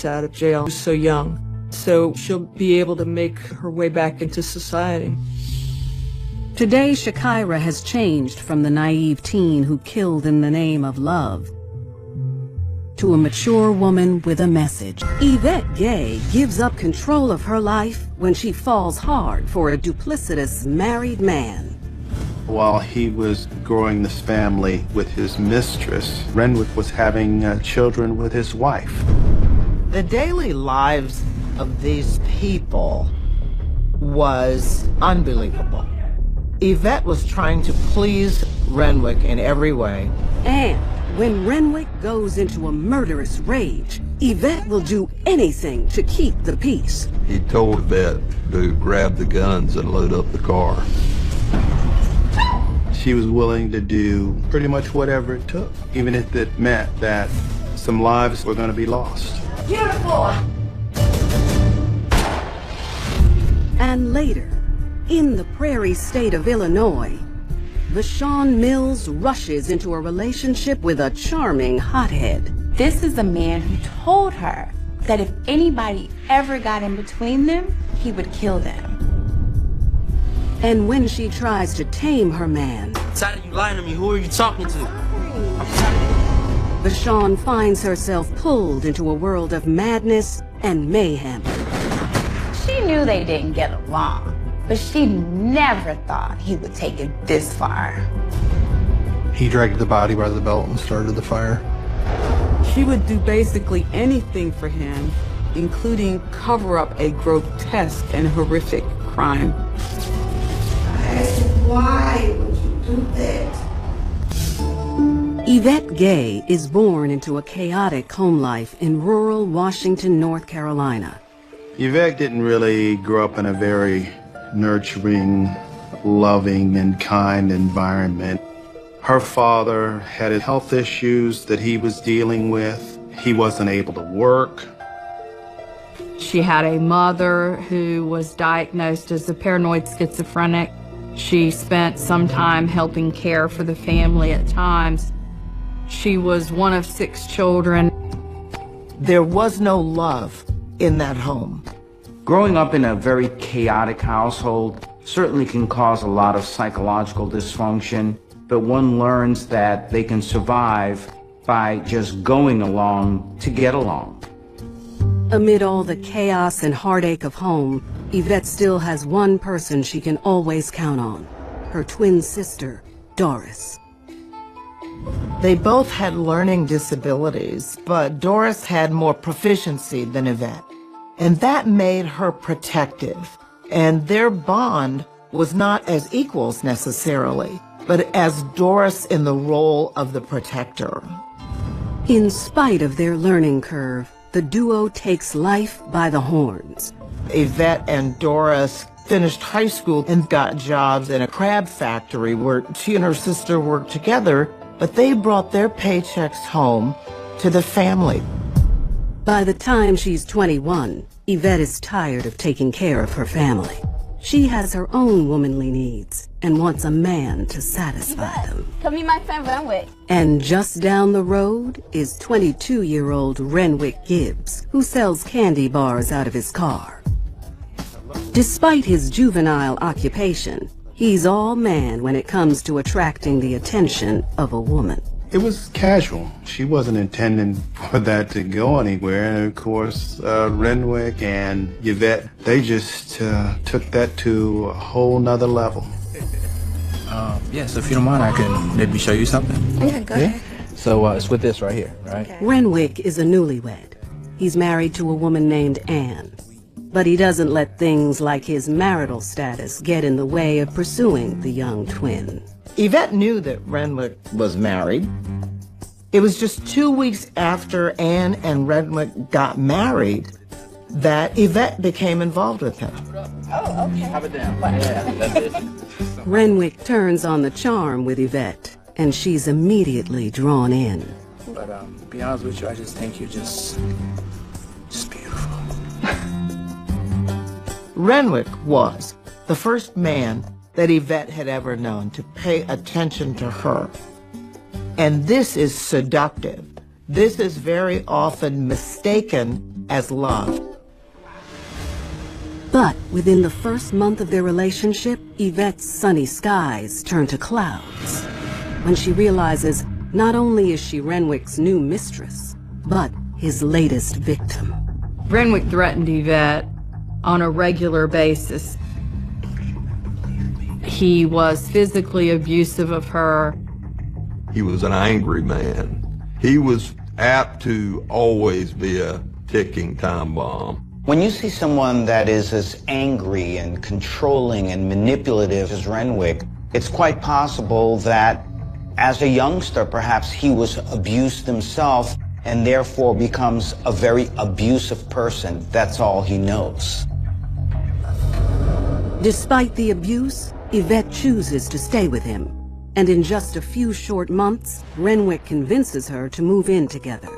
out of jail so young, so she'll be able to make her way back into society. Today, Shakira has changed from the naive teen who killed in the name of love to a mature woman with a message. Yvette Gay gives up control of her life when she falls hard for a duplicitous married man. While he was growing this family with his mistress, Renwick was having children with his wife. The daily lives of these people was unbelievable. Yvette was trying to please Renwick in every way. And when Renwick goes into a murderous rage, Yvette will do anything to keep the peace. He told Yvette to grab the guns and load up the car. She was willing to do pretty much whatever it took, even if it meant that some lives were going to be lost. Beautiful! And later, in the prairie state of Illinois, Vashon Mills rushes into a relationship with a charming hothead. This is a man who told her that if anybody ever got in between them, he would kill them. And when she tries to tame her man, Tired of you lying to me. Who are you talking to? Vashon finds herself pulled into a world of madness and mayhem. She knew they didn't get along, but she never thought he would take it this far. He dragged the body by the belt and started the fire. She would do basically anything for him, including cover up a grotesque and horrific crime. Why would you do that? Yvette Gay is born into a chaotic home life in rural Washington, North Carolina. Yvette didn't really grow up in a very nurturing, loving, and kind environment. Her father had health issues that he was dealing with. He wasn't able to work. She had a mother who was diagnosed as a paranoid schizophrenic. She spent some time helping care for the family at times. She was one of 6 children. There was no love in that home. Growing up in a very chaotic household certainly can cause a lot of psychological dysfunction, but one learns that they can survive by just going along to get along. Amid all the chaos and heartache of home, Yvette still has one person she can always count on, her twin sister, Doris. They both had learning disabilities, but Doris had more proficiency than Yvette. And that made her protective. And their bond was not as equals necessarily, but as Doris in the role of the protector. In spite of their learning curve, the duo takes life by the horns. Yvette and Doris finished high school and got jobs in a crab factory where she and her sister worked together, but they brought their paychecks home to the family. By the time she's 21, Yvette is tired of taking care of her family. She has her own womanly needs and wants a man to satisfy them. Come meet my friend Renwick. And just down the road is 22-year-old Renwick Gibbs, who sells candy bars out of his car. Despite his juvenile occupation, he's all man when it comes to attracting the attention of a woman. It was casual. She wasn't intending for that to go anywhere. And of course, Renwick and Yvette, they just took that to a whole nother level. Yes, if you don't mind, I can maybe show you something. Yeah, go ahead. So it's with this right here, right? Okay. Renwick is a newlywed. He's married to a woman named Anne. But he doesn't let things like his marital status get in the way of pursuing the young twin. Yvette knew that Renwick was married. It was just 2 weeks after Anne and Renwick got married that Yvette became involved with him. Oh, okay. Have it down. Yeah, that's it. Renwick turns on the charm with Yvette, and she's immediately drawn in. But to be honest with you, I just think you're just beautiful. Renwick was the first man that Yvette had ever known to pay attention to her. And this is seductive. This is very often mistaken as love. But within the first month of their relationship, Yvette's sunny skies turn to clouds when she realizes not only is she Renwick's new mistress, but his latest victim. Renwick threatened Yvette on a regular basis. He was physically abusive of her. He was an angry man. He was apt to always be a ticking time bomb. When you see someone that is as angry and controlling and manipulative as Renwick, it's quite possible that as a youngster, perhaps he was abused himself and therefore becomes a very abusive person. That's all he knows. Despite the abuse, Yvette chooses to stay with him. And in just a few short months, Renwick convinces her to move in together,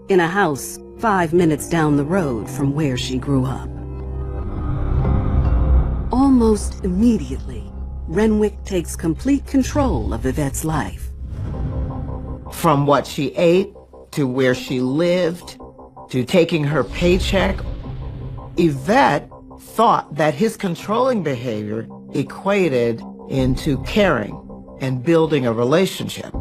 in a house 5 minutes down the road from where she grew up. Almost immediately, Renwick takes complete control of Yvette's life. From what she ate, to where she lived, to taking her paycheck, Yvette thought that his controlling behavior equated into caring and building a relationship.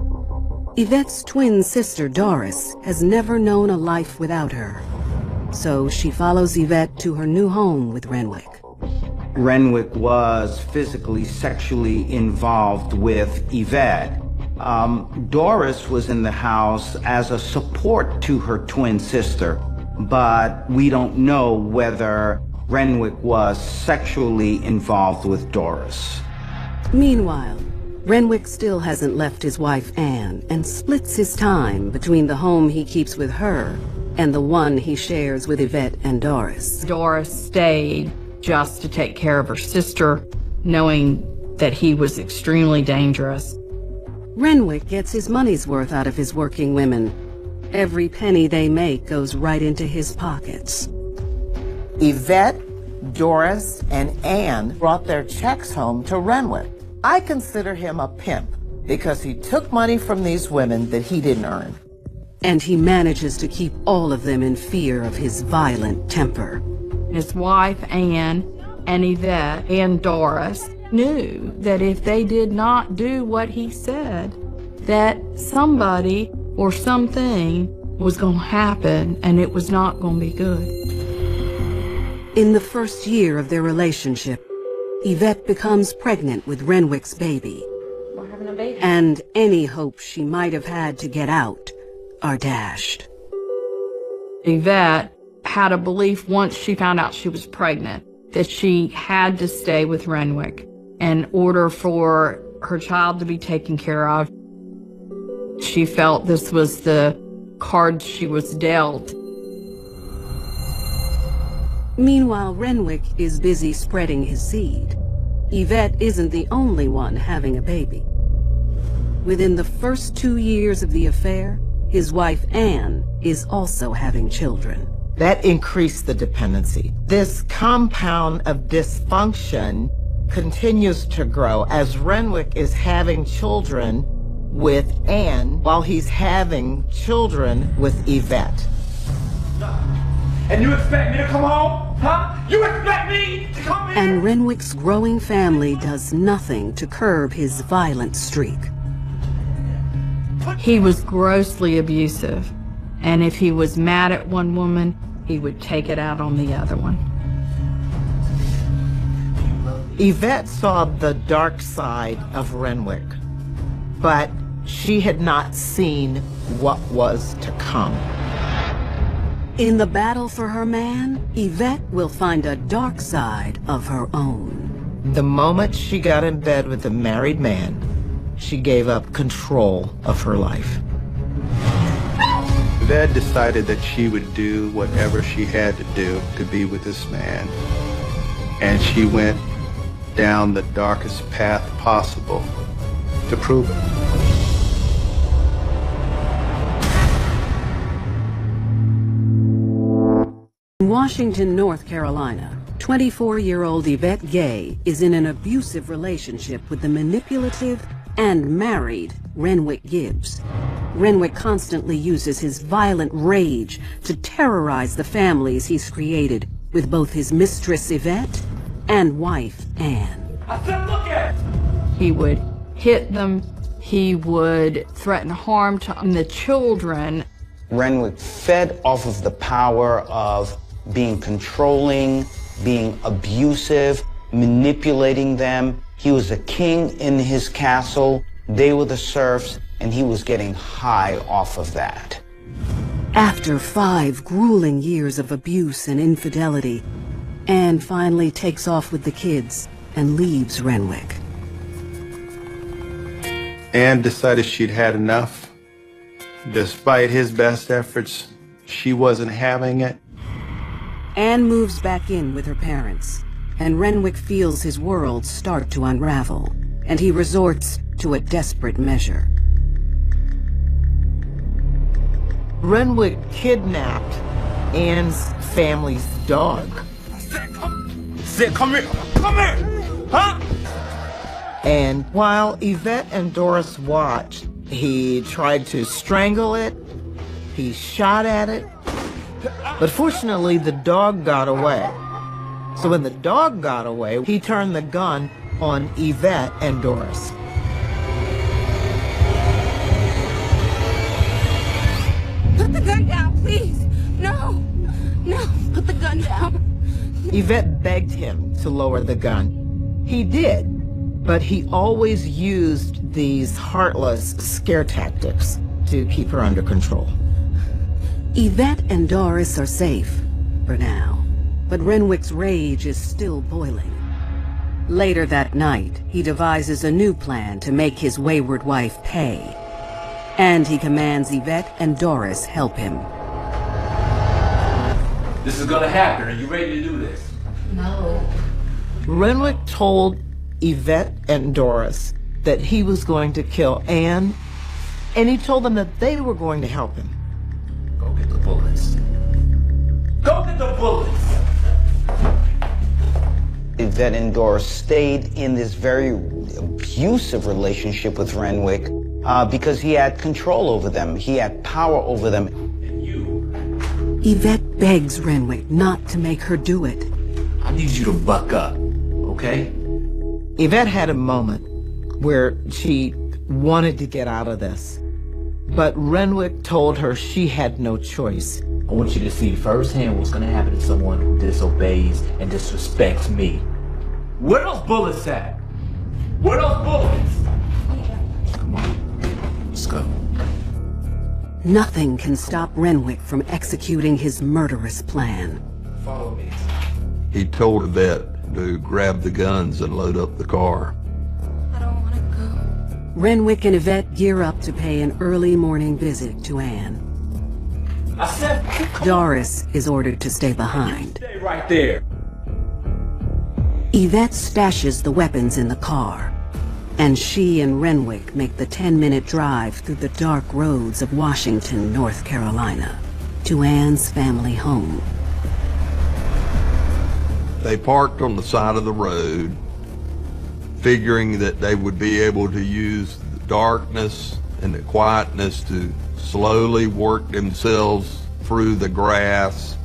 Yvette's twin sister, Doris, has never known a life without her. So she follows Yvette to her new home with Renwick. Renwick was physically, sexually involved with Yvette. Doris was in the house as a support to her twin sister, but we don't know whether Renwick was sexually involved with Doris. Meanwhile, Renwick still hasn't left his wife Anne and splits his time between the home he keeps with her and the one he shares with Yvette and Doris. Doris stayed just to take care of her sister, knowing that he was extremely dangerous. Renwick gets his money's worth out of his working women. Every penny they make goes right into his pockets. Yvette, Doris, and Anne brought their checks home to Renwick. I consider him a pimp because he took money from these women that he didn't earn. And he manages to keep all of them in fear of his violent temper. His wife, Anne, and Yvette, and Doris knew that if they did not do what he said, that somebody or something was going to happen and it was not going to be good. In the first year of their relationship, Yvette becomes pregnant with Renwick's baby. We're having a baby. And any hopes she might have had to get out are dashed. Yvette had a belief once she found out she was pregnant that she had to stay with Renwick in order for her child to be taken care of. She felt this was the card she was dealt. Meanwhile, Renwick is busy spreading his seed. Yvette isn't the only one having a baby. Within the first 2 years of the affair, his wife Anne is also having children. That increased the dependency. This compound of dysfunction continues to grow as Renwick is having children with Anne while he's having children with Yvette. And you expect me to come home? Huh? You expect me to come in? And Renwick's growing family does nothing to curb his violent streak. He was grossly abusive, and if he was mad at one woman, he would take it out on the other one. Yvette saw the dark side of Renwick, but she had not seen what was to come. In the battle for her man, Yvette will find a dark side of her own. The moment she got in bed with a married man, she gave up control of her life. Yvette decided that she would do whatever she had to do to be with this man. And she went down the darkest path possible to prove it. In Washington, North Carolina, 24-year-old Yvette Gay is in an abusive relationship with the manipulative and married Renwick Gibbs. Renwick constantly uses his violent rage to terrorize the families he's created with both his mistress Yvette and wife Anne. I said, look at it. He would hit them. He would threaten harm to the children. Renwick fed off of the power of being controlling, being abusive, manipulating them. He was a king in his castle. They were the serfs, and he was getting high off of that. After 5 grueling years of abuse and infidelity, Anne finally takes off with the kids and leaves Renwick. Anne decided she'd had enough. Despite his best efforts, she wasn't having it. Anne moves back in with her parents, and Renwick feels his world start to unravel, and he resorts to a desperate measure. Renwick kidnapped Anne's family's dog. Sid, come here. Come here. Huh? And while Yvette and Doris watched, he tried to strangle it, he shot at it, but fortunately the dog got away. So when the dog got away, he turned the gun on Yvette and Doris. Put the gun down, please. No, put the gun down. Yvette begged him to lower the gun. He did, but he always used these heartless scare tactics to keep her under control. Yvette and Doris are safe, for now, but Renwick's rage is still boiling. Later that night, he devises a new plan to make his wayward wife pay. And he commands Yvette and Doris help him. This is gonna happen. Are you ready to do this? No. Renwick told Yvette and Doris that he was going to kill Anne, and he told them that they were going to help him. Go get the bullets. Go get the bullets! Yvette and Doris stayed in this very abusive relationship with Renwick because he had control over them. He had power over them. And you? Yvette begs Renwick not to make her do it. I need you to buck up, okay? Yvette had a moment where she wanted to get out of this, but Renwick told her she had no choice. I want you to see firsthand what's gonna happen to someone who disobeys and disrespects me. Where those bullets at? Where those bullets? Come on, let's go. Nothing can stop Renwick from executing his murderous plan. Follow me. He told Yvette to grab the guns and load up the car. I don't want to go. Renwick and Yvette gear up to pay an early morning visit to Anne. I said, Doris is ordered to stay behind. stay right there. Yvette stashes the weapons in the car, and she and Renwick make the 10-minute drive through the dark roads of Washington, North Carolina, to Anne's family home. They parked on the side of the road, figuring that they would be able to use the darkness and the quietness to slowly work themselves through the grass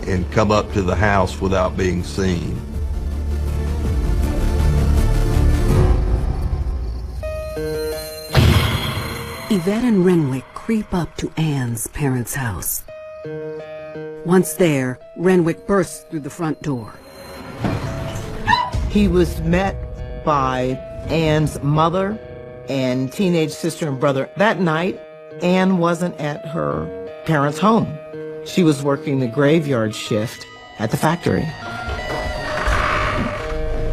and come up to the house without being seen. Yvette and Renwick creep up to Anne's parents' house. Once there, Renwick bursts through the front door. He was met by Anne's mother and teenage sister and brother. That night, Anne wasn't at her parents' home. She was working the graveyard shift at the factory.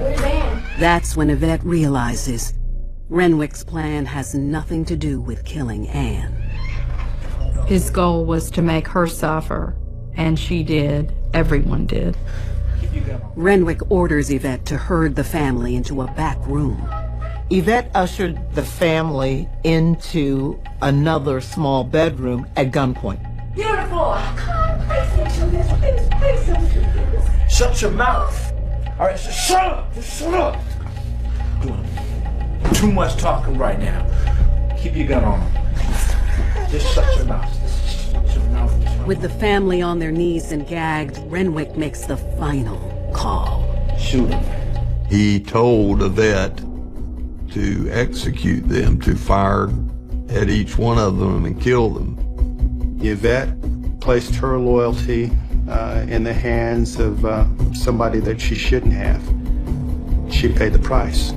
Where's Anne? That's when Yvette realizes Renwick's plan has nothing to do with killing Anne. His goal was to make her suffer, and she did. Everyone did. Renwick orders Yvette to herd the family into a back room. Yvette ushered the family into another small bedroom at gunpoint. Beautiful. Come on, please. Shut your mouth. All right, so shut up. Just shut up. Doing too much talking right now. Keep your gun on. Just shut your mouth. Shut your mouth. With the family on their knees and gagged, Renwick makes the final call. Shoot him. He told Yvette to execute them, to fire at each one of them and kill them. Yvette placed her loyalty in the hands of somebody that she shouldn't have. She paid the price.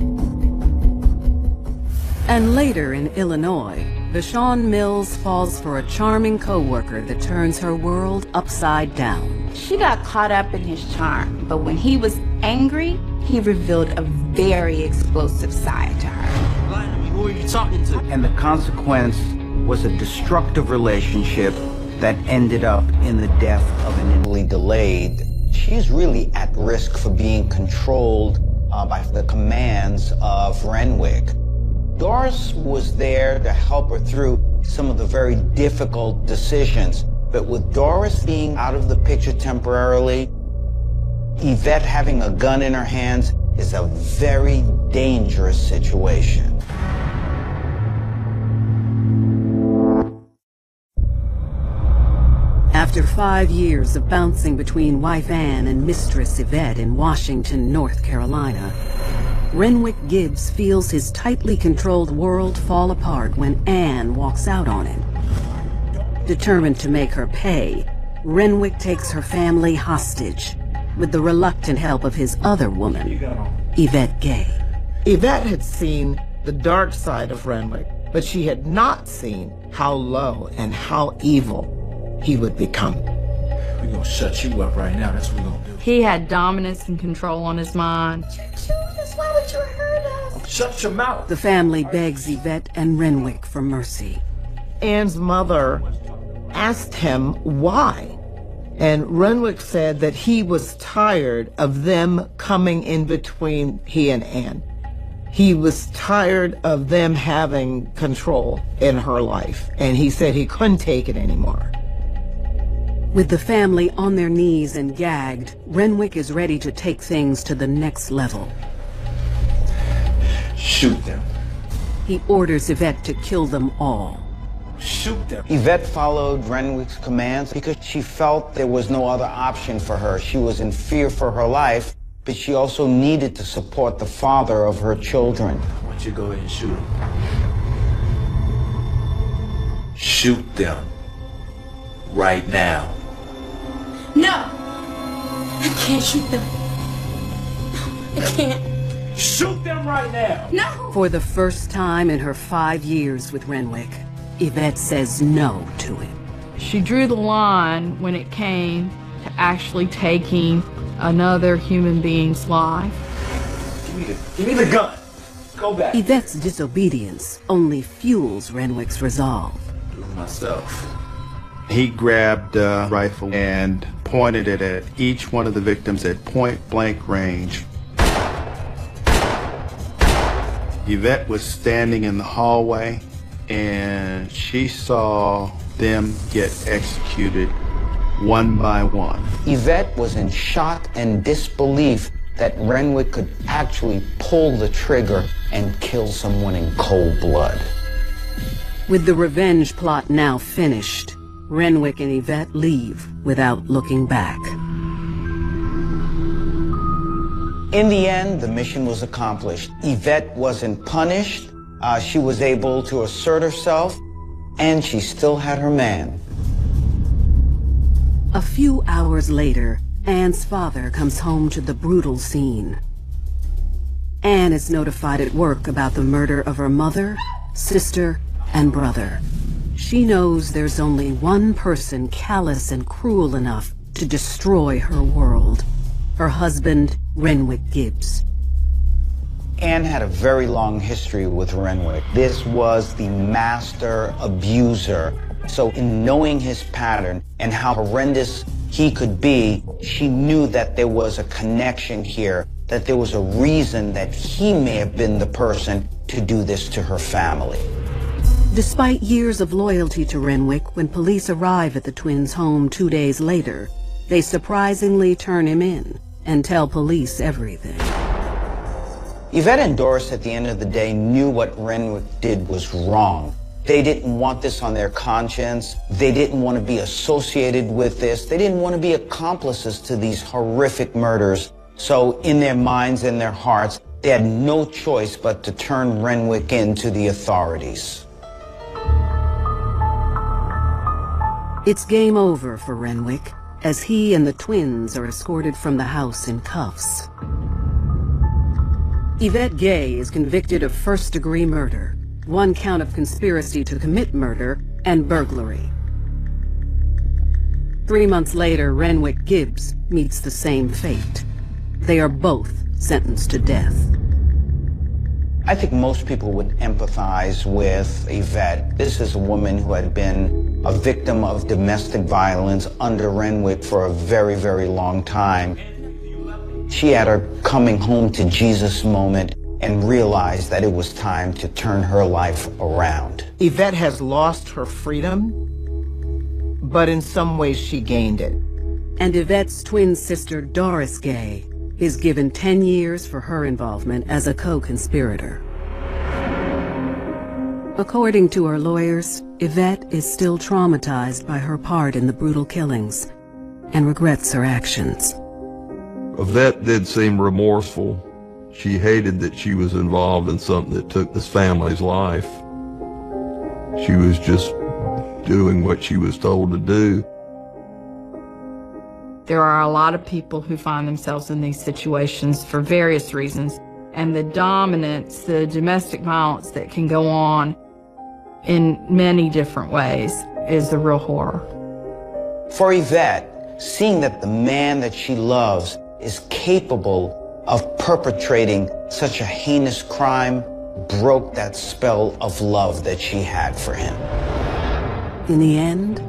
And later in Illinois, Vashon Mills falls for a charming co-worker that turns her world upside down. She got caught up in his charm, but when he was angry, he revealed a very explosive side to her. Who are you talking to? And the consequence was a destructive relationship that ended up in the death of an Really delayed. She's really at risk for being controlled by the commands of Renwick. Doris was there to help her through some of the very difficult decisions. But with Doris being out of the picture temporarily, Yvette having a gun in her hands is a very dangerous situation. After 5 years of bouncing between wife Anne and mistress Yvette in Washington, North Carolina, Renwick Gibbs feels his tightly controlled world fall apart when Anne walks out on him. Determined to make her pay, Renwick takes her family hostage with the reluctant help of his other woman, Yvette Gay. Yvette had seen the dark side of Renwick, but she had not seen how low and how evil he would become. We're gonna shut you up right now. That's what we're gonna do. He had dominance and control on his mind. Why would you hurt us? Shut your mouth. The family begs Yvette and Renwick for mercy. Anne's mother asked him why, and Renwick said that he was tired of them coming in between he and Anne. He was tired of them having control in her life, and he said he couldn't take it anymore. With the family on their knees and gagged, Renwick is ready to take things to the next level. Shoot them. He orders Yvette to kill them all. Shoot them. Yvette followed Renwick's commands because she felt there was no other option for her. She was in fear for her life, but she also needed to support the father of her children. I want you to go ahead and shoot them. Shoot them. Right now. No! I can't shoot them. I can't. Shoot them right now! No! For the first time in her 5 years with Renwick, Yvette says no to him. She drew the line when it came to actually taking another human being's life. Give me the gun. Go back. Yvette's disobedience only fuels Renwick's resolve. Do it myself. He grabbed a rifle and pointed it at each one of the victims at point-blank range. Yvette was standing in the hallway, and she saw them get executed one by one. Yvette was in shock and disbelief that Renwick could actually pull the trigger and kill someone in cold blood. With the revenge plot now finished, Renwick and Yvette leave without looking back. In the end, the mission was accomplished. Yvette wasn't punished, she was able to assert herself, and she still had her man. A few hours later, Anne's father comes home to the brutal scene. Anne is notified at work about the murder of her mother, sister, and brother. She knows there's only one person callous and cruel enough to destroy her world. Her husband, Renwick Gibbs. Anne had a very long history with Renwick. This was the master abuser. So in knowing his pattern and how horrendous he could be, she knew that there was a connection here, that there was a reason that he may have been the person to do this to her family. Despite years of loyalty to Renwick, when police arrive at the twins' home 2 days later, they surprisingly turn him in and tell police everything. Yvette and Doris, at the end of the day, knew what Renwick did was wrong. They didn't want this on their conscience. They didn't want to be associated with this. They didn't want to be accomplices to these horrific murders. So in their minds and their hearts, they had no choice but to turn Renwick in to the authorities. It's game over for Renwick, as he and the twins are escorted from the house in cuffs. Yvette Gay is convicted of first-degree murder, 1 count of conspiracy to commit murder, and burglary. 3 months later, Renwick Gibbs meets the same fate. They are both sentenced to death. I think most people would empathize with Yvette. This is a woman who had been a victim of domestic violence under Renwick for a very, very long time. She had her coming home to Jesus moment and realized that it was time to turn her life around. Yvette has lost her freedom, but in some ways she gained it. And Yvette's twin sister, Doris Gay, is given 10 years for her involvement as a co-conspirator. According to her lawyers, Yvette is still traumatized by her part in the brutal killings and regrets her actions. Yvette did seem remorseful. She hated that she was involved in something that took this family's life. She was just doing what she was told to do. There are a lot of people who find themselves in these situations for various reasons, and the dominance, the domestic violence that can go on in many different ways is a real horror. For Yvette, seeing that the man that she loves is capable of perpetrating such a heinous crime broke that spell of love that she had for him. In the end,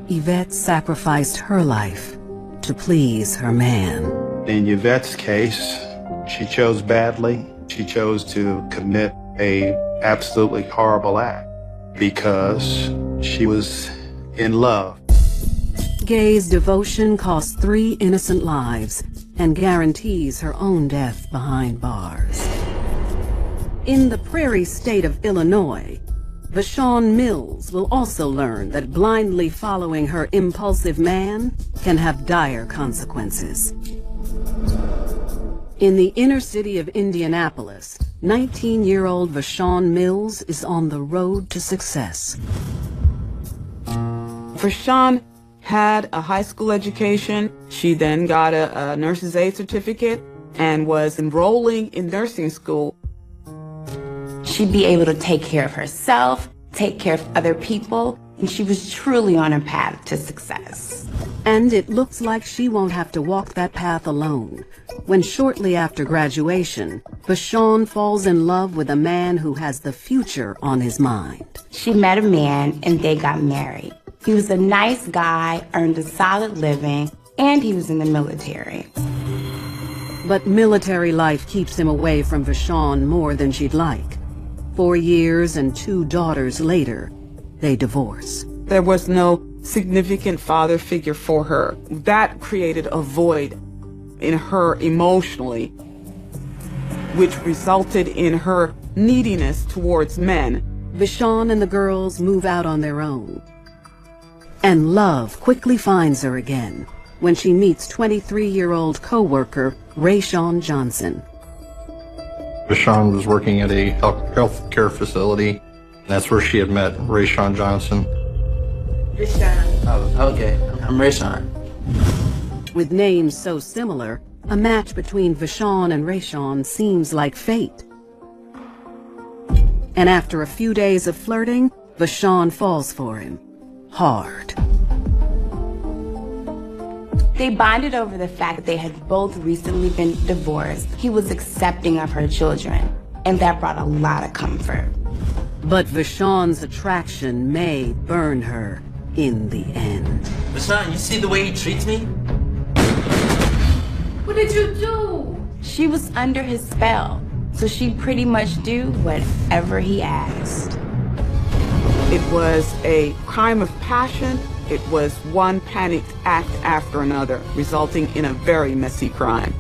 Yvette sacrificed her life to please her man. In Yvette's case, she chose badly. She chose to commit a absolutely horrible act because she was in love. Gay's devotion cost 3 innocent lives and guarantees her own death behind bars. In the prairie state of Illinois, Vashon Mills will also learn that blindly following her impulsive man can have dire consequences. In the inner city of Indianapolis, 19-year-old Vashon Mills is on the road to success. Vashon had a high school education. She then got a nurse's aide certificate and was enrolling in nursing school. She'd be able to take care of herself, take care of other people, and she was truly on her path to success. And it looks like she won't have to walk that path alone, when shortly after graduation, Vashon falls in love with a man who has the future on his mind. She met a man and they got married. He was a nice guy, earned a solid living, and he was in the military. But military life keeps him away from Vashon more than she'd like. 4 years and 2 daughters later, they divorce. There was no significant father figure for her. That created a void in her emotionally, which resulted in her neediness towards men. Vashon and the girls move out on their own. And love quickly finds her again when she meets 23-year-old co-worker Rayshawn Johnson. Vashon was working at a health care facility. That's where she had met Rayshawn Johnson. Rayshawn. Oh, okay. I'm Rayshawn. With names so similar, a match between Vashon and Rayshawn seems like fate. And after a few days of flirting, Vashon falls for him. Hard. They bonded over the fact that they had both recently been divorced. He was accepting of her children, and that brought a lot of comfort. But Vashon's attraction may burn her in the end. Vashon, you see the way he treats me? What did you do? She was under his spell, so she'd pretty much do whatever he asked. It was a crime of passion. It was one panicked act after another, resulting in a very messy crime.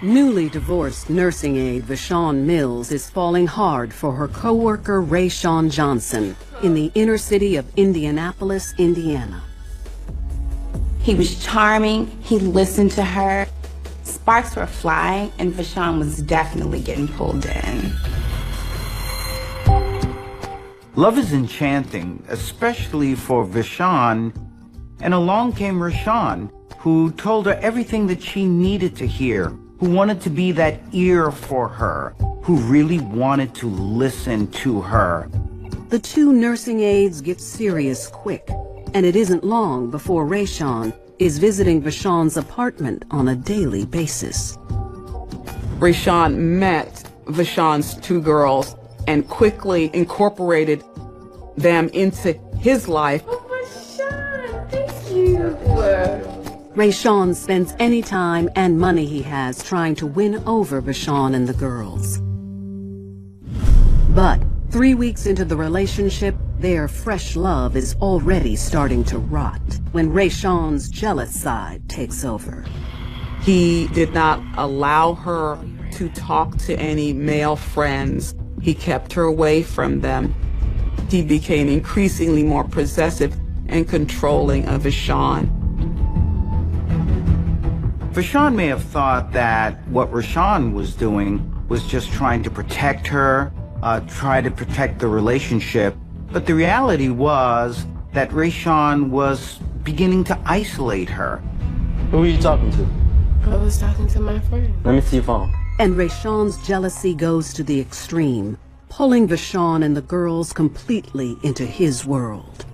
Newly divorced nursing aide Vashon Mills is falling hard for her co-worker Rayshawn Johnson in the inner city of Indianapolis, Indiana. He was charming, he listened to her. Sparks were flying, and Vashon was definitely getting pulled in. Love is enchanting, especially for Vashon, and along came Rashawn, who told her everything that she needed to hear, who wanted to be that ear for her, who really wanted to listen to her. The two nursing aides get serious quick, and it isn't long before Rayshawn is visiting Vashon's apartment on a daily basis. Rayshawn met Vashon's two girls and quickly incorporated them into his life. Oh, Vashon, thank you. Rayshawn spends any time and money he has trying to win over Vashon and the girls. But 3 weeks into the relationship, their fresh love is already starting to rot when Rayshawn's jealous side takes over. He did not allow her to talk to any male friends. He kept her away from them. He became increasingly more possessive and controlling of Vashon. Vashon may have thought that what Rashawn was doing was just trying to protect her, try to protect the relationship, but the reality was that Rayshawn was beginning to isolate her. Who were you talking to? I was talking to my friend. Let me see your phone. And Rayshawn's jealousy goes to the extreme, pulling Vashon and the girls completely into his world.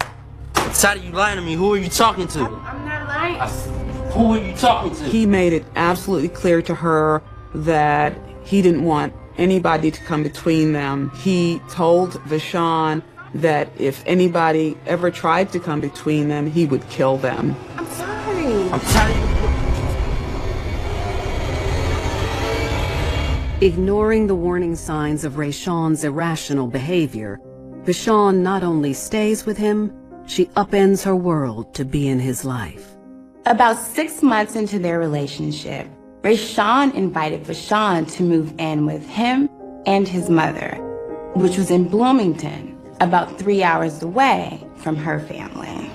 I'm tired of you lying to me. Who are you talking to? I'm not lying. Who are you talking to? He made it absolutely clear to her that he didn't want anybody to come between them. He told Vashon that if anybody ever tried to come between them, he would kill them. I'm sorry. I'm tired of you. Ignoring the warning signs of Rayshawn's irrational behavior, Vashon not only stays with him, she upends her world to be in his life. About 6 months into their relationship, Rayshawn invited Vashon to move in with him and his mother, which was in Bloomington, about 3 hours away from her family.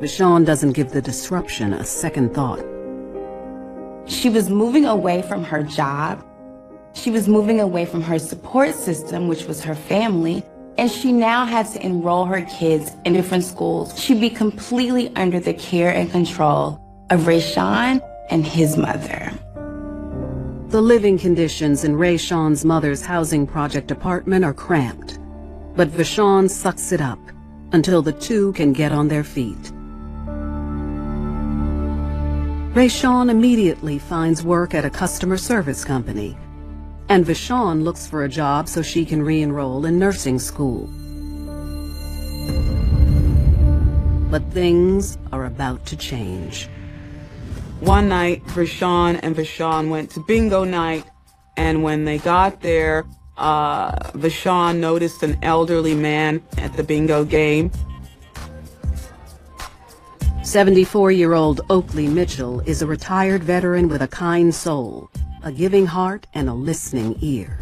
Vashon doesn't give the disruption a second thought. She was moving away from her job. She was moving away from her support system, which was her family, and she now had to enroll her kids in different schools. She'd be completely under the care and control of Rayshawn and his mother. The living conditions in Rayshawn's mother's housing project apartment are cramped, but Vashon sucks it up until the two can get on their feet. Rayshawn immediately finds work at a customer service company, and Vashon looks for a job so she can re-enroll in nursing school. But things are about to change. One night, Rayshawn and Vashon went to bingo night, and when they got there, Vashon noticed an elderly man at the bingo game. 74-year-old Oakley Mitchell is a retired veteran with a kind soul, a giving heart, and a listening ear.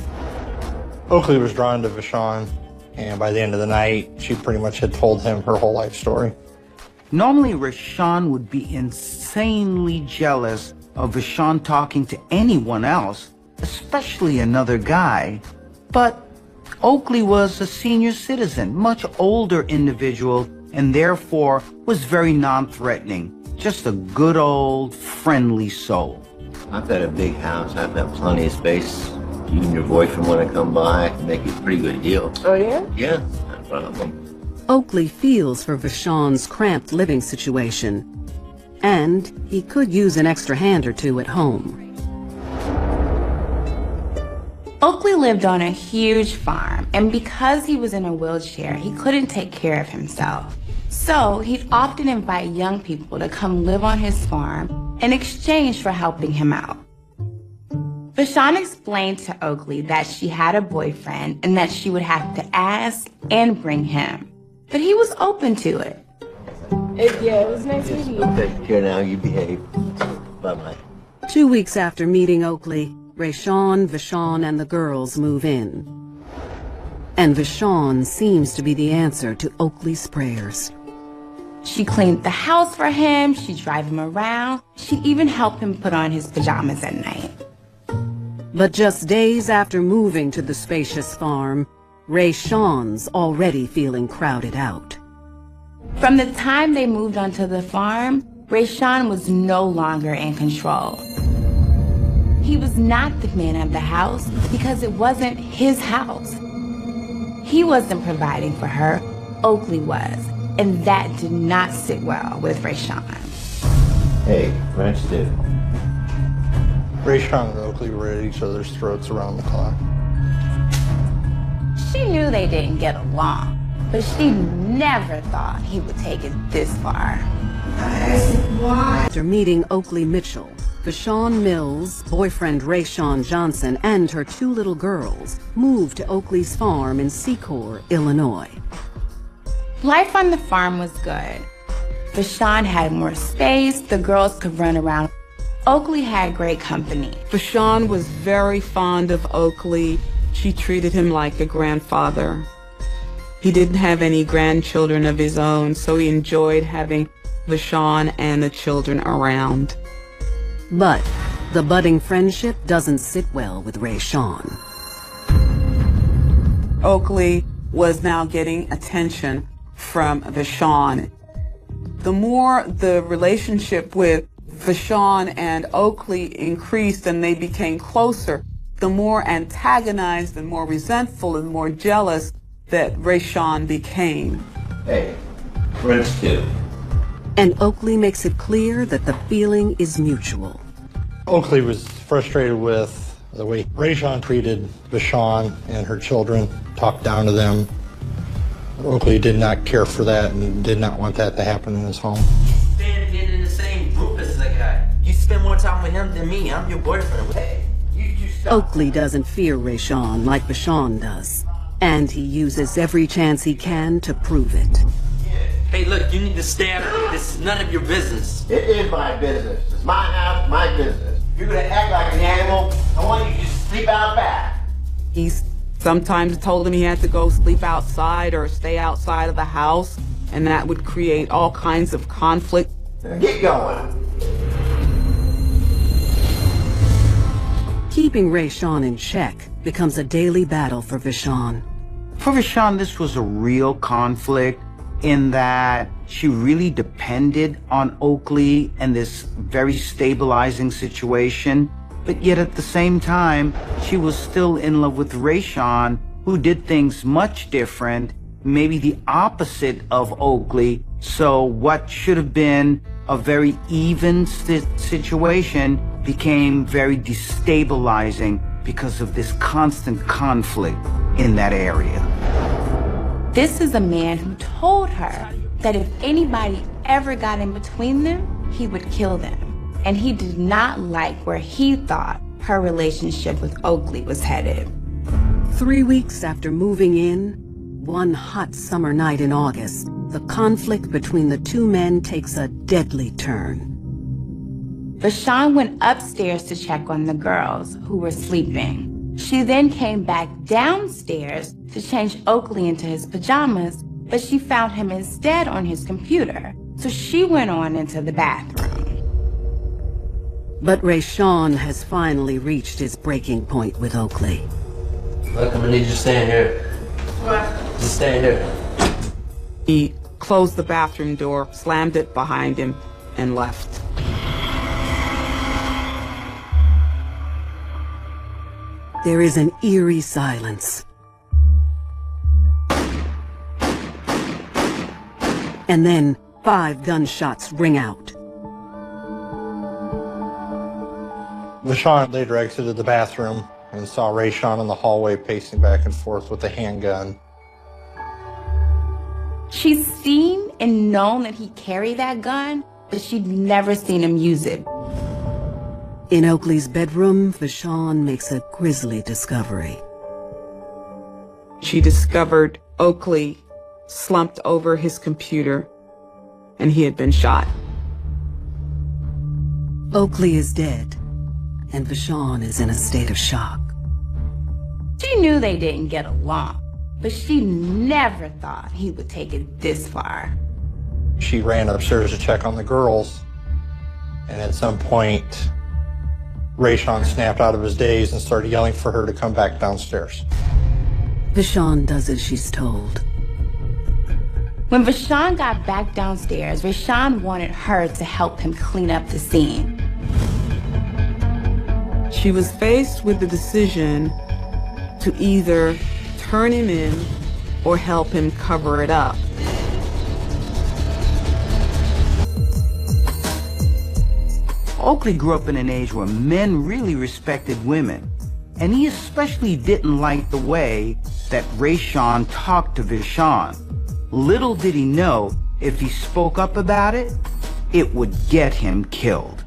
Oakley was drawn to Vashon, and by the end of the night, she pretty much had told him her whole life story. Normally, Rashawn would be insanely jealous of Vashon talking to anyone else, especially another guy. But Oakley was a senior citizen, much older individual, and therefore was very non-threatening. Just a good old friendly soul. I've got a big house. I've got plenty of space. You and your boyfriend want to come by, I can make you a pretty good deal. Oh, yeah? Yeah, not a problem. Oakley feels for Vashon's cramped living situation, and he could use an extra hand or two at home. Oakley lived on a huge farm, and because he was in a wheelchair, he couldn't take care of himself. So he'd often invite young people to come live on his farm in exchange for helping him out. Vashon explained to Oakley that she had a boyfriend and that she would have to ask and bring him. But he was open to it. Yeah, it was nice meeting you. Okay, here now, you behave. Bye-bye. 2 weeks after meeting Oakley, Rayshawn, Vashon, and the girls move in. And Vashon seems to be the answer to Oakley's prayers. She cleaned the house for him, she'd drive him around, she'd even help him put on his pajamas at night. But just days after moving to the spacious farm, Rayshon's already feeling crowded out. From the time they moved onto the farm, Rayshawn was no longer in control. He was not the man of the house because it wasn't his house. He wasn't providing for her, Oakley was, and that did not sit well with Rayshawn. Hey, French dip. Rayshawn and Oakley were at each other's throats around the clock. She knew they didn't get along, but she never thought he would take it this far. After meeting Oakley Mitchell, Vashon Mills, boyfriend Rayshawn Johnson, and her 2 little girls moved to Oakley's farm in Secor, Illinois. Life on the farm was good. Vashon had more space, the girls could run around. Oakley had great company. Vashon was very fond of Oakley. She treated him like a grandfather. He didn't have any grandchildren of his own, so he enjoyed having Vashon and the children around. But the budding friendship doesn't sit well with Rayshawn. Oakley was now getting attention from Vashon. The more the relationship with Vashon and Oakley increased and they became closer, the more antagonized and more resentful and more jealous that Rayshawn became. Hey, French too. And Oakley makes it clear that the feeling is mutual. Oakley was frustrated with the way Rayshawn treated Vashon and her children, talked down to them. Oakley did not care for that and did not want that to happen in his home. Staying in the same group as that guy. You spend more time with him than me. I'm your boyfriend. Hey, you stop. Oakley doesn't fear Rayshawn like Vashon does, and he uses every chance he can to prove it. Hey, look, you need to stay out of it. This is none of your business. It is my business. It's my house, my business. If you're gonna act like an animal, I want you to just sleep out back. He sometimes told him he had to go sleep outside or stay outside of the house, and that would create all kinds of conflict. Get going. Keeping Rayshawn in check becomes a daily battle for Vashon. For Vashon, this was a real conflict in that she really depended on Oakley and this very stabilizing situation. But yet at the same time, she was still in love with Rayshawn, who did things much different, maybe the opposite of Oakley. So what should have been a very even situation became very destabilizing because of this constant conflict in that area. This is a man who told her that if anybody ever got in between them, he would kill them. And he did not like where he thought her relationship with Oakley was headed. 3 weeks after moving in, one hot summer night in August, the conflict between the 2 men takes a deadly turn. Vashon went upstairs to check on the girls who were sleeping. She then came back downstairs to change Oakley into his pajamas, but she found him instead on his computer. So she went on into the bathroom. But Rayshawn has finally reached his breaking point with Oakley. Look, I'm gonna need you to stay in here. What? Just stay in here. He closed the bathroom door, slammed it behind him, and left. There is an eerie silence. And then 5 gunshots ring out. Vashon later exited the bathroom and saw Rayshawn in the hallway pacing back and forth with a handgun. She's seen and known that he carried that gun, but she'd never seen him use it. In Oakley's bedroom, Vashon makes a grisly discovery. She discovered Oakley slumped over his computer, and he had been shot. Oakley is dead, and Vashon is in a state of shock. She knew they didn't get along, but she never thought he would take it this far. She ran upstairs to check on the girls, and at some point, Rayshawn snapped out of his daze and started yelling for her to come back downstairs. Vashon does as she's told. When Vashon got back downstairs, Rayshawn wanted her to help him clean up the scene. She was faced with the decision to either turn him in or help him cover it up. Oakley grew up in an age where men really respected women, and he especially didn't like the way that Rayshawn talked to Vashon. Little did he know, if he spoke up about it, it would get him killed.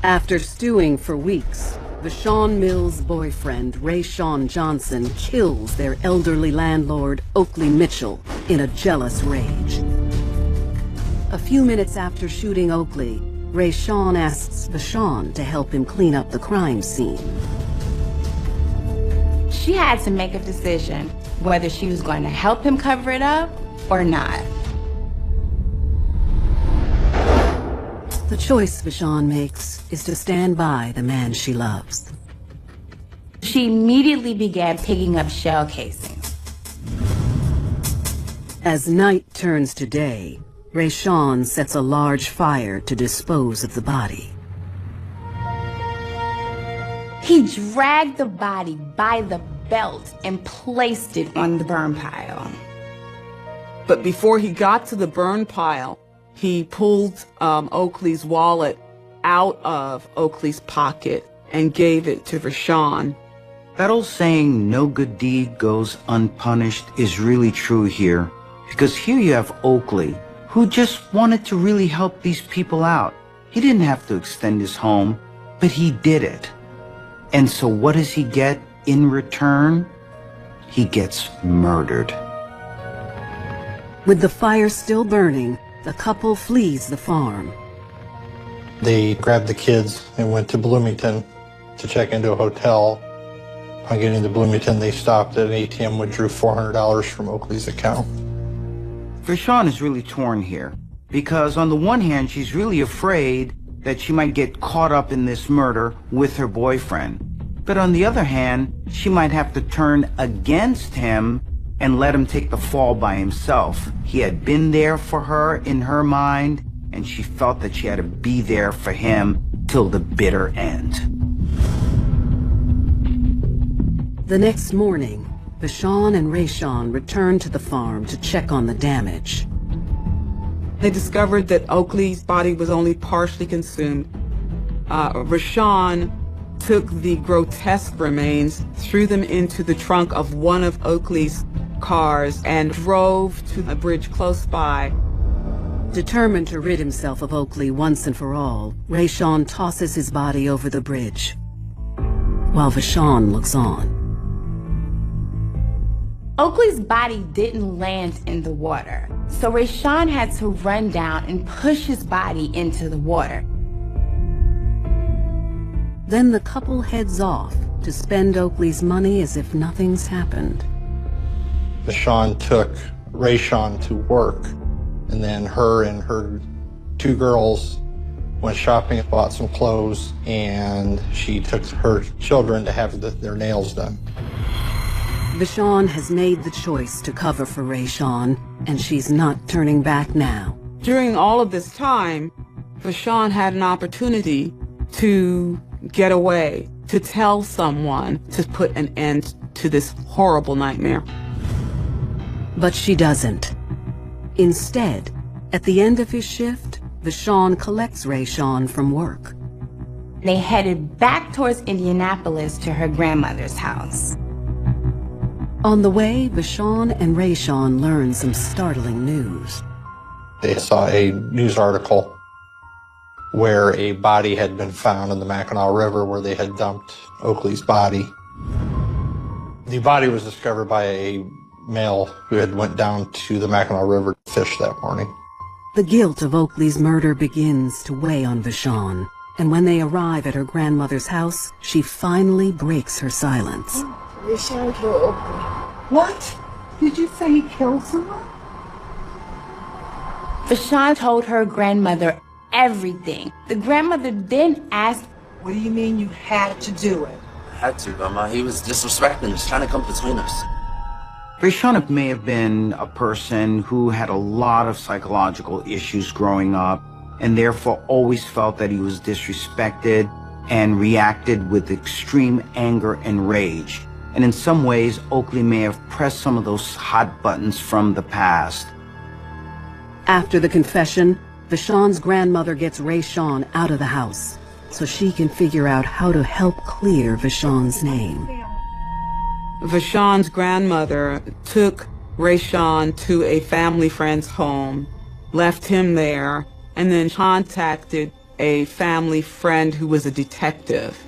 After stewing for weeks, Vashon Mills' boyfriend, Rayshawn Johnson, kills their elderly landlord, Oakley Mitchell, in a jealous rage. A few minutes after shooting Oakley, Rayshawn asks Vashon to help him clean up the crime scene. She had to make a decision whether she was going to help him cover it up or not. The choice Vashon makes is to stand by the man she loves. She immediately began picking up shell casings. As night turns to day, Rayshawn sets a large fire to dispose of the body. He dragged the body by the belt and placed it on the burn pile. But before he got to the burn pile, he pulled Oakley's wallet out of Oakley's pocket and gave it to Vashon. That old saying, no good deed goes unpunished, is really true here. Because here you have Oakley, who just wanted to really help these people out. He didn't have to extend his home, but he did it. And so what does he get in return? He gets murdered. With the fire still burning, the couple flees the farm. They grabbed the kids and went to Bloomington to check into a hotel. Upon getting to Bloomington, they stopped at an ATM, withdrew $400 from Oakley's account. Vashon is really torn here, because on the one hand, she's really afraid that she might get caught up in this murder with her boyfriend. But on the other hand, she might have to turn against him and let him take the fall by himself. He had been there for her in her mind, and she felt that she had to be there for him till the bitter end. The next morning, Vashon and Rayshawn returned to the farm to check on the damage. They discovered that Oakley's body was only partially consumed. Vashon took the grotesque remains, threw them into the trunk of one of Oakley's cars, and drove to a bridge close by. Determined to rid himself of Oakley once and for all, Rayshawn tosses his body over the bridge, while Vashon looks on. Oakley's body didn't land in the water, so Rayshawn had to run down and push his body into the water. Then the couple heads off to spend Oakley's money as if nothing's happened. Vashon took Rayshawn to work, and then her and her two girls went shopping and bought some clothes, and she took her children to have their nails done. Vashon has made the choice to cover for Rayshawn, and she's not turning back now. During all of this time, Vashon had an opportunity to get away, to tell someone to put an end to this horrible nightmare. But she doesn't. Instead, at the end of his shift, Vashon collects Rayshawn from work. They headed back towards Indianapolis to her grandmother's house. On the way, Vashon and Rayshawn learn some startling news. They saw a news article where a body had been found in the Mackinac River where they had dumped Oakley's body. The body was discovered by a male who had went down to the Mackinac River to fish that morning. The guilt of Oakley's murder begins to weigh on Vashon, and when they arrive at her grandmother's house, she finally breaks her silence. Vashon killed Oakley. What? Did you say he killed someone? Vashon told her grandmother everything. The grandmother then asked, What do you mean you had to do it? I had to, Grandma. He was disrespecting us, trying to come between us. Rayshon may have been a person who had a lot of psychological issues growing up and therefore always felt that he was disrespected and reacted with extreme anger and rage. And in some ways, Oakley may have pressed some of those hot buttons from the past. After the confession, Vashon's grandmother gets Rayshon out of the house so she can figure out how to help clear Vashon's name. Vashon's grandmother took Rayshon to a family friend's home, left him there, and then contacted a family friend who was a detective.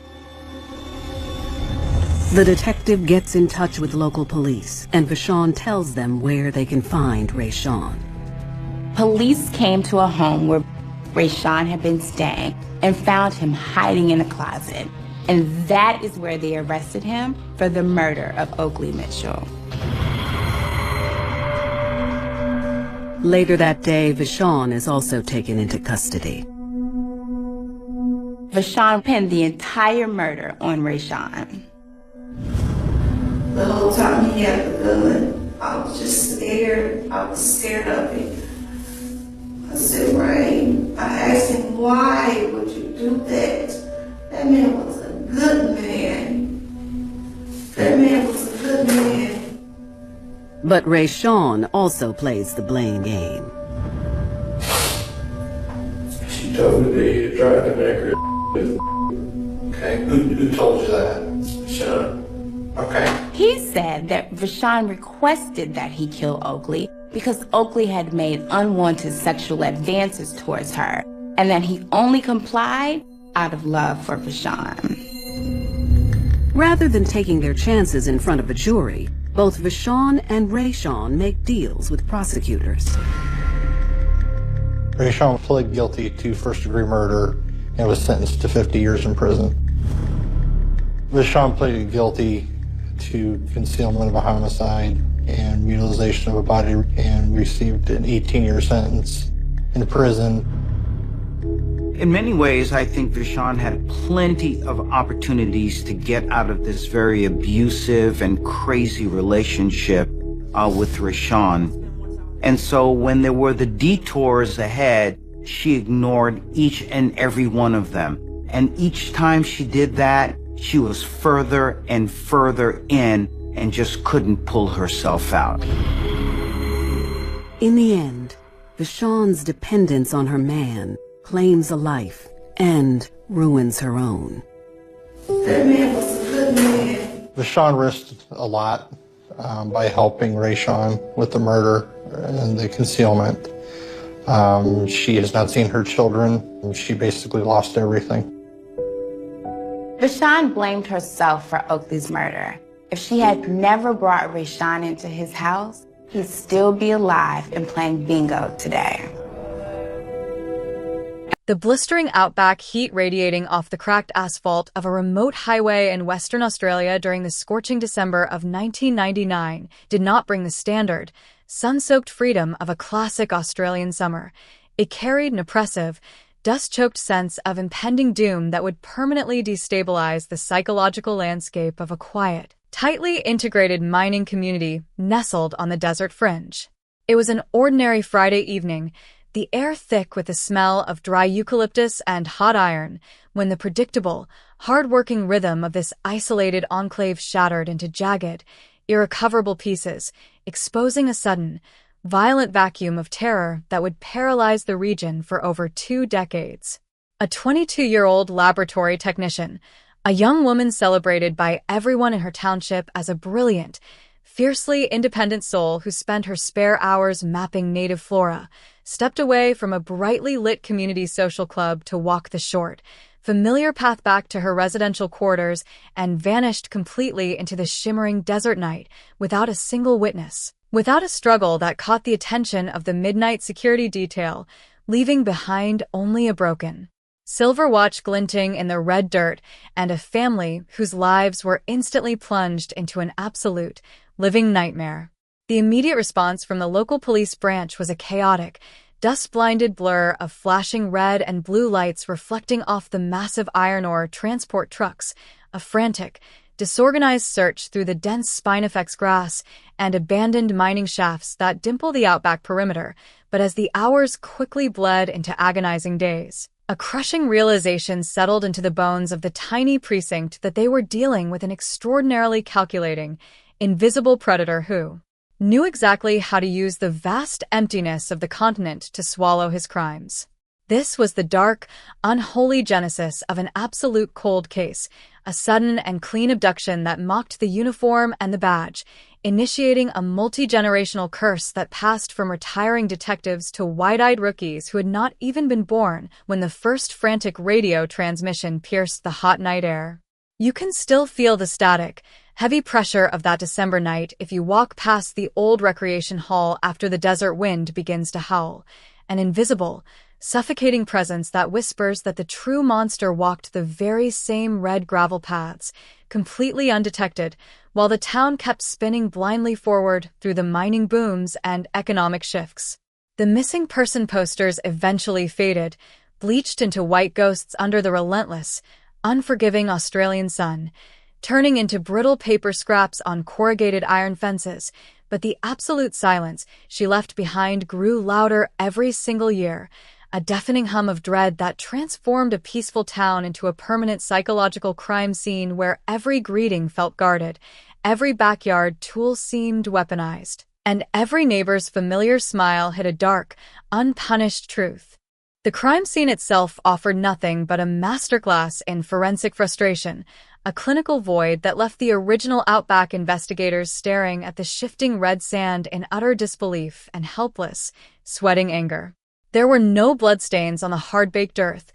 The detective gets in touch with local police, and Vashon tells them where they can find Rayshon. Police came to a home where Rayshon had been staying and found him hiding in a closet. And that is where they arrested him for the murder of Oakley Mitchell. Later that day, Vashon is also taken into custody. Vashon pinned the entire murder on Rayshon. The whole time he had the gun, I was just scared. I was scared of it. I said, Ray, I asked him, why would you do that? That man was a good man. That man was a good man. But Rayshon also plays the blame game. She told me that he tried to make her. Okay, who told you that? Shut up. Okay. He said that Vashon requested that he kill Oakley because Oakley had made unwanted sexual advances towards her, and that he only complied out of love for Vashon. Rather than taking their chances in front of a jury, both Vashon and Rayshon make deals with prosecutors. Rayshon pled guilty to first-degree murder and was sentenced to 50 years in prison. Vashon pleaded guilty to concealment of a homicide and mutilation of a body and received an 18-year sentence in prison. In many ways, I think Vashon had plenty of opportunities to get out of this very abusive and crazy relationship with Rayshon. And so when there were the detours ahead, she ignored each and every one of them. And each time she did that, she was further and further in and just couldn't pull herself out. In the end, Vashon's dependence on her man claims a life and ruins her own. That man was a good man. Vashon risked a lot by helping Rayshon with the murder and the concealment. She has not seen her children. She basically lost everything. Vashon blamed herself for Oakley's murder. If she had never brought Rayshon into his house, he'd still be alive and playing bingo today. The blistering outback heat radiating off the cracked asphalt of a remote highway in Western Australia during the scorching December of 1999 did not bring the standard, sun-soaked freedom of a classic Australian summer. It carried an oppressive, dust-choked sense of impending doom that would permanently destabilize the psychological landscape of a quiet, tightly integrated mining community nestled on the desert fringe. It was an ordinary Friday evening, the air thick with the smell of dry eucalyptus and hot iron, when the predictable, hard-working rhythm of this isolated enclave shattered into jagged, irrecoverable pieces, exposing a sudden, violent vacuum of terror that would paralyze the region for over 2 decades. A 22-year-old laboratory technician, a young woman celebrated by everyone in her township as a brilliant, fiercely independent soul who spent her spare hours mapping native flora, stepped away from a brightly lit community social club to walk the short, familiar path back to her residential quarters, and vanished completely into the shimmering desert night without a single witness. Without a struggle that caught the attention of the midnight security detail, leaving behind only a broken silver watch glinting in the red dirt and a family whose lives were instantly plunged into an absolute, living nightmare. The immediate response from the local police branch was a chaotic, dust-blinded blur of flashing red and blue lights reflecting off the massive iron ore transport trucks, a frantic, disorganized search through the dense Spinifex grass and abandoned mining shafts that dimple the outback perimeter. But as the hours quickly bled into agonizing days, a crushing realization settled into the bones of the tiny precinct that they were dealing with an extraordinarily calculating, invisible predator who knew exactly how to use the vast emptiness of the continent to swallow his crimes. This was the dark, unholy genesis of an absolute cold case, a sudden and clean abduction that mocked the uniform and the badge, initiating a multi-generational curse that passed from retiring detectives to wide-eyed rookies who had not even been born when the first frantic radio transmission pierced the hot night air. You can still feel the static, heavy pressure of that December night if you walk past the old recreation hall after the desert wind begins to howl, an invisible, suffocating presence that whispers that the true monster walked the very same red gravel paths, completely undetected, while the town kept spinning blindly forward through the mining booms and economic shifts. The missing person posters eventually faded, bleached into white ghosts under the relentless, unforgiving Australian sun, turning into brittle paper scraps on corrugated iron fences, but the absolute silence she left behind grew louder every single year, a deafening hum of dread that transformed a peaceful town into a permanent psychological crime scene where every greeting felt guarded, every backyard tool seemed weaponized, and every neighbor's familiar smile hid a dark, unpunished truth. The crime scene itself offered nothing but a masterclass in forensic frustration, a clinical void that left the original Outback investigators staring at the shifting red sand in utter disbelief and helpless, sweating anger. There were no bloodstains on the hard-baked earth,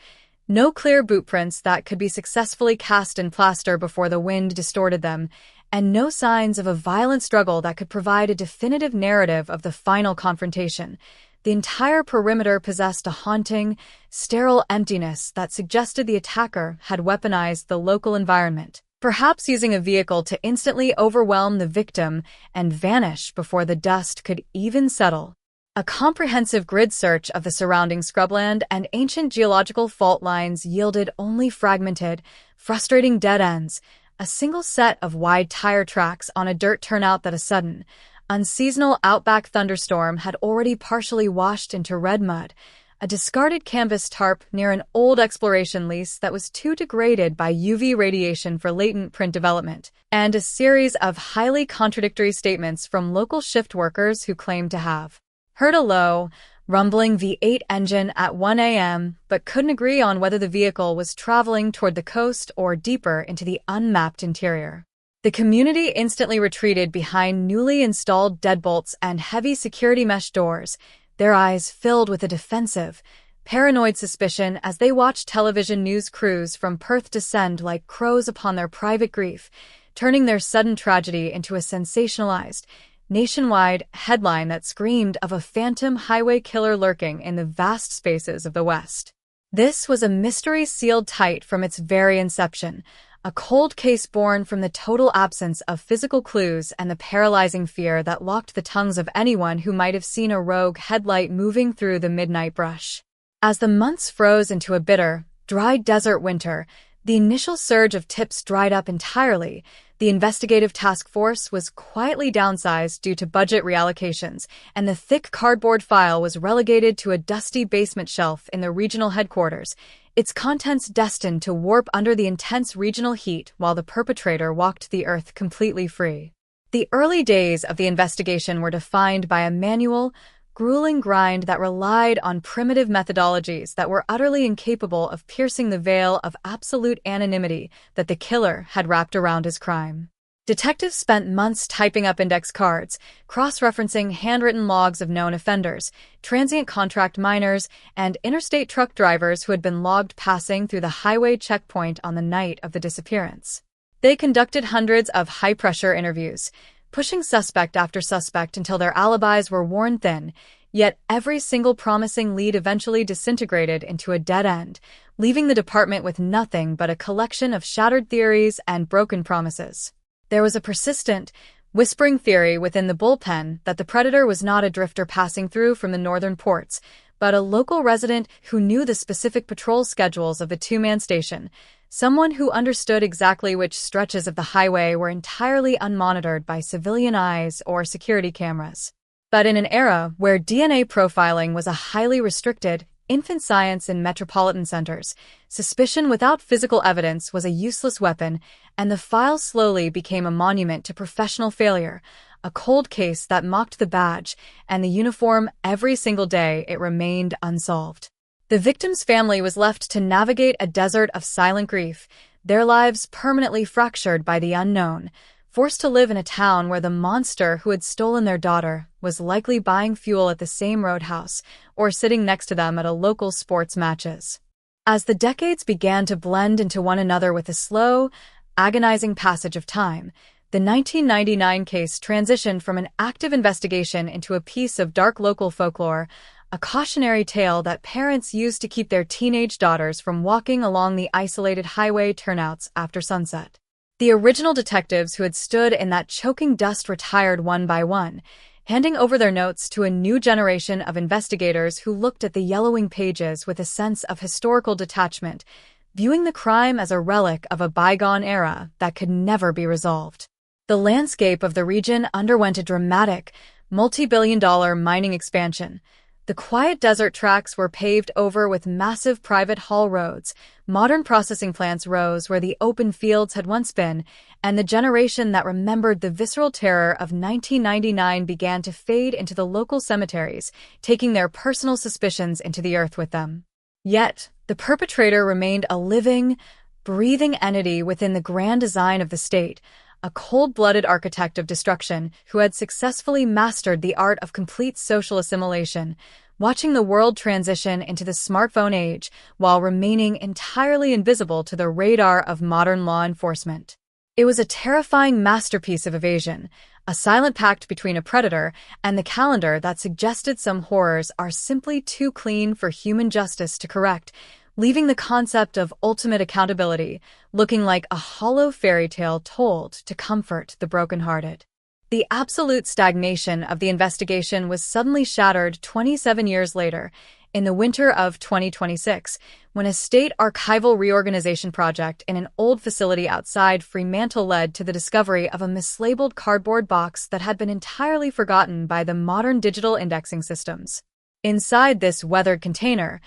no clear boot prints that could be successfully cast in plaster before the wind distorted them, and no signs of a violent struggle that could provide a definitive narrative of the final confrontation. The entire perimeter possessed a haunting, sterile emptiness that suggested the attacker had weaponized the local environment, perhaps using a vehicle to instantly overwhelm the victim and vanish before the dust could even settle. A comprehensive grid search of the surrounding scrubland and ancient geological fault lines yielded only fragmented, frustrating dead ends, a single set of wide tire tracks on a dirt turnout that a sudden, unseasonal outback thunderstorm had already partially washed into red mud, a discarded canvas tarp near an old exploration lease that was too degraded by UV radiation for latent print development, and a series of highly contradictory statements from local shift workers who claimed to have heard a low, rumbling V8 engine at 1 a.m., but couldn't agree on whether the vehicle was traveling toward the coast or deeper into the unmapped interior. The community instantly retreated behind newly installed deadbolts and heavy security mesh doors, their eyes filled with a defensive, paranoid suspicion as they watched television news crews from Perth descend like crows upon their private grief, turning their sudden tragedy into a sensationalized, nationwide headline that screamed of a phantom highway killer lurking in the vast spaces of the West. This was a mystery sealed tight from its very inception, a cold case born from the total absence of physical clues and the paralyzing fear that locked the tongues of anyone who might have seen a rogue headlight moving through the midnight brush. As the months froze into a bitter, dry desert winter, the initial surge of tips dried up entirely. The investigative task force was quietly downsized due to budget reallocations, and the thick cardboard file was relegated to a dusty basement shelf in the regional headquarters, its contents destined to warp under the intense regional heat while the perpetrator walked the earth completely free. The early days of the investigation were defined by a manual, grueling grind that relied on primitive methodologies that were utterly incapable of piercing the veil of absolute anonymity that the killer had wrapped around his crime. Detectives spent months typing up index cards, cross-referencing handwritten logs of known offenders, transient contract miners, and interstate truck drivers who had been logged passing through the highway checkpoint on the night of the disappearance. They conducted hundreds of high-pressure interviews, pushing suspect after suspect until their alibis were worn thin, yet every single promising lead eventually disintegrated into a dead end, leaving the department with nothing but a collection of shattered theories and broken promises. There was a persistent, whispering theory within the bullpen that the predator was not a drifter passing through from the northern ports, but a local resident who knew the specific patrol schedules of the two-man station, someone who understood exactly which stretches of the highway were entirely unmonitored by civilian eyes or security cameras. But in an era where DNA profiling was a highly restricted, infant science in metropolitan centers, suspicion without physical evidence was a useless weapon, and the file slowly became a monument to professional failure, a cold case that mocked the badge and the uniform every single day it remained unsolved. The victim's family was left to navigate a desert of silent grief, their lives permanently fractured by the unknown, forced to live in a town where the monster who had stolen their daughter was likely buying fuel at the same roadhouse or sitting next to them at a local sports matches. As the decades began to blend into one another with a slow, agonizing passage of time, the 1999 case transitioned from an active investigation into a piece of dark local folklore, a cautionary tale that parents used to keep their teenage daughters from walking along the isolated highway turnouts after sunset. The original detectives who had stood in that choking dust retired one by one, handing over their notes to a new generation of investigators who looked at the yellowing pages with a sense of historical detachment, viewing the crime as a relic of a bygone era that could never be resolved. The landscape of the region underwent a dramatic, multi-billion-dollar mining expansion. The quiet desert tracts were paved over with massive private haul roads, modern processing plants rose where the open fields had once been, and the generation that remembered the visceral terror of 1999 began to fade into the local cemeteries, taking their personal suspicions into the earth with them. Yet, the perpetrator remained a living, breathing entity within the grand design of the state, a cold-blooded architect of destruction who had successfully mastered the art of complete social assimilation, watching the world transition into the smartphone age while remaining entirely invisible to the radar of modern law enforcement. It was a terrifying masterpiece of evasion, a silent pact between a predator and the calendar that suggested some horrors are simply too clean for human justice to correct, leaving the concept of ultimate accountability looking like a hollow fairy tale told to comfort the brokenhearted. The absolute stagnation of the investigation was suddenly shattered 27 years later, in the winter of 2026, when a state archival reorganization project in an old facility outside Fremantle led to the discovery of a mislabeled cardboard box that had been entirely forgotten by the modern digital indexing systems. Inside this weathered container,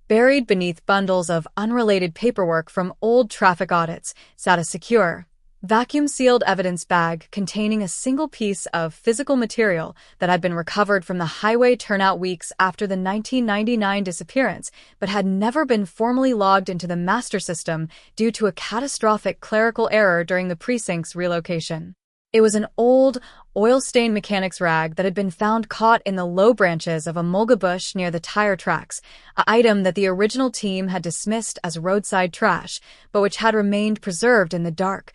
buried beneath bundles of unrelated paperwork from old traffic audits, sat a secure, vacuum-sealed evidence bag containing a single piece of physical material that had been recovered from the highway turnout weeks after the 1999 disappearance, but had never been formally logged into the master system due to a catastrophic clerical error during the precinct's relocation. It was an old, oil-stained mechanic's rag that had been found caught in the low branches of a mulga bush near the tire tracks, an item that the original team had dismissed as roadside trash, but which had remained preserved in the dark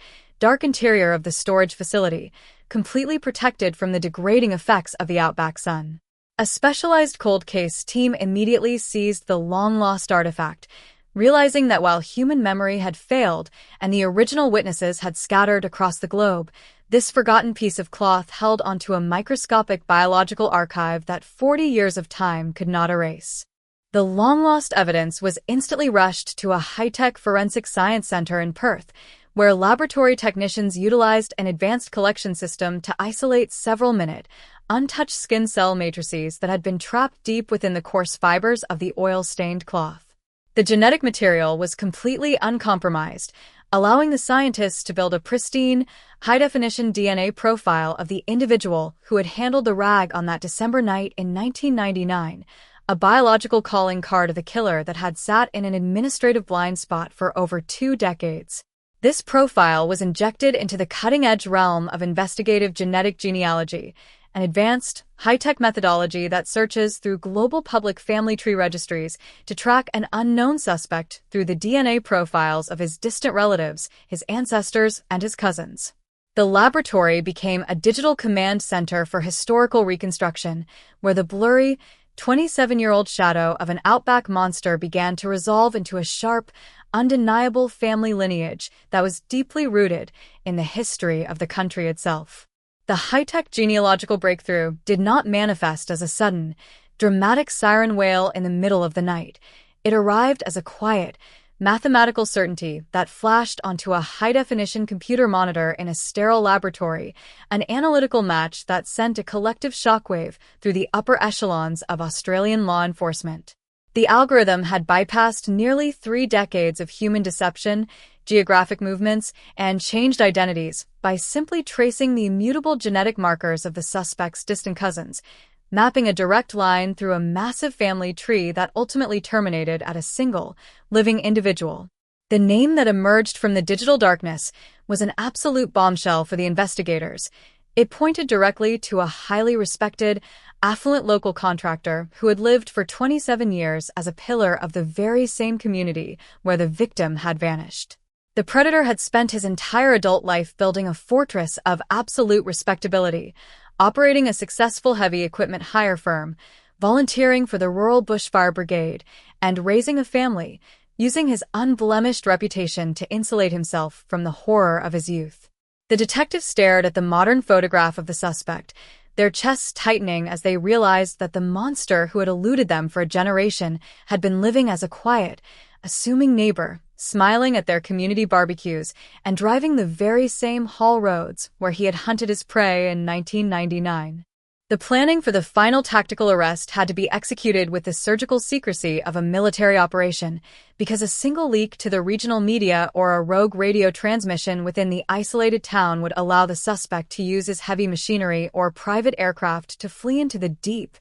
interior of the storage facility, completely protected from the degrading effects of the outback sun. A specialized cold case team immediately seized the long-lost artifact, realizing that while human memory had failed and the original witnesses had scattered across the globe, this forgotten piece of cloth held onto a microscopic biological archive that 40 years of time could not erase. The long-lost evidence was instantly rushed to a high-tech forensic science center in Perth, where laboratory technicians utilized an advanced collection system to isolate several minute, untouched skin cell matrices that had been trapped deep within the coarse fibers of the oil-stained cloth. The genetic material was completely uncompromised, allowing the scientists to build a pristine, high-definition DNA profile of the individual who had handled the rag on that December night in 1999, a biological calling card of the killer that had sat in an administrative blind spot for over 2 decades. This profile was injected into the cutting-edge realm of investigative genetic genealogy, an advanced, high-tech methodology that searches through global public family tree registries to track an unknown suspect through the DNA profiles of his distant relatives, his ancestors, and his cousins. The laboratory became a digital command center for historical reconstruction, where the blurry, 27-year-old shadow of an outback monster began to resolve into a sharp, undeniable family lineage that was deeply rooted in the history of the country itself. The high-tech genealogical breakthrough did not manifest as a sudden, dramatic siren wail in the middle of the night. It arrived as a quiet, mathematical certainty that flashed onto a high-definition computer monitor in a sterile laboratory, an analytical match that sent a collective shockwave through the upper echelons of Australian law enforcement. The algorithm had bypassed nearly 3 decades of human deception, geographic movements, and changed identities by simply tracing the immutable genetic markers of the suspect's distant cousins, mapping a direct line through a massive family tree that ultimately terminated at a single, living individual. The name that emerged from the digital darkness was an absolute bombshell for the investigators. It pointed directly to a highly respected, affluent local contractor who had lived for 27 years as a pillar of the very same community where the victim had vanished. The predator had spent his entire adult life building a fortress of absolute respectability, operating a successful heavy equipment hire firm, volunteering for the Rural Bushfire Brigade, and raising a family, using his unblemished reputation to insulate himself from the horror of his youth. The detectives stared at the modern photograph of the suspect, their chests tightening as they realized that the monster who had eluded them for a generation had been living as a quiet, assuming neighbor, smiling at their community barbecues and driving the very same haul roads where he had hunted his prey in 1999. The planning for the final tactical arrest had to be executed with the surgical secrecy of a military operation, because a single leak to the regional media or a rogue radio transmission within the isolated town would allow the suspect to use his heavy machinery or private aircraft to flee into the deep,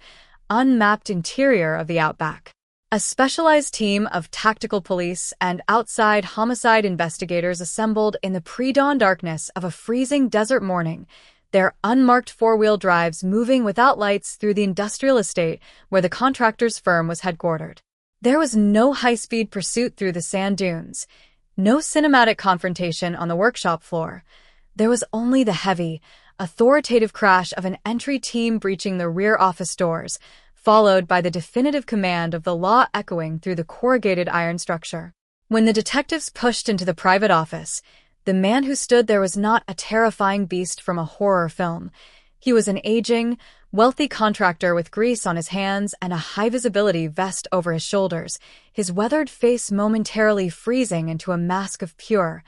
unmapped interior of the outback. A specialized team of tactical police and outside homicide investigators assembled in the pre-dawn darkness of a freezing desert morning, their unmarked four-wheel drives moving without lights through the industrial estate where the contractor's firm was headquartered. There was no high-speed pursuit through the sand dunes, no cinematic confrontation on the workshop floor. There was only the heavy, authoritative crash of an entry team breaching the rear office doors, followed by the definitive command of the law echoing through the corrugated iron structure. When the detectives pushed into the private office, the man who stood there was not a terrifying beast from a horror film. He was an aging, wealthy contractor with grease on his hands and a high-visibility vest over his shoulders, his weathered face momentarily freezing into a mask of pure,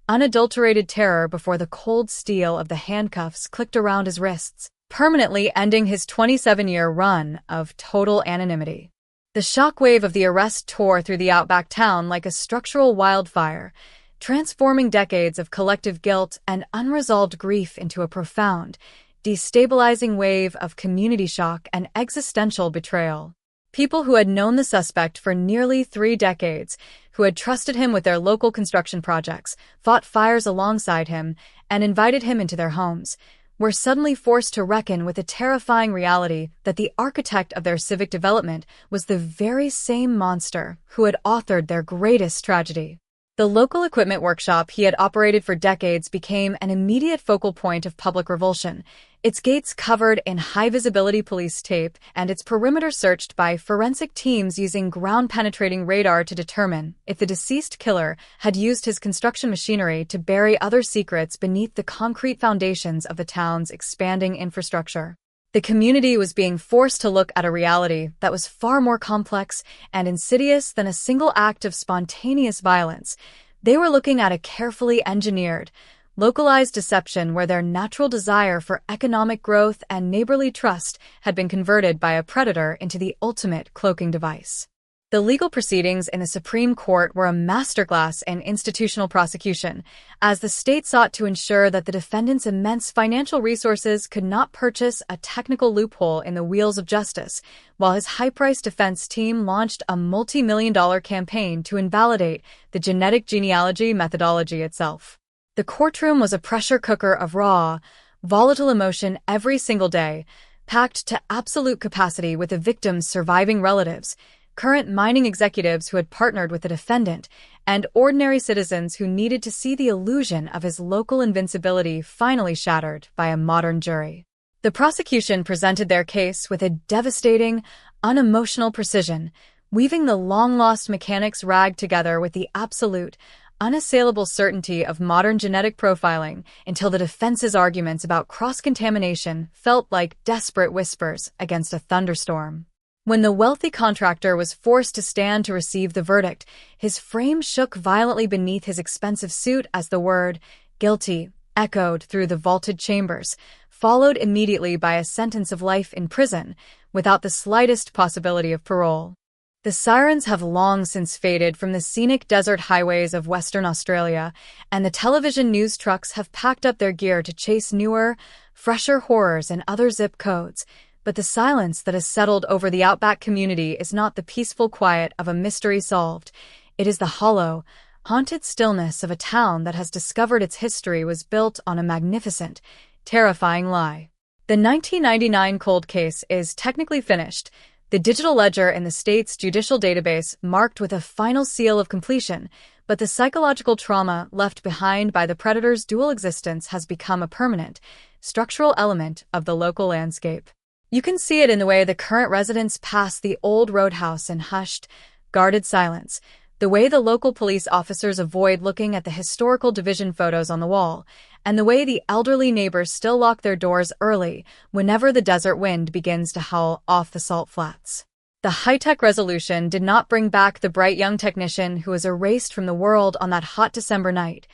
unadulterated terror before the cold steel of the handcuffs clicked around his wrists, permanently ending his 27-year run of total anonymity. The shockwave of the arrest tore through the outback town like a structural wildfire, transforming decades of collective guilt and unresolved grief into a profound, destabilizing wave of community shock and existential betrayal. People who had known the suspect for nearly 3 decades, who had trusted him with their local construction projects, fought fires alongside him, and invited him into their homes, were suddenly forced to reckon with the terrifying reality that the architect of their civic development was the very same monster who had authored their greatest tragedy. The local equipment workshop he had operated for decades became an immediate focal point of public revulsion, its gates covered in high-visibility police tape and its perimeter searched by forensic teams using ground-penetrating radar to determine if the deceased killer had used his construction machinery to bury other secrets beneath the concrete foundations of the town's expanding infrastructure. The community was being forced to look at a reality that was far more complex and insidious than a single act of spontaneous violence. They were looking at a carefully engineered, localized deception where their natural desire for economic growth and neighborly trust had been converted by a predator into the ultimate cloaking device. The legal proceedings in the Supreme Court were a masterclass in institutional prosecution, as the state sought to ensure that the defendant's immense financial resources could not purchase a technical loophole in the wheels of justice, while his high-priced defense team launched a multi-million-dollar campaign to invalidate the genetic genealogy methodology itself. The courtroom was a pressure cooker of raw, volatile emotion every single day, packed to absolute capacity with the victim's surviving relatives, current mining executives who had partnered with the defendant, and ordinary citizens who needed to see the illusion of his local invincibility finally shattered by a modern jury. The prosecution presented their case with a devastating, unemotional precision, weaving the long-lost mechanics rag together with the absolute, unassailable certainty of modern genetic profiling until the defense's arguments about cross-contamination felt like desperate whispers against a thunderstorm. When the wealthy contractor was forced to stand to receive the verdict, his frame shook violently beneath his expensive suit as the word "guilty" echoed through the vaulted chambers, followed immediately by a sentence of life in prison, without the slightest possibility of parole. The sirens have long since faded from the scenic desert highways of Western Australia, and the television news trucks have packed up their gear to chase newer, fresher horrors in other zip codes. But the silence that has settled over the outback community is not the peaceful quiet of a mystery solved. It is the hollow, haunted stillness of a town that has discovered its history was built on a magnificent, terrifying lie. The 1999 cold case is technically finished, the digital ledger in the state's judicial database marked with a final seal of completion, but the psychological trauma left behind by the predator's dual existence has become a permanent, structural element of the local landscape. You can see it in the way the current residents pass the old roadhouse in hushed, guarded silence, the way the local police officers avoid looking at the historical division photos on the wall, and the way the elderly neighbors still lock their doors early whenever the desert wind begins to howl off the salt flats. The high-tech resolution did not bring back the bright young technician who was erased from the world on that hot December night,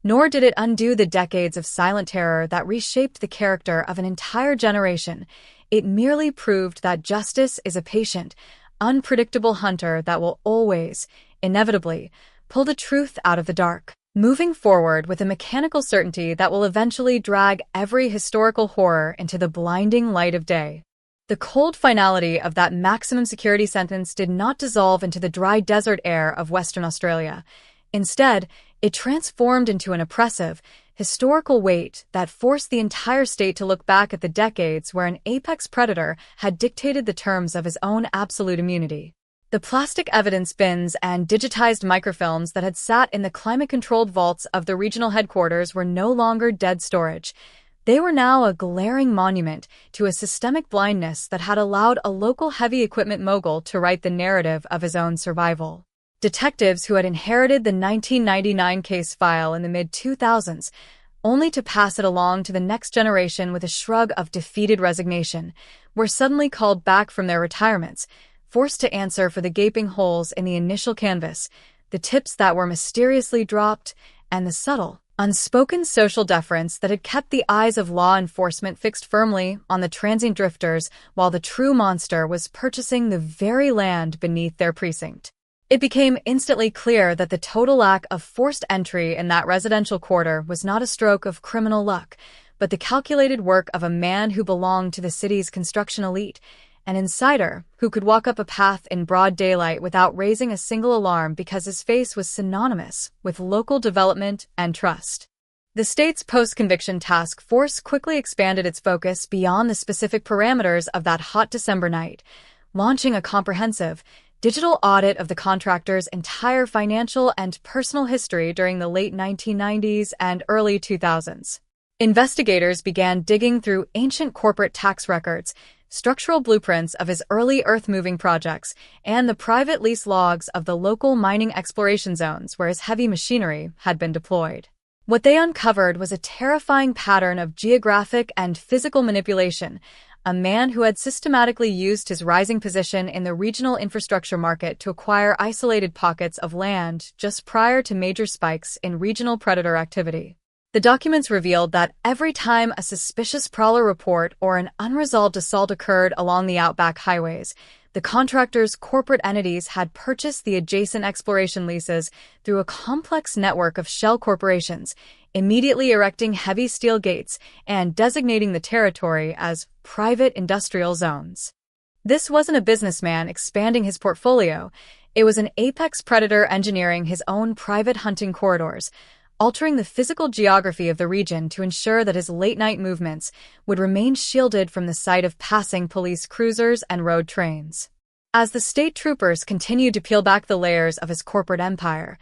nor did it undo the decades of silent terror that reshaped the character of an entire generation. It merely proved that justice is a patient, unpredictable hunter that will always, inevitably, pull the truth out of the dark, moving forward with a mechanical certainty that will eventually drag every historical horror into the blinding light of day. The cold finality of that maximum security sentence did not dissolve into the dry desert air of Western Australia. Instead, it transformed into an oppressive, historical weight that forced the entire state to look back at the decades where an apex predator had dictated the terms of his own absolute immunity. The plastic evidence bins and digitized microfilms that had sat in the climate-controlled vaults of the regional headquarters were no longer dead storage. They were now a glaring monument to a systemic blindness that had allowed a local heavy equipment mogul to write the narrative of his own survival. Detectives who had inherited the 1999 case file in the mid-2000s, only to pass it along to the next generation with a shrug of defeated resignation, were suddenly called back from their retirements, forced to answer for the gaping holes in the initial canvas, the tips that were mysteriously dropped, and the subtle, unspoken social deference that had kept the eyes of law enforcement fixed firmly on the transient drifters while the true monster was purchasing the very land beneath their precinct. It became instantly clear that the total lack of forced entry in that residential quarter was not a stroke of criminal luck, but the calculated work of a man who belonged to the city's construction elite, an insider who could walk up a path in broad daylight without raising a single alarm because his face was synonymous with local development and trust. The state's post-conviction task force quickly expanded its focus beyond the specific parameters of that hot December night, launching a comprehensive, digital audit of the contractor's entire financial and personal history during the late 1990s and early 2000s. Investigators began digging through ancient corporate tax records, structural blueprints of his early earth-moving projects, and the private lease logs of the local mining exploration zones where his heavy machinery had been deployed. What they uncovered was a terrifying pattern of geographic and physical manipulation, a man who had systematically used his rising position in the regional infrastructure market to acquire isolated pockets of land just prior to major spikes in regional predator activity. The documents revealed that every time a suspicious prowler report or an unresolved assault occurred along the outback highways, the contractor's corporate entities had purchased the adjacent exploration leases through a complex network of shell corporations, immediately erecting heavy steel gates and designating the territory as private industrial zones. This wasn't a businessman expanding his portfolio. It was an apex predator engineering his own private hunting corridors, altering the physical geography of the region to ensure that his late-night movements would remain shielded from the sight of passing police cruisers and road trains. As the state troopers continued to peel back the layers of his corporate empire,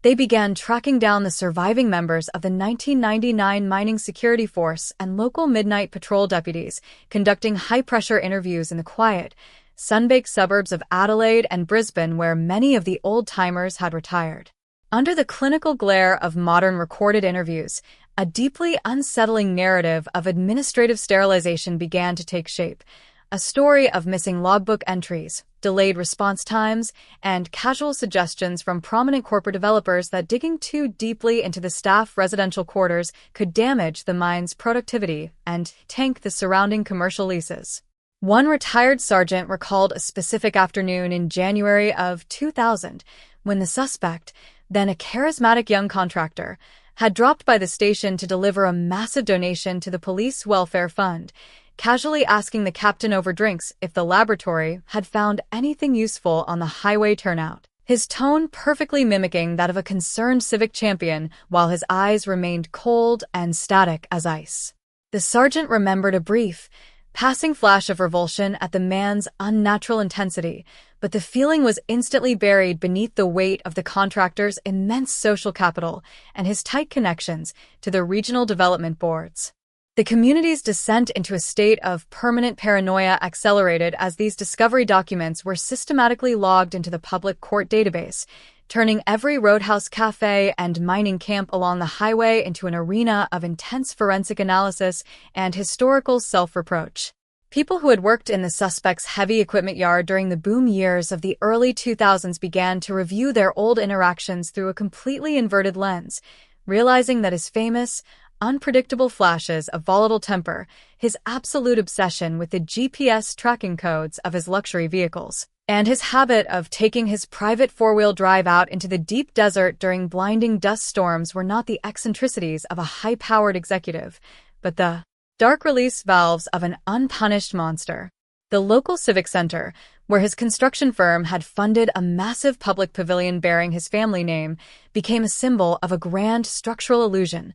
they began tracking down the surviving members of the 1999 Mining Security Force and local midnight patrol deputies, conducting high-pressure interviews in the quiet, sun-baked suburbs of Adelaide and Brisbane where many of the old-timers had retired. Under the clinical glare of modern recorded interviews, a deeply unsettling narrative of administrative sterilization began to take shape, a story of missing logbook entries, delayed response times, and casual suggestions from prominent corporate developers that digging too deeply into the staff residential quarters could damage the mine's productivity and tank the surrounding commercial leases. One retired sergeant recalled a specific afternoon in January of 2000 when the suspect, then a charismatic young contractor, had dropped by the station to deliver a massive donation to the police welfare fund, casually asking the captain over drinks if the laboratory had found anything useful on the highway turnout, his tone perfectly mimicking that of a concerned civic champion while his eyes remained cold and static as ice. The sergeant remembered a brief, passing flash of revulsion at the man's unnatural intensity, but the feeling was instantly buried beneath the weight of the contractor's immense social capital and his tight connections to the regional development boards. The community's descent into a state of permanent paranoia accelerated as these discovery documents were systematically logged into the public court database, turning every roadhouse cafe and mining camp along the highway into an arena of intense forensic analysis and historical self-reproach. People who had worked in the suspect's heavy equipment yard during the boom years of the early 2000s began to review their old interactions through a completely inverted lens, realizing that his famous, unpredictable flashes of volatile temper, his absolute obsession with the GPS tracking codes of his luxury vehicles, and his habit of taking his private four-wheel drive out into the deep desert during blinding dust storms were not the eccentricities of a high-powered executive, but the dark release valves of an unpunished monster. The local civic center, where his construction firm had funded a massive public pavilion bearing his family name, became a symbol of a grand structural illusion.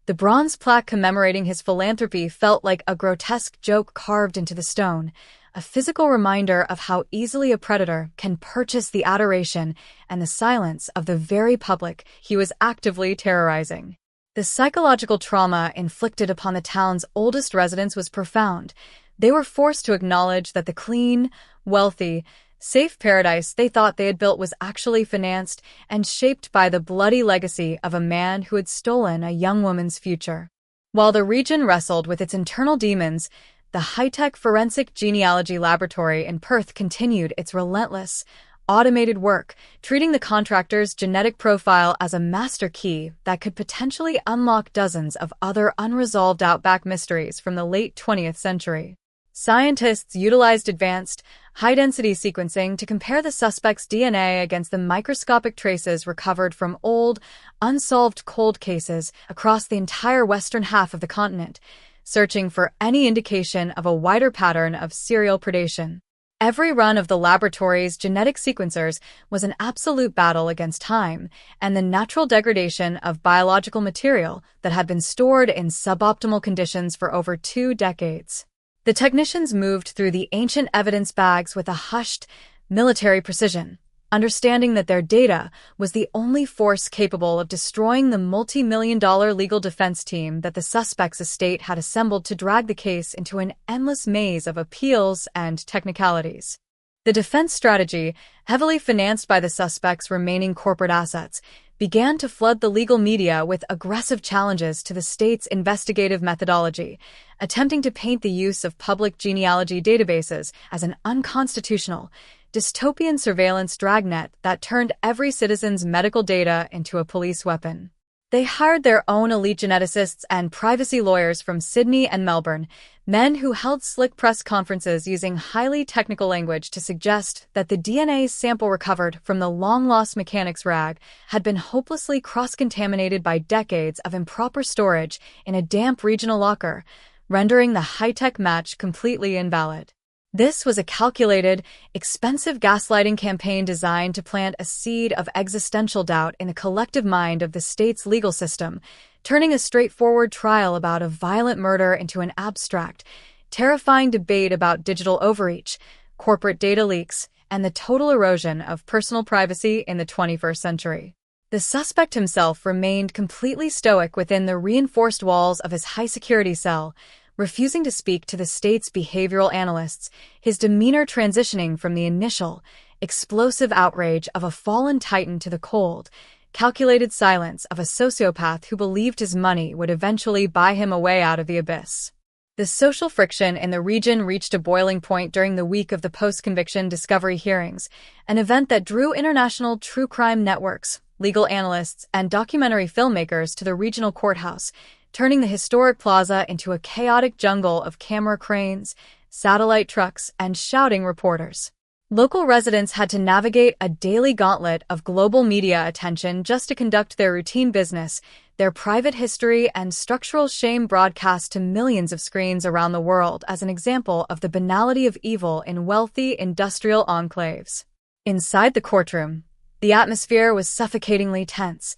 The bronze plaque commemorating his philanthropy felt like a grotesque joke carved into the stone, a physical reminder of how easily a predator can purchase the adoration and the silence of the very public he was actively terrorizing. The psychological trauma inflicted upon the town's oldest residents was profound. They were forced to acknowledge that the clean, wealthy, safe paradise they thought they had built was actually financed and shaped by the bloody legacy of a man who had stolen a young woman's future. While the region wrestled with its internal demons, the high-tech forensic genealogy laboratory in Perth continued its relentless, automated work, treating the contractor's genetic profile as a master key that could potentially unlock dozens of other unresolved outback mysteries from the late 20th century. Scientists utilized advanced, high-density sequencing to compare the suspect's DNA against the microscopic traces recovered from old, unsolved cold cases across the entire western half of the continent, searching for any indication of a wider pattern of serial predation. Every run of the laboratory's genetic sequencers was an absolute battle against time and the natural degradation of biological material that had been stored in suboptimal conditions for over 2 decades. The technicians moved through the ancient evidence bags with a hushed, military precision, understanding that their data was the only force capable of destroying the multi-million-dollar legal defense team that the suspect's estate had assembled to drag the case into an endless maze of appeals and technicalities. The defense strategy, heavily financed by the suspect's remaining corporate assets, began to flood the legal media with aggressive challenges to the state's investigative methodology, attempting to paint the use of public genealogy databases as an unconstitutional, dystopian surveillance dragnet that turned every citizen's medical data into a police weapon. They hired their own elite geneticists and privacy lawyers from Sydney and Melbourne, Men who held slick press conferences using highly technical language to suggest that the DNA sample recovered from the long-lost mechanics rag had been hopelessly cross-contaminated by decades of improper storage in a damp regional locker, rendering the high-tech match completely invalid. This was a calculated, expensive gaslighting campaign designed to plant a seed of existential doubt in the collective mind of the state's legal system, turning a straightforward trial about a violent murder into an abstract, terrifying debate about digital overreach, corporate data leaks, and the total erosion of personal privacy in the 21st century. The suspect himself remained completely stoic within the reinforced walls of his high-security cell, refusing to speak to the state's behavioral analysts, his demeanor transitioning from the initial, explosive outrage of a fallen titan to the cold, calculated silence of a sociopath who believed his money would eventually buy him a way out of the abyss. The social friction in the region reached a boiling point during the week of the post-conviction discovery hearings, an event that drew international true crime networks, legal analysts, and documentary filmmakers to the regional courthouse, turning the historic plaza into a chaotic jungle of camera cranes, satellite trucks, and shouting reporters. Local residents had to navigate a daily gauntlet of global media attention just to conduct their routine business, their private history and structural shame broadcast to millions of screens around the world as an example of the banality of evil in wealthy industrial enclaves. Inside the courtroom, the atmosphere was suffocatingly tense.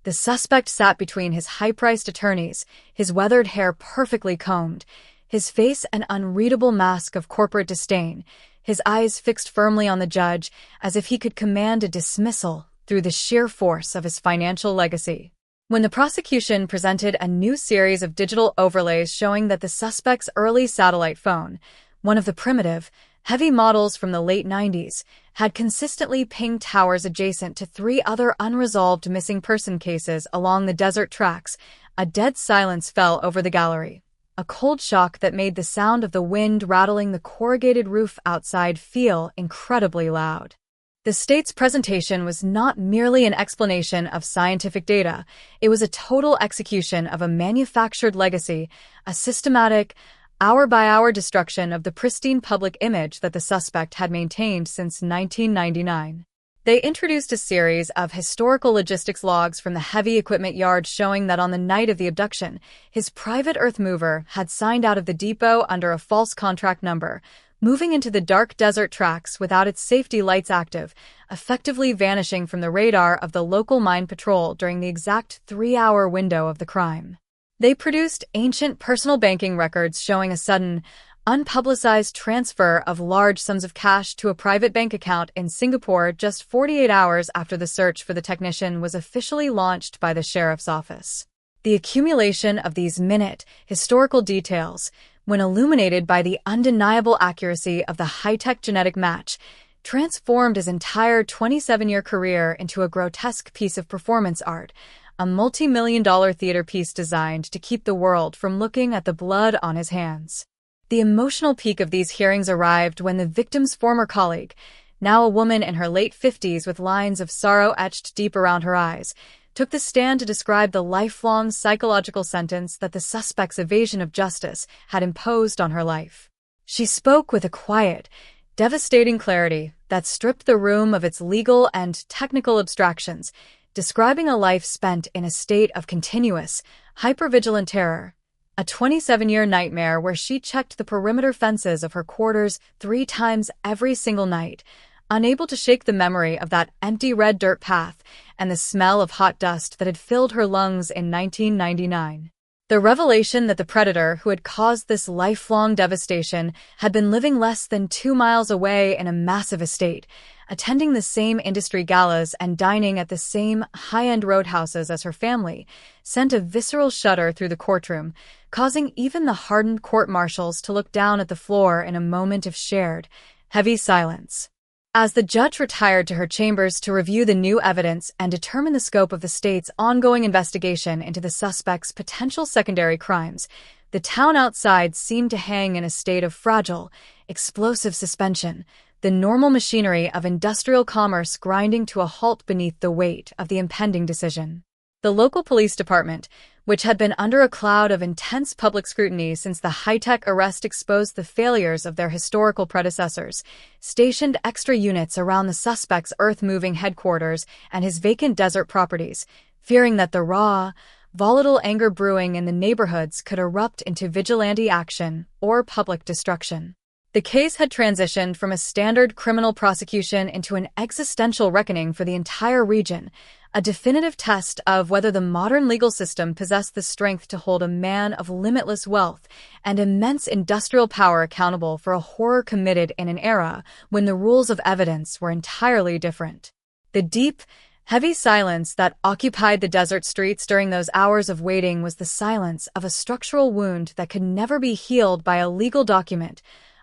The suspect sat between his high-priced attorneys, his weathered hair perfectly combed, his face an unreadable mask of corporate disdain, his eyes fixed firmly on the judge as if he could command a dismissal through the sheer force of his financial legacy. When the prosecution presented a new series of digital overlays showing that the suspect's early satellite phone, one of the primitive, heavy models from the late 90s, had consistently pinged towers adjacent to 3 other unresolved missing person cases along the desert tracks, a dead silence fell over the gallery. A cold shock that made the sound of the wind rattling the corrugated roof outside feel incredibly loud. The state's presentation was not merely an explanation of scientific data, it was a total execution of a manufactured legacy, a systematic, hour-by-hour destruction of the pristine public image that the suspect had maintained since 1999. They introduced a series of historical logistics logs from the heavy equipment yard showing that on the night of the abduction, his private earth mover had signed out of the depot under a false contract number, moving into the dark desert tracks without its safety lights active, effectively vanishing from the radar of the local mine patrol during the exact 3-hour window of the crime. They produced ancient personal banking records showing a sudden, unpublicized transfer of large sums of cash to a private bank account in Singapore just 48 hours after the search for the technician was officially launched by the sheriff's office. The accumulation of these minute, historical details, when illuminated by the undeniable accuracy of the high-tech genetic match, transformed his entire 27-year career into a grotesque piece of performance art, a multi-million-dollar theater piece designed to keep the world from looking at the blood on his hands. The emotional peak of these hearings arrived when the victim's former colleague, now a woman in her late 50s with lines of sorrow etched deep around her eyes, took the stand to describe the lifelong psychological sentence that the suspect's evasion of justice had imposed on her life. She spoke with a quiet, devastating clarity that stripped the room of its legal and technical abstractions, describing a life spent in a state of continuous, hypervigilant terror. A 27-year nightmare where she checked the perimeter fences of her quarters 3 times every single night, unable to shake the memory of that empty red dirt path and the smell of hot dust that had filled her lungs in 1999. The revelation that the predator who had caused this lifelong devastation had been living less than 2 miles away in a massive estate, attending the same industry galas and dining at the same high-end roadhouses as her family, sent a visceral shudder through the courtroom, causing even the hardened court marshals to look down at the floor in a moment of shared, heavy silence. As the judge retired to her chambers to review the new evidence and determine the scope of the state's ongoing investigation into the suspect's potential secondary crimes, the town outside seemed to hang in a state of fragile, explosive suspension, the normal machinery of industrial commerce grinding to a halt beneath the weight of the impending decision. The local police department, which had been under a cloud of intense public scrutiny since the high-tech arrest exposed the failures of their historical predecessors, stationed extra units around the suspect's earth-moving headquarters and his vacant desert properties, fearing that the raw, volatile anger brewing in the neighborhoods could erupt into vigilante action or public destruction. The case had transitioned from a standard criminal prosecution into an existential reckoning for the entire region, a definitive test of whether the modern legal system possessed the strength to hold a man of limitless wealth and immense industrial power accountable for a horror committed in an era when the rules of evidence were entirely different. The deep, heavy silence that occupied the desert streets during those hours of waiting was the silence of a structural wound that could never be healed by a legal document,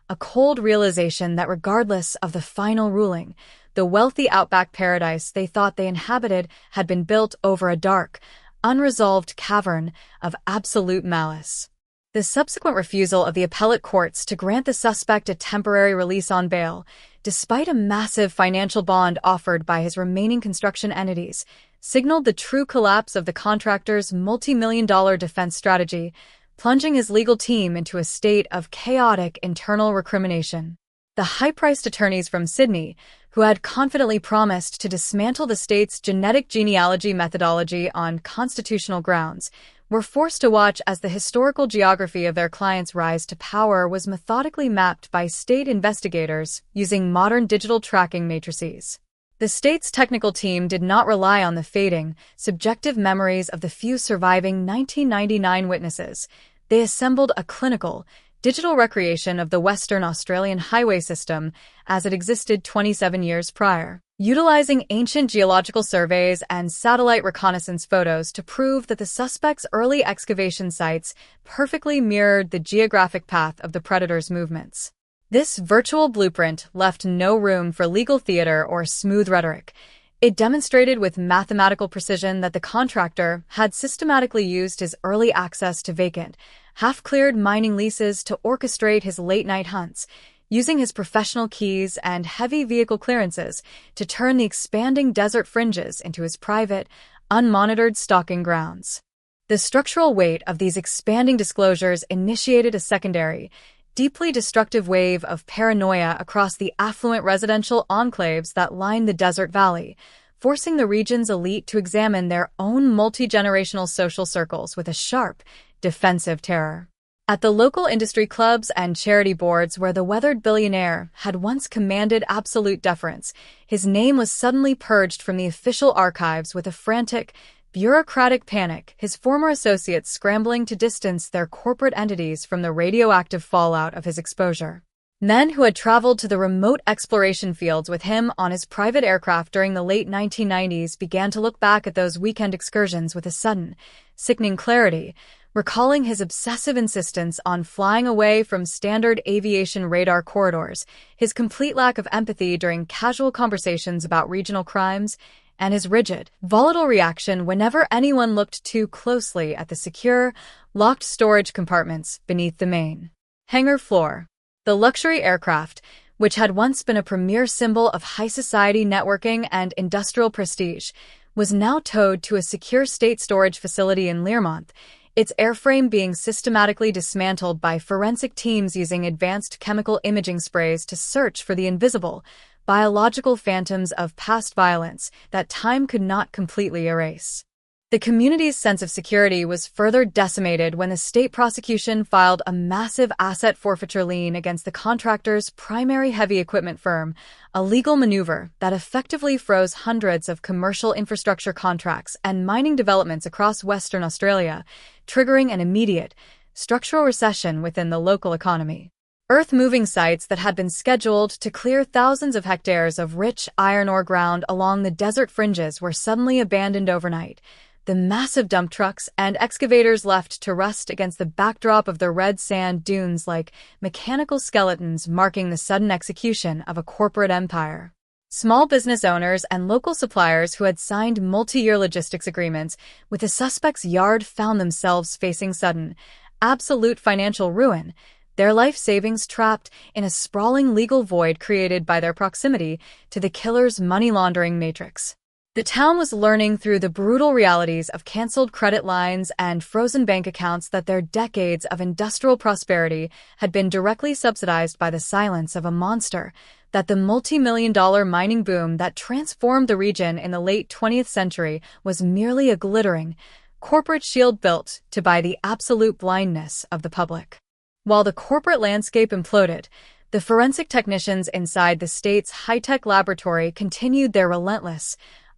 a cold realization that regardless of the final ruling, the wealthy outback paradise they thought they inhabited had been built over a dark, unresolved cavern of absolute malice. The subsequent refusal of the appellate courts to grant the suspect a temporary release on bail, despite a massive financial bond offered by his remaining construction entities, signaled the true collapse of the contractor's multi-million-dollar defense strategy, plunging his legal team into a state of chaotic internal recrimination. The high-priced attorneys from Sydney, who had confidently promised to dismantle the state's genetic genealogy methodology on constitutional grounds, were forced to watch as the historical geography of their client's rise to power was methodically mapped by state investigators using modern digital tracking matrices. The state's technical team did not rely on the fading, subjective memories of the few surviving 1999 witnesses. They assembled a clinical, digital recreation of the Western Australian highway system as it existed 27 years prior, utilizing ancient geological surveys and satellite reconnaissance photos to prove that the suspect's early excavation sites perfectly mirrored the geographic path of the predator's movements. This virtual blueprint left no room for legal theater or smooth rhetoric. It demonstrated with mathematical precision that the contractor had systematically used his early access to vacant, half-cleared mining leases to orchestrate his late-night hunts, using his professional keys and heavy vehicle clearances to turn the expanding desert fringes into his private, unmonitored stalking grounds. The structural weight of these expanding disclosures initiated a secondary, deeply destructive wave of paranoia across the affluent residential enclaves that line the desert valley, forcing the region's elite to examine their own multi-generational social circles with a sharp, defensive terror. At the local industry clubs and charity boards where the weathered billionaire had once commanded absolute deference, his name was suddenly purged from the official archives with a frantic, bureaucratic panic, his former associates scrambling to distance their corporate entities from the radioactive fallout of his exposure. Men who had traveled to the remote exploration fields with him on his private aircraft during the late 1990s began to look back at those weekend excursions with a sudden, sickening clarity, recalling his obsessive insistence on flying away from standard aviation radar corridors, his complete lack of empathy during casual conversations about regional crimes, and his rigid, volatile reaction whenever anyone looked too closely at the secure, locked storage compartments beneath the main hangar floor. The luxury aircraft, which had once been a premier symbol of high society networking and industrial prestige, was now towed to a secure state storage facility in Learmonth, its airframe being systematically dismantled by forensic teams using advanced chemical imaging sprays to search for the invisible, biological phantoms of past violence that time could not completely erase. The community's sense of security was further decimated when the state prosecution filed a massive asset forfeiture lien against the contractor's primary heavy equipment firm, a legal maneuver that effectively froze hundreds of commercial infrastructure contracts and mining developments across Western Australia, triggering an immediate, structural recession within the local economy. Earth-moving sites that had been scheduled to clear thousands of hectares of rich iron ore ground along the desert fringes were suddenly abandoned overnight, the massive dump trucks and excavators left to rust against the backdrop of the red sand dunes like mechanical skeletons marking the sudden execution of a corporate empire. Small business owners and local suppliers who had signed multi-year logistics agreements with the suspect's yard found themselves facing sudden, absolute financial ruin, their life savings trapped in a sprawling legal void created by their proximity to the killer's money laundering matrix. The town was learning through the brutal realities of canceled credit lines and frozen bank accounts that their decades of industrial prosperity had been directly subsidized by the silence of a monster, that the multi-million-dollar mining boom that transformed the region in the late 20th century was merely a glittering, corporate shield built to buy the absolute blindness of the public. While the corporate landscape imploded, the forensic technicians inside the state's high-tech laboratory continued their relentless,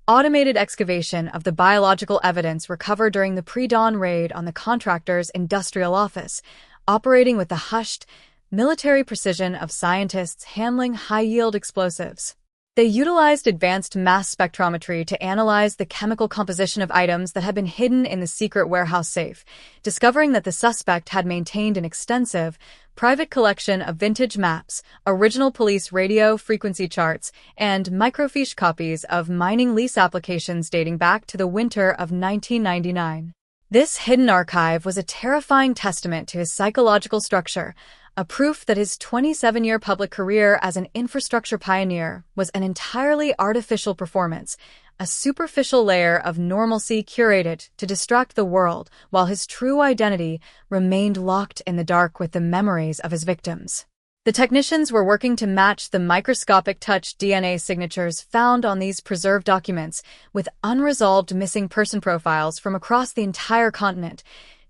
automated excavation of the biological evidence recovered during the pre-dawn raid on the contractor's industrial office, operating with the hushed, military precision of scientists handling high-yield explosives. They utilized advanced mass spectrometry to analyze the chemical composition of items that had been hidden in the secret warehouse safe, discovering that the suspect had maintained an extensive, private collection of vintage maps, original police radio frequency charts, and microfiche copies of mining lease applications dating back to the winter of 1999. This hidden archive was a terrifying testament to his psychological structure, a proof that his 27-year public career as an infrastructure pioneer was an entirely artificial performance, a superficial layer of normalcy curated to distract the world, while his true identity remained locked in the dark with the memories of his victims. The technicians were working to match the microscopic touch DNA signatures found on these preserved documents with unresolved missing person profiles from across the entire continent,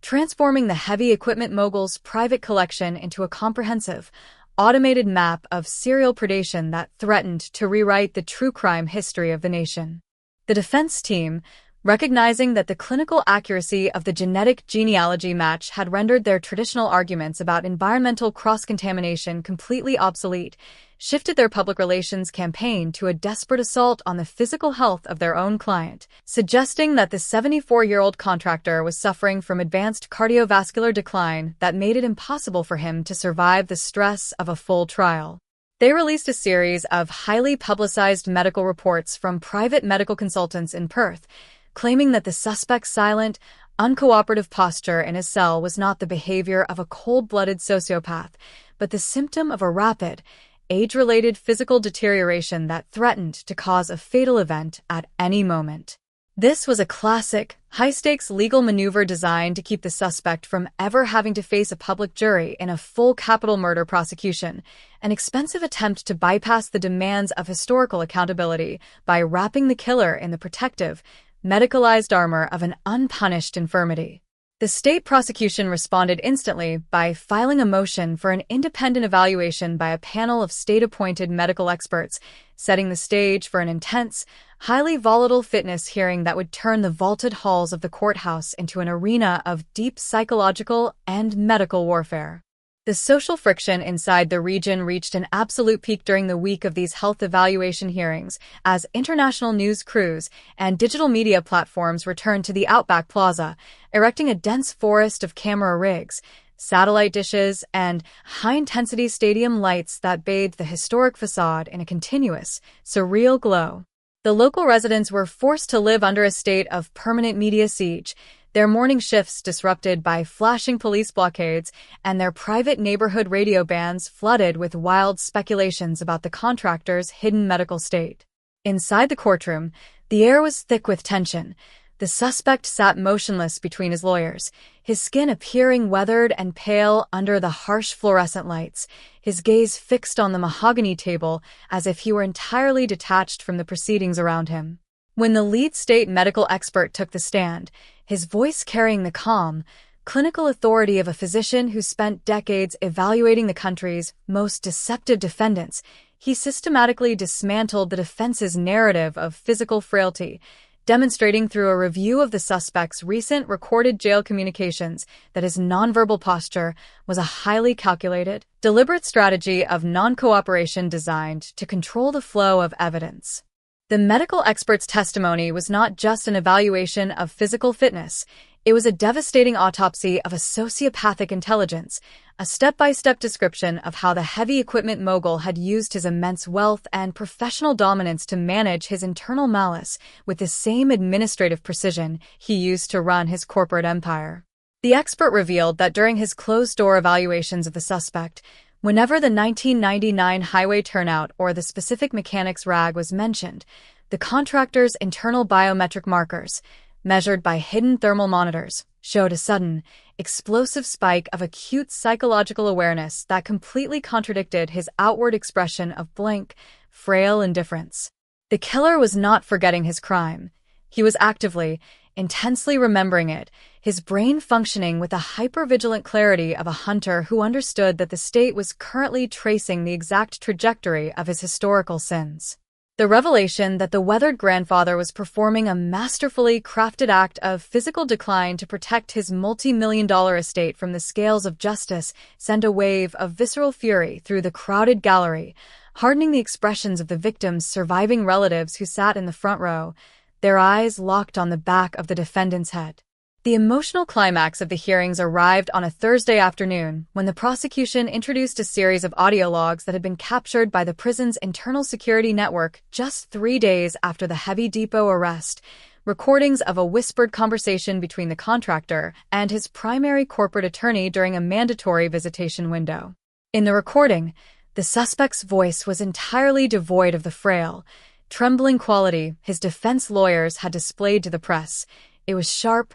transforming the heavy equipment mogul's private collection into a comprehensive, automated map of serial predation that threatened to rewrite the true crime history of the nation. The defense team, recognizing that the clinical accuracy of the genetic genealogy match had rendered their traditional arguments about environmental cross-contamination completely obsolete, shifted their public relations campaign to a desperate assault on the physical health of their own client, suggesting that the 74-year-old contractor was suffering from advanced cardiovascular decline that made it impossible for him to survive the stress of a full trial. They released a series of highly publicized medical reports from private medical consultants in Perth, claiming that the suspect's silent, uncooperative posture in his cell was not the behavior of a cold-blooded sociopath, but the symptom of a rapid, age-related physical deterioration that threatened to cause a fatal event at any moment. This was a classic, high-stakes legal maneuver designed to keep the suspect from ever having to face a public jury in a full capital murder prosecution, an expensive attempt to bypass the demands of historical accountability by wrapping the killer in the protective, medicalized armor of an unpunished infirmity. The state prosecution responded instantly by filing a motion for an independent evaluation by a panel of state-appointed medical experts, setting the stage for an intense, highly volatile fitness hearing that would turn the vaulted halls of the courthouse into an arena of deep psychological and medical warfare. The social friction inside the region reached an absolute peak during the week of these health evaluation hearings, as international news crews and digital media platforms returned to the Outback Plaza, erecting a dense forest of camera rigs, satellite dishes, and high-intensity stadium lights that bathed the historic facade in a continuous, surreal glow. The local residents were forced to live under a state of permanent media siege, their morning shifts disrupted by flashing police blockades, and their private neighborhood radio bands flooded with wild speculations about the contractor's hidden medical state. Inside the courtroom, the air was thick with tension. The suspect sat motionless between his lawyers, his skin appearing weathered and pale under the harsh fluorescent lights, his gaze fixed on the mahogany table as if he were entirely detached from the proceedings around him. When the lead state medical expert took the stand, his voice carrying the calm, clinical authority of a physician who spent decades evaluating the country's most deceptive defendants, he systematically dismantled the defense's narrative of physical frailty, demonstrating through a review of the suspect's recent recorded jail communications that his nonverbal posture was a highly calculated, deliberate strategy of non-cooperation designed to control the flow of evidence. The medical expert's testimony was not just an evaluation of physical fitness, it was a devastating autopsy of a sociopathic intelligence, a step-by-step description of how the heavy equipment mogul had used his immense wealth and professional dominance to manage his internal malice with the same administrative precision he used to run his corporate empire. The expert revealed that during his closed-door evaluations of the suspect, whenever the 1999 highway turnout or the specific mechanics rag was mentioned, The contractor's internal biometric markers, measured by hidden thermal monitors, showed a sudden, explosive spike of acute psychological awareness that completely contradicted his outward expression of blank, frail indifference. The killer was not forgetting his crime. He was actively, intensely remembering it, his brain functioning with the hypervigilant clarity of a hunter who understood that the state was currently tracing the exact trajectory of his historical sins. The revelation that the weathered grandfather was performing a masterfully crafted act of physical decline to protect his multi-million-dollar estate from the scales of justice sent a wave of visceral fury through the crowded gallery, hardening the expressions of the victim's surviving relatives who sat in the front row, their eyes locked on the back of the defendant's head. The emotional climax of the hearings arrived on a Thursday afternoon when the prosecution introduced a series of audio logs that had been captured by the prison's internal security network just 3 days after the Heavy Depot arrest, recordings of a whispered conversation between the contractor and his primary corporate attorney during a mandatory visitation window. In the recording, the suspect's voice was entirely devoid of the frail, trembling quality his defense lawyers had displayed to the press. It was sharp,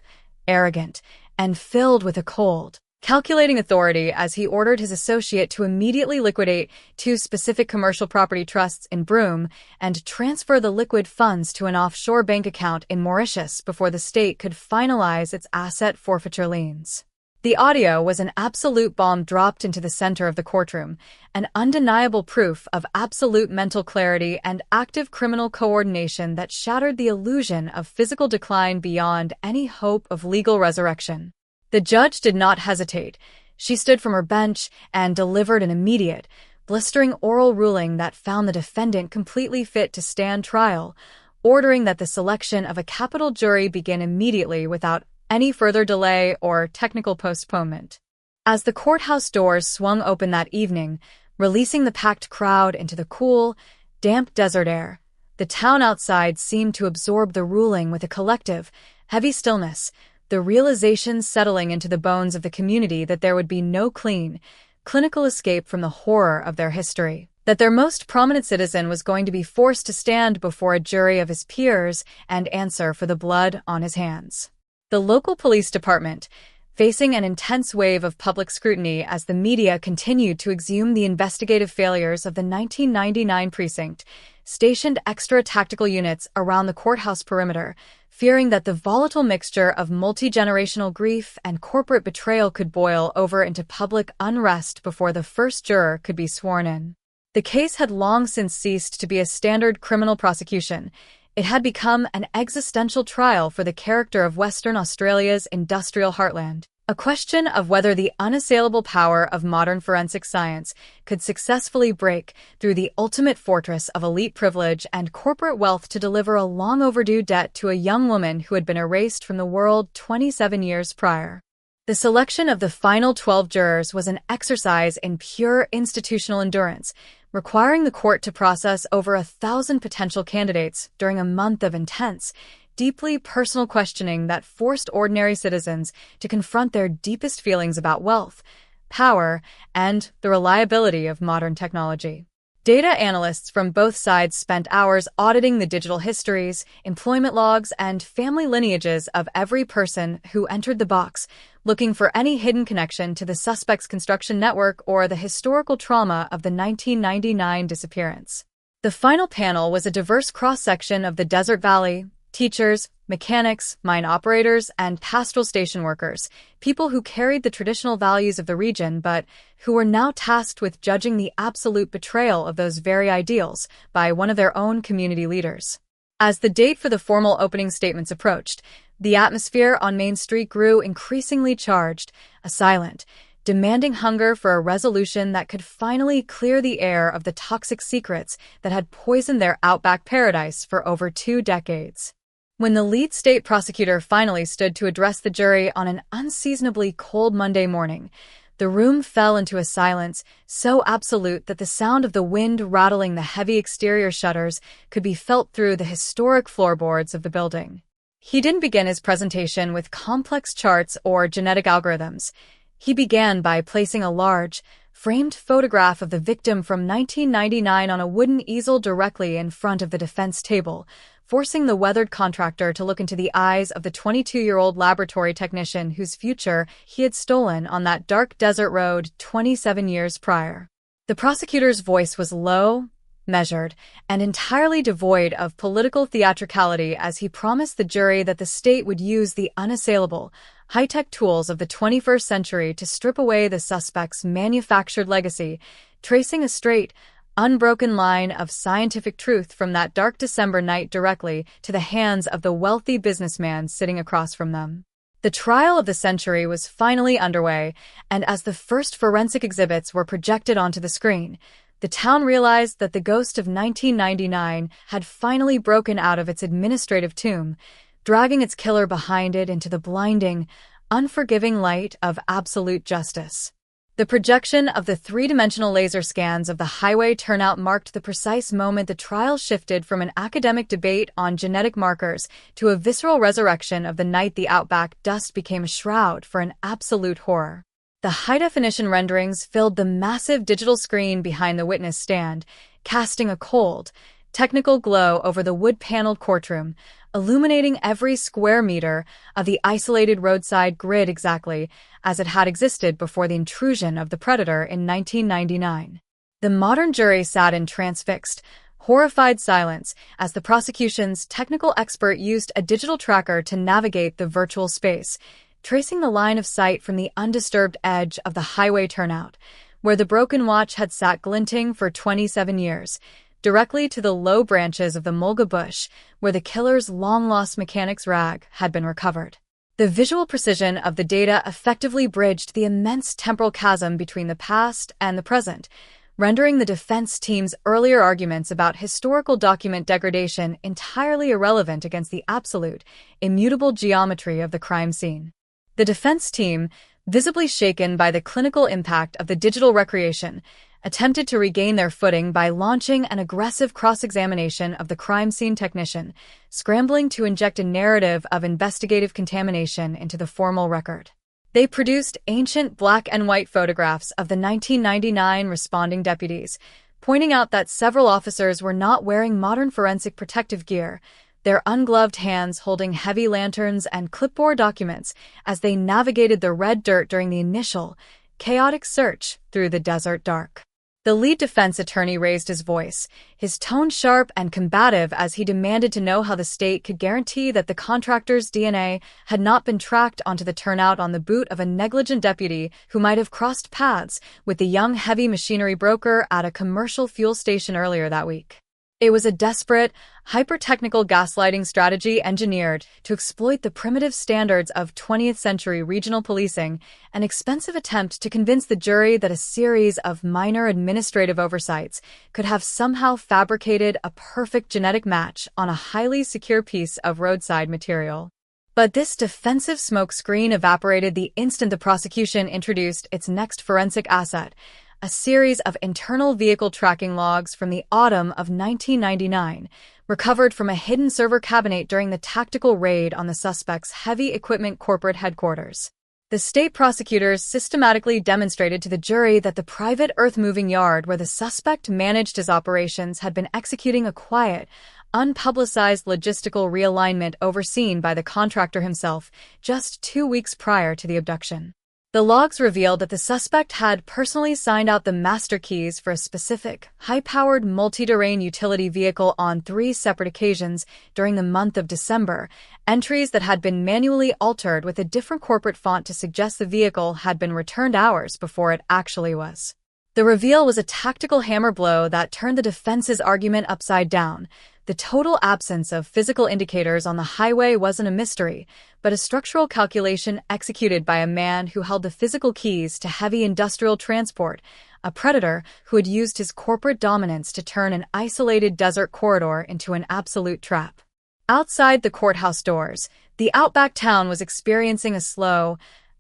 arrogant, and filled with a cold, calculating authority as he ordered his associate to immediately liquidate 2 specific commercial property trusts in Broome and transfer the liquid funds to an offshore bank account in Mauritius before the state could finalize its asset forfeiture liens. The audio was an absolute bomb dropped into the center of the courtroom, an undeniable proof of absolute mental clarity and active criminal coordination that shattered the illusion of physical decline beyond any hope of legal resurrection. The judge did not hesitate. She stood from her bench and delivered an immediate, blistering oral ruling that found the defendant completely fit to stand trial, ordering that the selection of a capital jury begin immediately without any further delay or technical postponement. As the courthouse doors swung open that evening, releasing the packed crowd into the cool, damp desert air, the town outside seemed to absorb the ruling with a collective, heavy stillness, the realization settling into the bones of the community that there would be no clean, clinical escape from the horror of their history, that their most prominent citizen was going to be forced to stand before a jury of his peers and answer for the blood on his hands. The local police department, facing an intense wave of public scrutiny as the media continued to exhume the investigative failures of the 1999 precinct, stationed extra tactical units around the courthouse perimeter, fearing that the volatile mixture of multi-generational grief and corporate betrayal could boil over into public unrest before the first juror could be sworn in. The case had long since ceased to be a standard criminal prosecution. It had become an existential trial for the character of Western Australia's industrial heartland, a question of whether the unassailable power of modern forensic science could successfully break through the ultimate fortress of elite privilege and corporate wealth to deliver a long overdue debt to a young woman who had been erased from the world 27 years prior. The selection of the final 12 jurors was an exercise in pure institutional endurance, requiring the court to process over 1,000 potential candidates during a month of intense, deeply personal questioning that forced ordinary citizens to confront their deepest feelings about wealth, power, and the reliability of modern technology. Data analysts from both sides spent hours auditing the digital histories, employment logs, and family lineages of every person who entered the box, looking for any hidden connection to the suspect's construction network or the historical trauma of the 1999 disappearance. The final panel was a diverse cross-section of the Desert Valley: teachers, mechanics, mine operators, and pastoral station workers, people who carried the traditional values of the region but who were now tasked with judging the absolute betrayal of those very ideals by one of their own community leaders. As the date for the formal opening statements approached, the atmosphere on Main Street grew increasingly charged, a silent, demanding hunger for a resolution that could finally clear the air of the toxic secrets that had poisoned their outback paradise for over 2 decades. When the lead state prosecutor finally stood to address the jury on an unseasonably cold Monday morning, the room fell into a silence so absolute that the sound of the wind rattling the heavy exterior shutters could be felt through the historic floorboards of the building. He didn't begin his presentation with complex charts or genetic algorithms. He began by placing a large, framed photograph of the victim from 1999 on a wooden easel directly in front of the defense table, forcing the weathered contractor to look into the eyes of the 22-year-old laboratory technician whose future he had stolen on that dark desert road 27 years prior. The prosecutor's voice was low, measured, and entirely devoid of political theatricality as he promised the jury that the state would use the unassailable, high-tech tools of the 21st century to strip away the suspect's manufactured legacy, tracing a straight, unbroken line of scientific truth from that dark December night directly to the hands of the wealthy businessman sitting across from them. The trial of the century was finally underway, and as the first forensic exhibits were projected onto the screen, the town realized that the ghost of 1999 had finally broken out of its administrative tomb, dragging its killer behind it into the blinding, unforgiving light of absolute justice. The projection of the three-dimensional laser scans of the highway turnout marked the precise moment the trial shifted from an academic debate on genetic markers to a visceral resurrection of the night the outback dust became a shroud for an absolute horror. The high-definition renderings filled the massive digital screen behind the witness stand, casting a cold, technical glow over the wood-paneled courtroom, illuminating every square meter of the isolated roadside grid exactly as it had existed before the intrusion of the predator in 1999. The modern jury sat in transfixed, horrified silence as the prosecution's technical expert used a digital tracker to navigate the virtual space, tracing the line of sight from the undisturbed edge of the highway turnout, where the broken watch had sat glinting for 27 years, directly to the low branches of the mulga bush where the killer's long-lost mechanic's rag had been recovered. The visual precision of the data effectively bridged the immense temporal chasm between the past and the present, rendering the defense team's earlier arguments about historical document degradation entirely irrelevant against the absolute, immutable geometry of the crime scene. The defense team, visibly shaken by the clinical impact of the digital recreation, attempted to regain their footing by launching an aggressive cross-examination of the crime scene technician, scrambling to inject a narrative of investigative contamination into the formal record. They produced ancient black and white photographs of the 1999 responding deputies, pointing out that several officers were not wearing modern forensic protective gear, their ungloved hands holding heavy lanterns and clipboard documents as they navigated the red dirt during the initial, chaotic search through the desert dark. The lead defense attorney raised his voice, his tone sharp and combative as he demanded to know how the state could guarantee that the contractor's DNA had not been tracked onto the turnout on the boot of a negligent deputy who might have crossed paths with the young heavy machinery broker at a commercial fuel station earlier that week. It was a desperate, hyper-technical gaslighting strategy engineered to exploit the primitive standards of 20th-century regional policing, an expensive attempt to convince the jury that a series of minor administrative oversights could have somehow fabricated a perfect genetic match on a highly secure piece of roadside material. But this defensive smokescreen evaporated the instant the prosecution introduced its next forensic asset, a series of internal vehicle tracking logs from the autumn of 1999, recovered from a hidden server cabinet during the tactical raid on the suspect's heavy equipment corporate headquarters. The state prosecutors systematically demonstrated to the jury that the private earth-moving yard where the suspect managed his operations had been executing a quiet, unpublicized logistical realignment overseen by the contractor himself just 2 weeks prior to the abduction. The logs revealed that the suspect had personally signed out the master keys for a specific, high-powered multi-terrain utility vehicle on 3 separate occasions during the month of December, entries that had been manually altered with a different corporate font to suggest the vehicle had been returned hours before it actually was. The reveal was a tactical hammer blow that turned the defense's argument upside down. The total absence of physical indicators on the highway wasn't a mystery, but a structural calculation executed by a man who held the physical keys to heavy industrial transport, a predator who had used his corporate dominance to turn an isolated desert corridor into an absolute trap. Outside the courthouse doors, the outback town was experiencing a slow,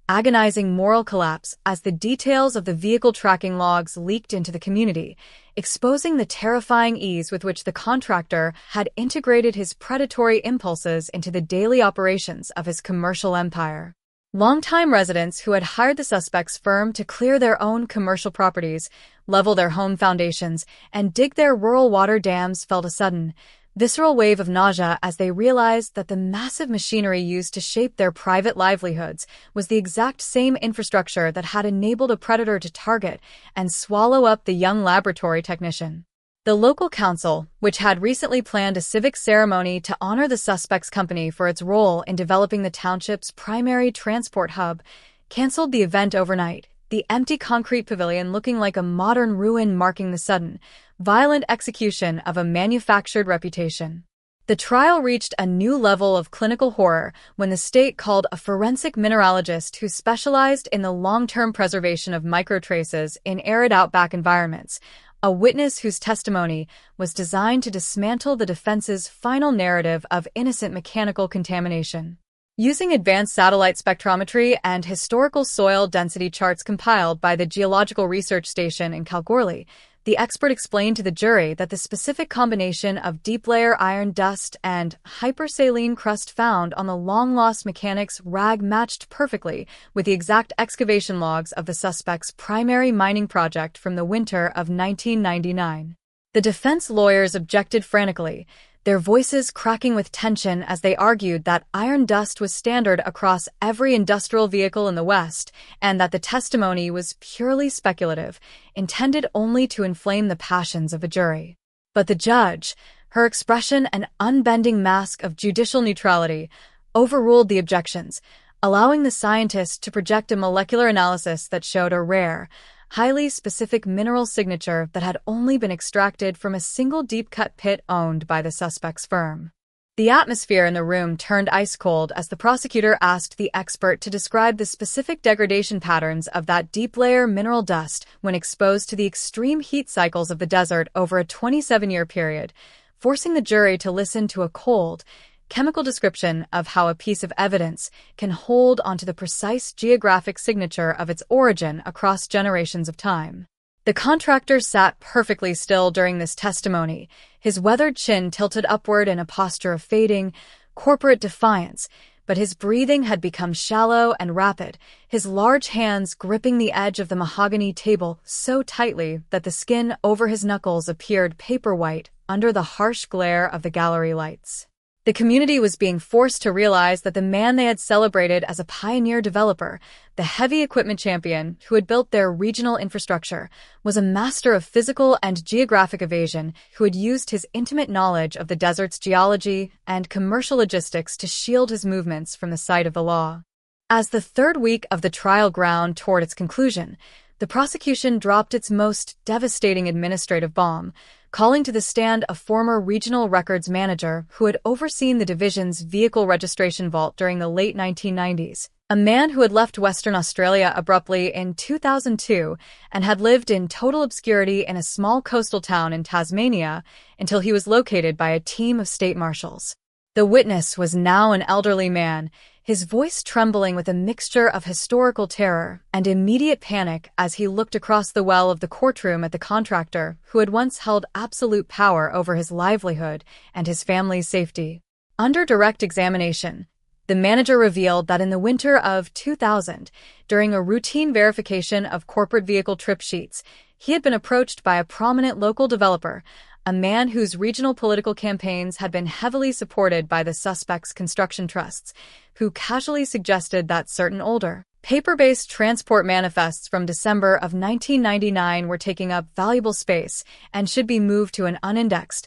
agonizing moral collapse as the details of the vehicle tracking logs leaked into the community, exposing the terrifying ease with which the contractor had integrated his predatory impulses into the daily operations of his commercial empire. Longtime residents who had hired the suspect's firm to clear their own commercial properties, level their home foundations, and dig their rural water dams felt a sudden, visceral wave of nausea as they realized that the massive machinery used to shape their private livelihoods was the exact same infrastructure that had enabled a predator to target and swallow up the young laboratory technician. The local council, which had recently planned a civic ceremony to honor the suspect's company for its role in developing the township's primary transport hub, canceled the event overnight, the empty concrete pavilion looking like a modern ruin marking the sudden, violent execution of a manufactured reputation. The trial reached a new level of clinical horror when the state called a forensic mineralogist who specialized in the long-term preservation of microtraces in arid outback environments, a witness whose testimony was designed to dismantle the defense's final narrative of innocent mechanical contamination. Using advanced satellite spectrometry and historical soil density charts compiled by the Geological Research Station in Kalgoorlie, the expert explained to the jury that the specific combination of deep-layer iron dust and hypersaline crust found on the long-lost mechanics rag matched perfectly with the exact excavation logs of the suspect's primary mining project from the winter of 1999. The defense lawyers objected frantically, their voices cracking with tension as they argued that iron dust was standard across every industrial vehicle in the West, and that the testimony was purely speculative, intended only to inflame the passions of a jury. But the judge, her expression an unbending mask of judicial neutrality, overruled the objections, allowing the scientist to project a molecular analysis that showed a rare, highly specific mineral signature that had only been extracted from a single deep-cut pit owned by the suspect's firm. The atmosphere in the room turned ice-cold as the prosecutor asked the expert to describe the specific degradation patterns of that deep-layer mineral dust when exposed to the extreme heat cycles of the desert over a 27-year period, forcing the jury to listen to a cold, chemical description of how a piece of evidence can hold onto the precise geographic signature of its origin across generations of time. The contractor sat perfectly still during this testimony, his weathered chin tilted upward in a posture of fading, corporate defiance, but his breathing had become shallow and rapid, his large hands gripping the edge of the mahogany table so tightly that the skin over his knuckles appeared paper white under the harsh glare of the gallery lights. The community was being forced to realize that the man they had celebrated as a pioneer developer, the heavy equipment champion who had built their regional infrastructure, was a master of physical and geographic evasion who had used his intimate knowledge of the desert's geology and commercial logistics to shield his movements from the sight of the law. As the third week of the trial ground toward its conclusion, the prosecution dropped its most devastating administrative bomb, calling to the stand a former regional records manager who had overseen the division's vehicle registration vault during the late 1990s, a man who had left Western Australia abruptly in 2002 and had lived in total obscurity in a small coastal town in Tasmania until he was located by a team of state marshals. The witness was now an elderly man, his voice trembling with a mixture of historical terror and immediate panic as he looked across the well of the courtroom at the contractor who had once held absolute power over his livelihood and his family's safety. Under direct examination, the manager revealed that in the winter of 2000, during a routine verification of corporate vehicle trip sheets, he had been approached by a prominent local developer, a man whose regional political campaigns had been heavily supported by the suspect's construction trusts, who casually suggested that certain older, paper-based transport manifests from December of 1999 were taking up valuable space and should be moved to an unindexed,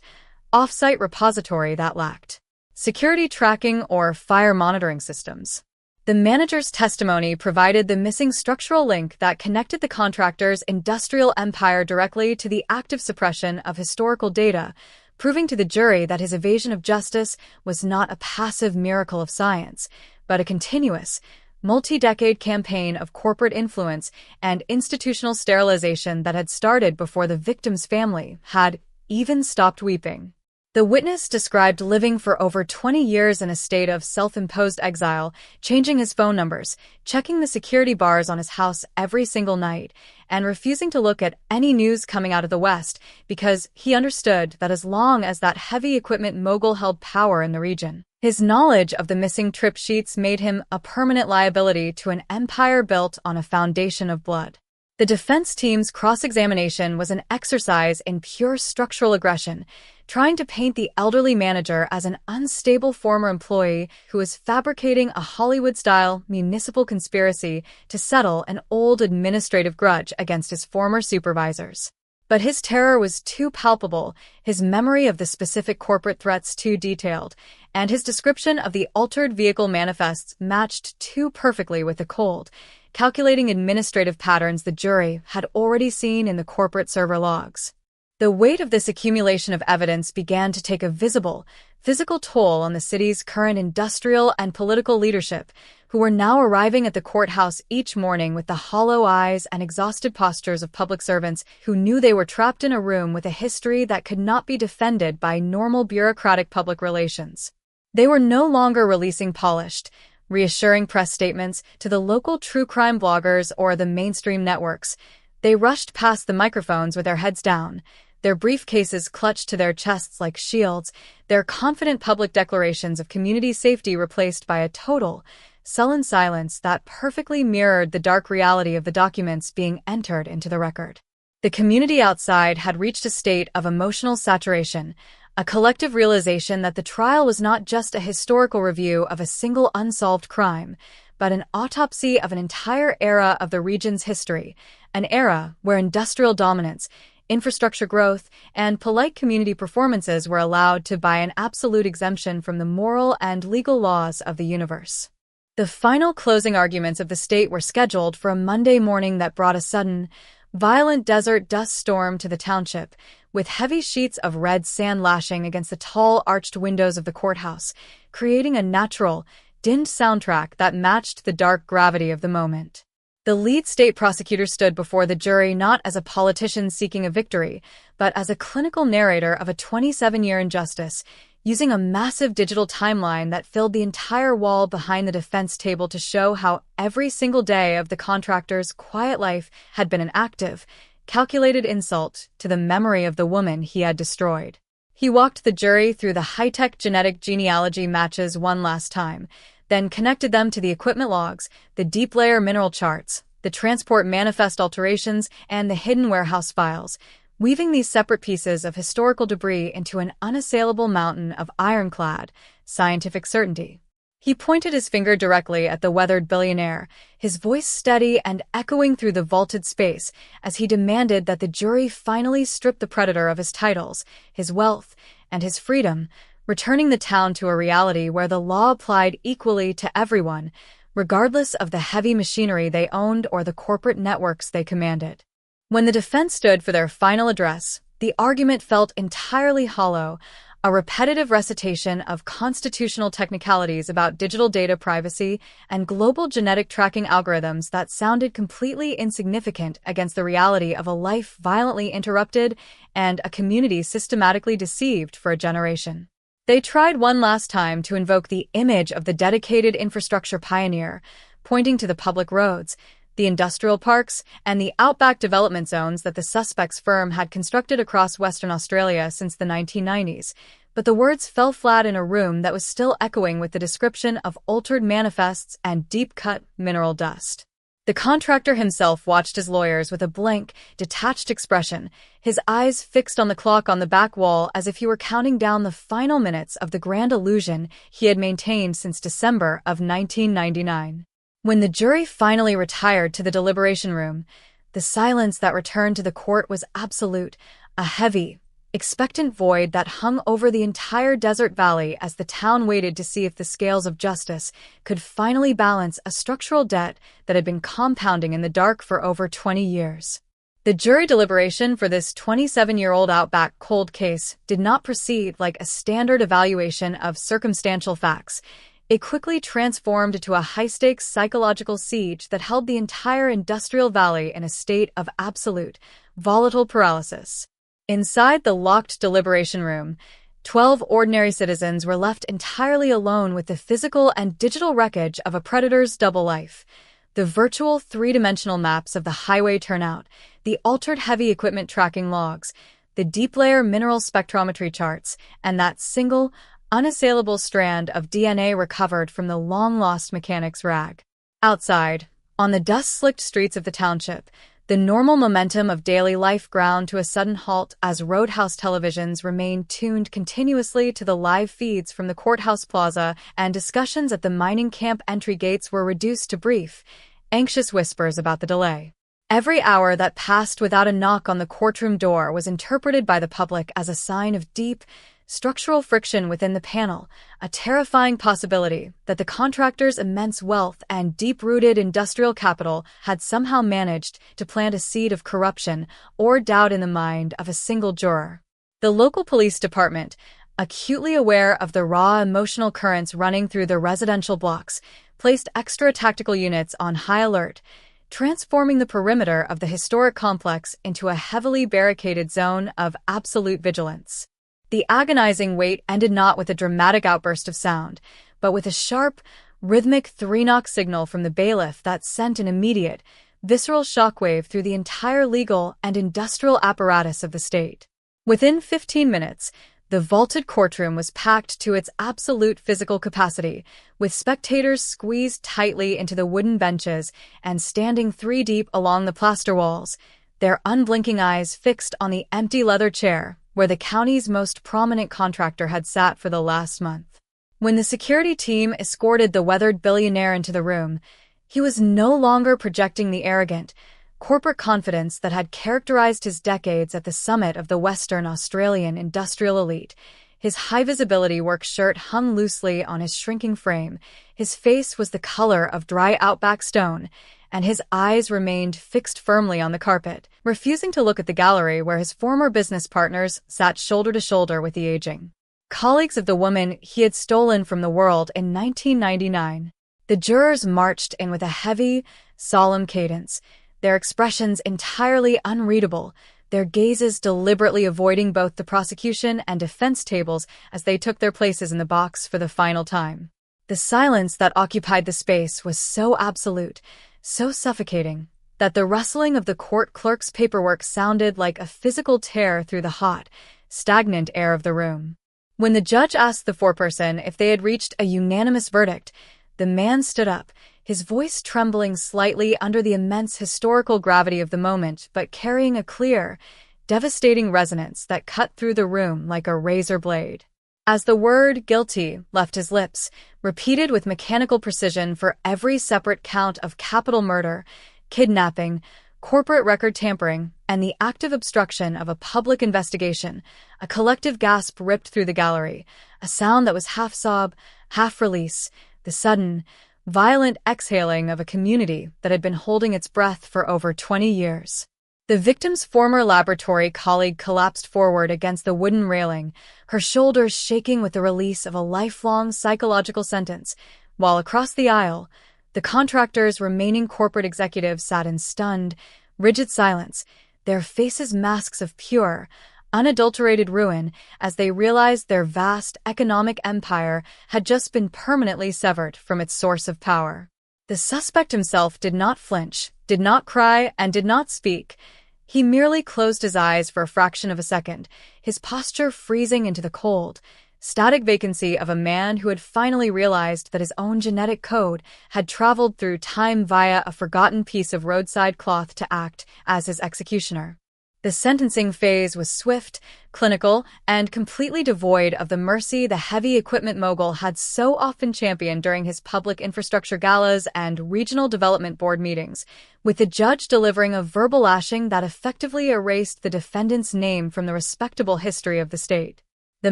off-site repository that lacked security tracking or fire monitoring systems. The manager's testimony provided the missing structural link that connected the contractor's industrial empire directly to the active suppression of historical data, proving to the jury that his evasion of justice was not a passive miracle of science, but a continuous, multi-decade campaign of corporate influence and institutional sterilization that had started before the victim's family had even stopped weeping. The witness described living for over 20 years in a state of self-imposed exile, changing his phone numbers, checking the security bars on his house every single night, and refusing to look at any news coming out of the West because he understood that as long as that heavy equipment mogul held power in the region, His knowledge of the missing trip sheets made him a permanent liability to an empire built on a foundation of blood. The defense team's cross-examination was an exercise in pure structural aggression, trying to paint the elderly manager as an unstable former employee who was fabricating a Hollywood-style municipal conspiracy to settle an old administrative grudge against his former supervisors. But his terror was too palpable, his memory of the specific corporate threats too detailed, and his description of the altered vehicle manifests matched too perfectly with the cold, calculating administrative patterns the jury had already seen in the corporate server logs. The weight of this accumulation of evidence began to take a visible, physical toll on the city's current industrial and political leadership, who were now arriving at the courthouse each morning with the hollow eyes and exhausted postures of public servants who knew they were trapped in a room with a history that could not be defended by normal bureaucratic public relations. They were no longer releasing polished, reassuring press statements to the local true crime bloggers or the mainstream networks. They rushed past the microphones with their heads down, their briefcases clutched to their chests like shields, their confident public declarations of community safety replaced by a total, sullen silence that perfectly mirrored the dark reality of the documents being entered into the record. The community outside had reached a state of emotional saturation, a collective realization that the trial was not just a historical review of a single unsolved crime, but an autopsy of an entire era of the region's history, an era where industrial dominance, infrastructure growth, and polite community performances were allowed to buy an absolute exemption from the moral and legal laws of the universe. The final closing arguments of the state were scheduled for a Monday morning that brought a sudden, violent desert dust storm to the township, with heavy sheets of red sand lashing against the tall arched windows of the courthouse, creating a natural, dimmed soundtrack that matched the dark gravity of the moment. The lead state prosecutor stood before the jury not as a politician seeking a victory, but as a clinical narrator of a 27-year injustice, using a massive digital timeline that filled the entire wall behind the defense table to show how every single day of the contractor's quiet life had been an active, calculated insult to the memory of the woman he had destroyed. He walked the jury through the high-tech genetic genealogy matches one last time, then connected them to the equipment logs, the deep-layer mineral charts, the transport manifest alterations, and the hidden warehouse files, weaving these separate pieces of historical debris into an unassailable mountain of ironclad, scientific certainty. He pointed his finger directly at the weathered billionaire, his voice steady and echoing through the vaulted space as he demanded that the jury finally strip the predator of his titles, his wealth, and his freedom, returning the town to a reality where the law applied equally to everyone, regardless of the heavy machinery they owned or the corporate networks they commanded. When the defense stood for their final address, the argument felt entirely hollow, a repetitive recitation of constitutional technicalities about digital data privacy and global genetic tracking algorithms that sounded completely insignificant against the reality of a life violently interrupted and a community systematically deceived for a generation. They tried one last time to invoke the image of the dedicated infrastructure pioneer, pointing to the public roads, the industrial parks, and the outback development zones that the suspect's firm had constructed across Western Australia since the 1990s, but the words fell flat in a room that was still echoing with the description of altered manifests and deep-cut mineral dust. The contractor himself watched his lawyers with a blank, detached expression, his eyes fixed on the clock on the back wall as if he were counting down the final minutes of the grand illusion he had maintained since December of 1999. When the jury finally retired to the deliberation room, the silence that returned to the court was absolute, a heavy, expectant void that hung over the entire desert valley as the town waited to see if the scales of justice could finally balance a structural debt that had been compounding in the dark for over 20 years. The jury deliberation for this 27-year-old outback cold case did not proceed like a standard evaluation of circumstantial facts. It quickly transformed into a high-stakes psychological siege that held the entire industrial valley in a state of absolute, volatile paralysis. Inside the locked deliberation room, 12 ordinary citizens were left entirely alone with the physical and digital wreckage of a predator's double life. The virtual three-dimensional maps of the highway turnout, the altered heavy equipment tracking logs, the deep-layer mineral spectrometry charts, and that single, unassailable strand of DNA recovered from the long-lost mechanic's rag. Outside, on the dust-slicked streets of the township, the normal momentum of daily life ground to a sudden halt as roadhouse televisions remained tuned continuously to the live feeds from the courthouse plaza, and discussions at the mining camp entry gates were reduced to brief, anxious whispers about the delay. Every hour that passed without a knock on the courtroom door was interpreted by the public as a sign of deep, structural friction within the panel, a terrifying possibility that the contractor's immense wealth and deep-rooted industrial capital had somehow managed to plant a seed of corruption or doubt in the mind of a single juror. The local police department, acutely aware of the raw emotional currents running through the residential blocks, placed extra tactical units on high alert, transforming the perimeter of the historic complex into a heavily barricaded zone of absolute vigilance. The agonizing wait ended not with a dramatic outburst of sound, but with a sharp, rhythmic three-knock signal from the bailiff that sent an immediate, visceral shockwave through the entire legal and industrial apparatus of the state. Within 15 minutes, the vaulted courtroom was packed to its absolute physical capacity, with spectators squeezed tightly into the wooden benches and standing three deep along the plaster walls, their unblinking eyes fixed on the empty leather chair where the county's most prominent contractor had sat for the last month. When the security team escorted the weathered billionaire into the room, he was no longer projecting the arrogant, corporate confidence that had characterized his decades at the summit of the Western Australian industrial elite. His high-visibility work shirt hung loosely on his shrinking frame, his face was the color of dry outback stone, and his eyes remained fixed firmly on the carpet, refusing to look at the gallery where his former business partners sat shoulder to shoulder with the aging colleagues of the woman he had stolen from the world in 1999. The jurors marched in with a heavy, solemn cadence, their expressions entirely unreadable, their gazes deliberately avoiding both the prosecution and defense tables as they took their places in the box for the final time. The silence that occupied the space was so absolute, so suffocating, that the rustling of the court clerk's paperwork sounded like a physical tear through the hot, stagnant air of the room. When the judge asked the foreperson if they had reached a unanimous verdict, the man stood up, his voice trembling slightly under the immense historical gravity of the moment, but carrying a clear, devastating resonance that cut through the room like a razor blade. As the word guilty left his lips, repeated with mechanical precision for every separate count of capital murder, kidnapping, corporate record tampering, and the active obstruction of a public investigation, a collective gasp ripped through the gallery, a sound that was half sob, half release, the sudden, violent exhaling of a community that had been holding its breath for over 20 years. The victim's former laboratory colleague collapsed forward against the wooden railing, her shoulders shaking with the release of a lifelong psychological sentence, while across the aisle, the contractor's remaining corporate executives sat in stunned, rigid silence, their faces masks of pure, unadulterated ruin as they realized their vast economic empire had just been permanently severed from its source of power. The suspect himself did not flinch, did not cry, and did not speak. He merely closed his eyes for a fraction of a second, his posture freezing into the cold, static vacancy of a man who had finally realized that his own genetic code had traveled through time via a forgotten piece of roadside cloth to act as his executioner. The sentencing phase was swift, clinical, and completely devoid of the mercy the heavy equipment mogul had so often championed during his public infrastructure galas and regional development board meetings, with the judge delivering a verbal lashing that effectively erased the defendant's name from the respectable history of the state. The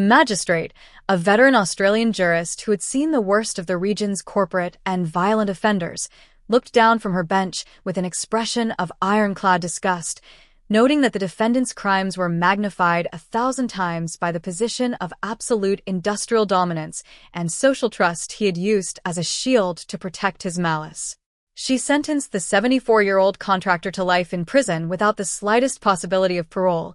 magistrate, a veteran Australian jurist who had seen the worst of the region's corporate and violent offenders, looked down from her bench with an expression of ironclad disgust, noting that the defendant's crimes were magnified 1,000 times by the position of absolute industrial dominance and social trust he had used as a shield to protect his malice. She sentenced the 74-year-old contractor to life in prison without the slightest possibility of parole,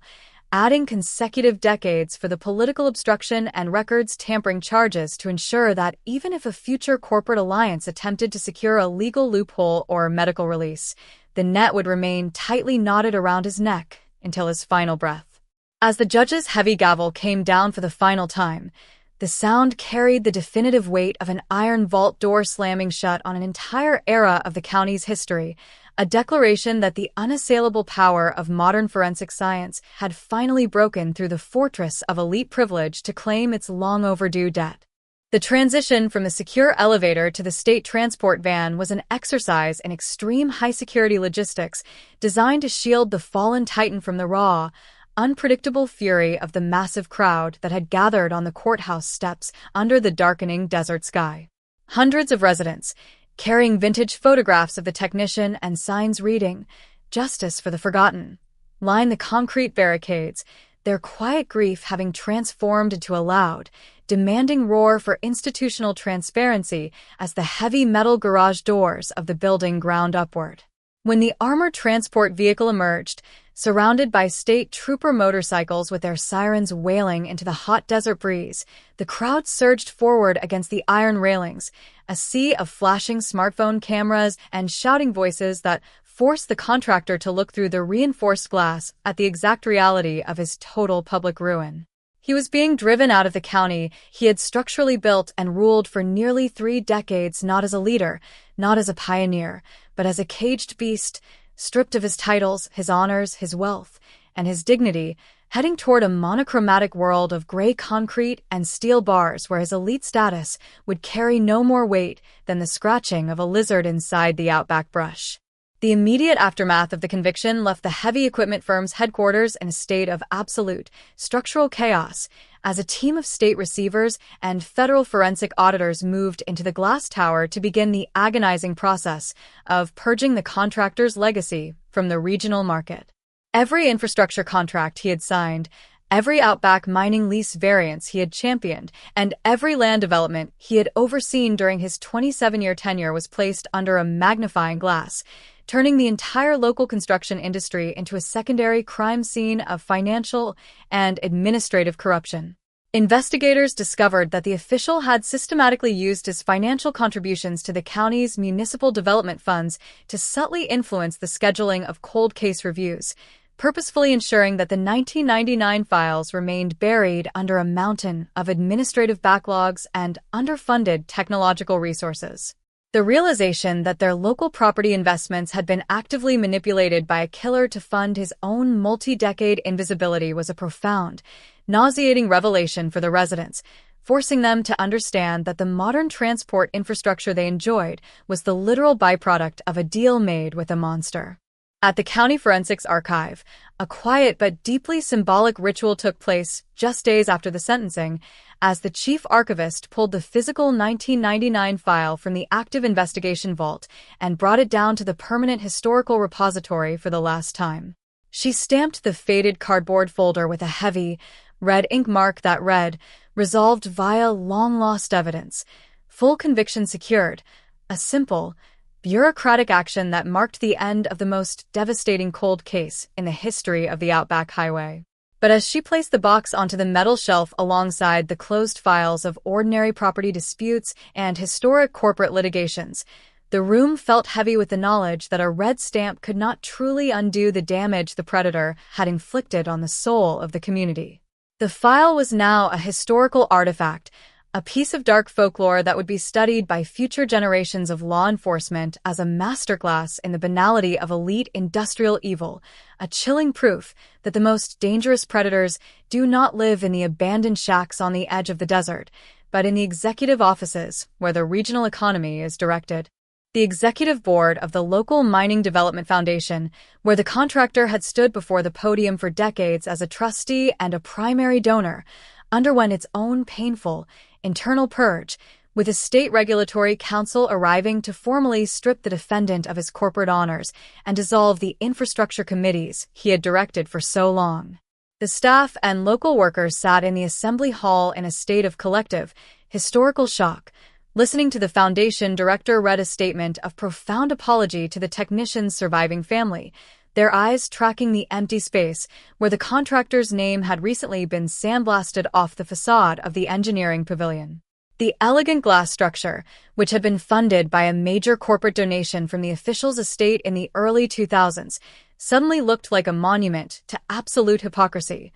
adding consecutive decades for the political obstruction and records tampering charges to ensure that even if a future corporate alliance attempted to secure a legal loophole or medical release, the net would remain tightly knotted around his neck until his final breath. As the judge's heavy gavel came down for the final time, The sound carried the definitive weight of an iron vault door slamming shut on an entire era of the county's history, a declaration that the unassailable power of modern forensic science had finally broken through the fortress of elite privilege to claim its long overdue debt. The transition from the secure elevator to the state transport van was an exercise in extreme high-security logistics designed to shield the fallen titan from the raw, unpredictable fury of the massive crowd that had gathered on the courthouse steps under the darkening desert sky. Hundreds of residents, carrying vintage photographs of the technician and signs reading, "Justice for the Forgotten," line the concrete barricades, their quiet grief having transformed into a loud, demanding roar for institutional transparency as the heavy metal garage doors of the building ground upward. When the armored transport vehicle emerged, surrounded by state trooper motorcycles with their sirens wailing into the hot desert breeze, the crowd surged forward against the iron railings, a sea of flashing smartphone cameras and shouting voices that forced the contractor to look through the reinforced glass at the exact reality of his total public ruin. He was being driven out of the county he had structurally built and ruled for nearly 3 decades, not as a leader, not as a pioneer, but as a caged beast, stripped of his titles, his honors, his wealth, and his dignity, heading toward a monochromatic world of gray concrete and steel bars where his elite status would carry no more weight than the scratching of a lizard inside the outback brush. The immediate aftermath of the conviction left the heavy equipment firm's headquarters in a state of absolute structural chaos as a team of state receivers and federal forensic auditors moved into the glass tower to begin the agonizing process of purging the contractor's legacy from the regional market. Every infrastructure contract he had signed, every outback mining lease variance he had championed, and every land development he had overseen during his 27-year tenure was placed under a magnifying glass, turning the entire local construction industry into a secondary crime scene of financial and administrative corruption. Investigators discovered that the official had systematically used his financial contributions to the county's municipal development funds to subtly influence the scheduling of cold case reviews, purposefully ensuring that the 1999 files remained buried under a mountain of administrative backlogs and underfunded technological resources. The realization that their local property investments had been actively manipulated by a killer to fund his own multi-decade invisibility was a profound, nauseating revelation for the residents, forcing them to understand that the modern transport infrastructure they enjoyed was the literal byproduct of a deal made with a monster. At the County Forensics Archive, a quiet but deeply symbolic ritual took place just days after the sentencing, as the chief archivist pulled the physical 1999 file from the active investigation vault and brought it down to the permanent historical repository for the last time. She stamped the faded cardboard folder with a heavy, red ink mark that read, "Resolved via long-lost evidence. Full conviction secured." A simple, bureaucratic action that marked the end of the most devastating cold case in the history of the Outback Highway. But as she placed the box onto the metal shelf alongside the closed files of ordinary property disputes and historic corporate litigations, the room felt heavy with the knowledge that a red stamp could not truly undo the damage the predator had inflicted on the soul of the community. The file was now a historical artifact, a piece of dark folklore that would be studied by future generations of law enforcement as a masterclass in the banality of elite industrial evil, a chilling proof that the most dangerous predators do not live in the abandoned shacks on the edge of the desert, but in the executive offices where the regional economy is directed. The executive board of the local Mining Development Foundation, where the contractor had stood before the podium for decades as a trustee and a primary donor, underwent its own painful, internal purge, with a state regulatory council arriving to formally strip the defendant of his corporate honors and dissolve the infrastructure committees he had directed for so long. The staff and local workers sat in the assembly hall in a state of collective, historical shock, listening to the foundation director read a statement of profound apology to the technician's surviving family, their eyes tracking the empty space where the contractor's name had recently been sandblasted off the facade of the engineering pavilion. The elegant glass structure, which had been funded by a major corporate donation from the official's estate in the early 2000s, suddenly looked like a monument to absolute hypocrisy.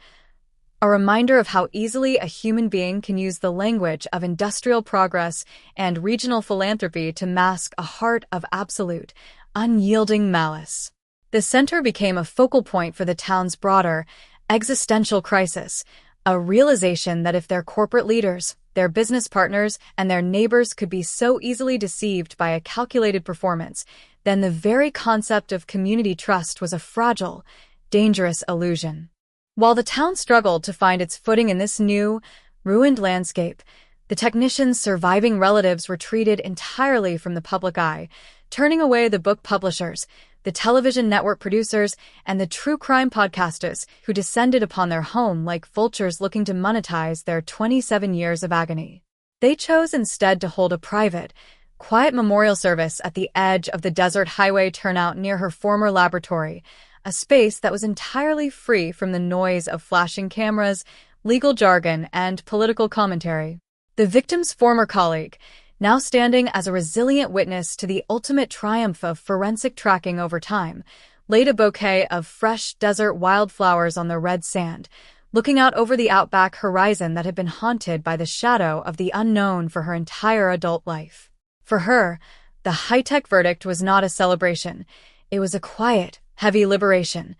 a reminder of how easily a human being can use the language of industrial progress and regional philanthropy to mask a heart of absolute, unyielding malice. The center became a focal point for the town's broader, existential crisis, a realization that if their corporate leaders, their business partners, and their neighbors could be so easily deceived by a calculated performance, then the very concept of community trust was a fragile, dangerous illusion. While the town struggled to find its footing in this new, ruined landscape, the technicians' surviving relatives retreated entirely from the public eye, turning away the book publishers, the television network producers, and the true crime podcasters who descended upon their home like vultures looking to monetize their 27 years of agony. They chose instead to hold a private, quiet memorial service at the edge of the desert highway turnout near her former laboratory, a space that was entirely free from the noise of flashing cameras, legal jargon, and political commentary. The victim's former colleague, now standing as a resilient witness to the ultimate triumph of forensic tracking over time, laid a bouquet of fresh desert wildflowers on the red sand, looking out over the outback horizon that had been haunted by the shadow of the unknown for her entire adult life. For her, the high-tech verdict was not a celebration. It was a quiet, heavy liberation.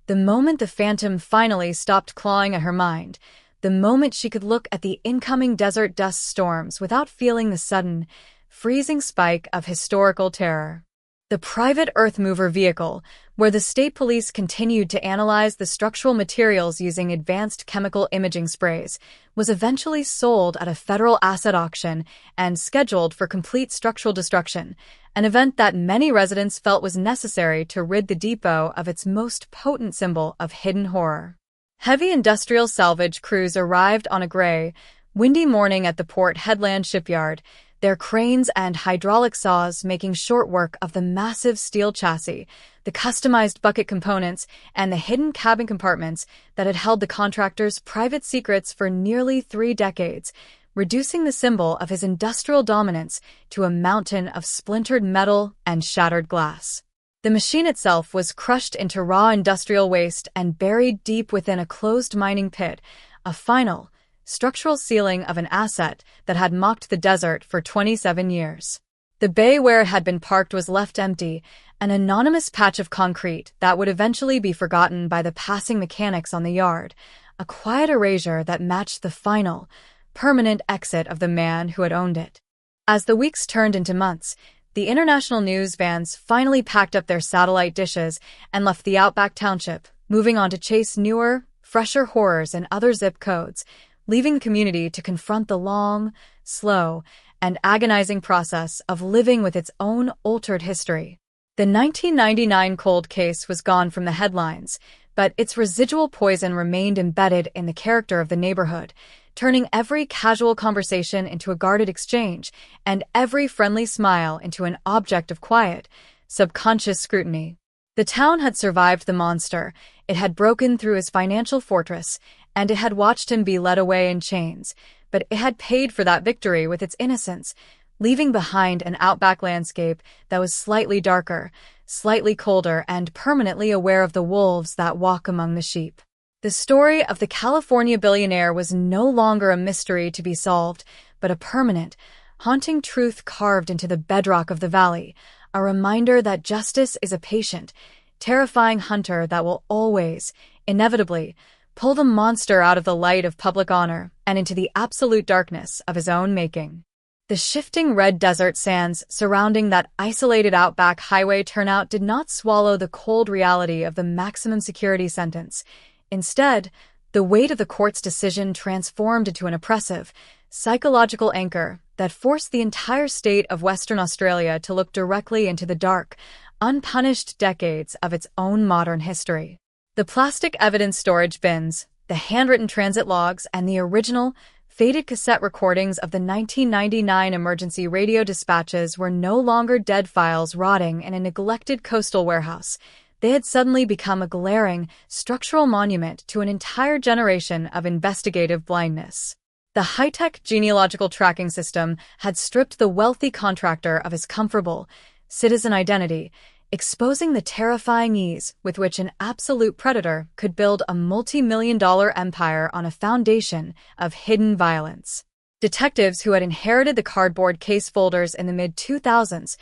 The moment the phantom finally stopped clawing at her mind, the moment she could look at the incoming desert dust storms without feeling the sudden, freezing spike of historical terror. The private earth mover vehicle, where the state police continued to analyze the structural materials using advanced chemical imaging sprays, was eventually sold at a federal asset auction and scheduled for complete structural destruction, an event that many residents felt was necessary to rid the depot of its most potent symbol of hidden horror. Heavy industrial salvage crews arrived on a gray, windy morning at the Port Headland shipyard, their cranes and hydraulic saws making short work of the massive steel chassis, the customized bucket components, and the hidden cabin compartments that had held the contractor's private secrets for nearly 3 decades, reducing the symbol of his industrial dominance to a mountain of splintered metal and shattered glass. The machine itself was crushed into raw industrial waste and buried deep within a closed mining pit, a final, structural ceiling of an asset that had mocked the desert for 27 years. The bay where it had been parked was left empty, an anonymous patch of concrete that would eventually be forgotten by the passing mechanics on the yard, a quiet erasure that matched the final, permanent exit of the man who had owned it. As the weeks turned into months, the international news vans finally packed up their satellite dishes and left the outback township, moving on to chase newer, fresher horrors in other zip codes, leaving the community to confront the long, slow, and agonizing process of living with its own altered history. The 1999 cold case was gone from the headlines, but its residual poison remained embedded in the character of the neighborhood, turning every casual conversation into a guarded exchange and every friendly smile into an object of quiet, subconscious scrutiny. The town had survived the monster, it had broken through his financial fortress, and it had watched him be led away in chains, but it had paid for that victory with its innocence, leaving behind an outback landscape that was slightly darker, slightly colder, and permanently aware of the wolves that walk among the sheep. The story of the California billionaire was no longer a mystery to be solved, but a permanent, haunting truth carved into the bedrock of the valley, a reminder that justice is a patient, terrifying hunter that will always, inevitably, pull the monster out of the light of public honor and into the absolute darkness of his own making. The shifting red desert sands surrounding that isolated outback highway turnout did not swallow the cold reality of the maximum security sentence. Instead, the weight of the court's decision transformed into an oppressive, psychological anchor that forced the entire state of Western Australia to look directly into the dark, unpunished decades of its own modern history. The plastic evidence storage bins, the handwritten transit logs, and the original, faded cassette recordings of the 1999 emergency radio dispatches were no longer dead files rotting in a neglected coastal warehouse. They had suddenly become a glaring, structural monument to an entire generation of investigative blindness. The high-tech genealogical tracking system had stripped the wealthy contractor of his comfortable, citizen identity, exposing the terrifying ease with which an absolute predator could build a multi-million-dollar empire on a foundation of hidden violence. Detectives who had inherited the cardboard case folders in the mid-2000s,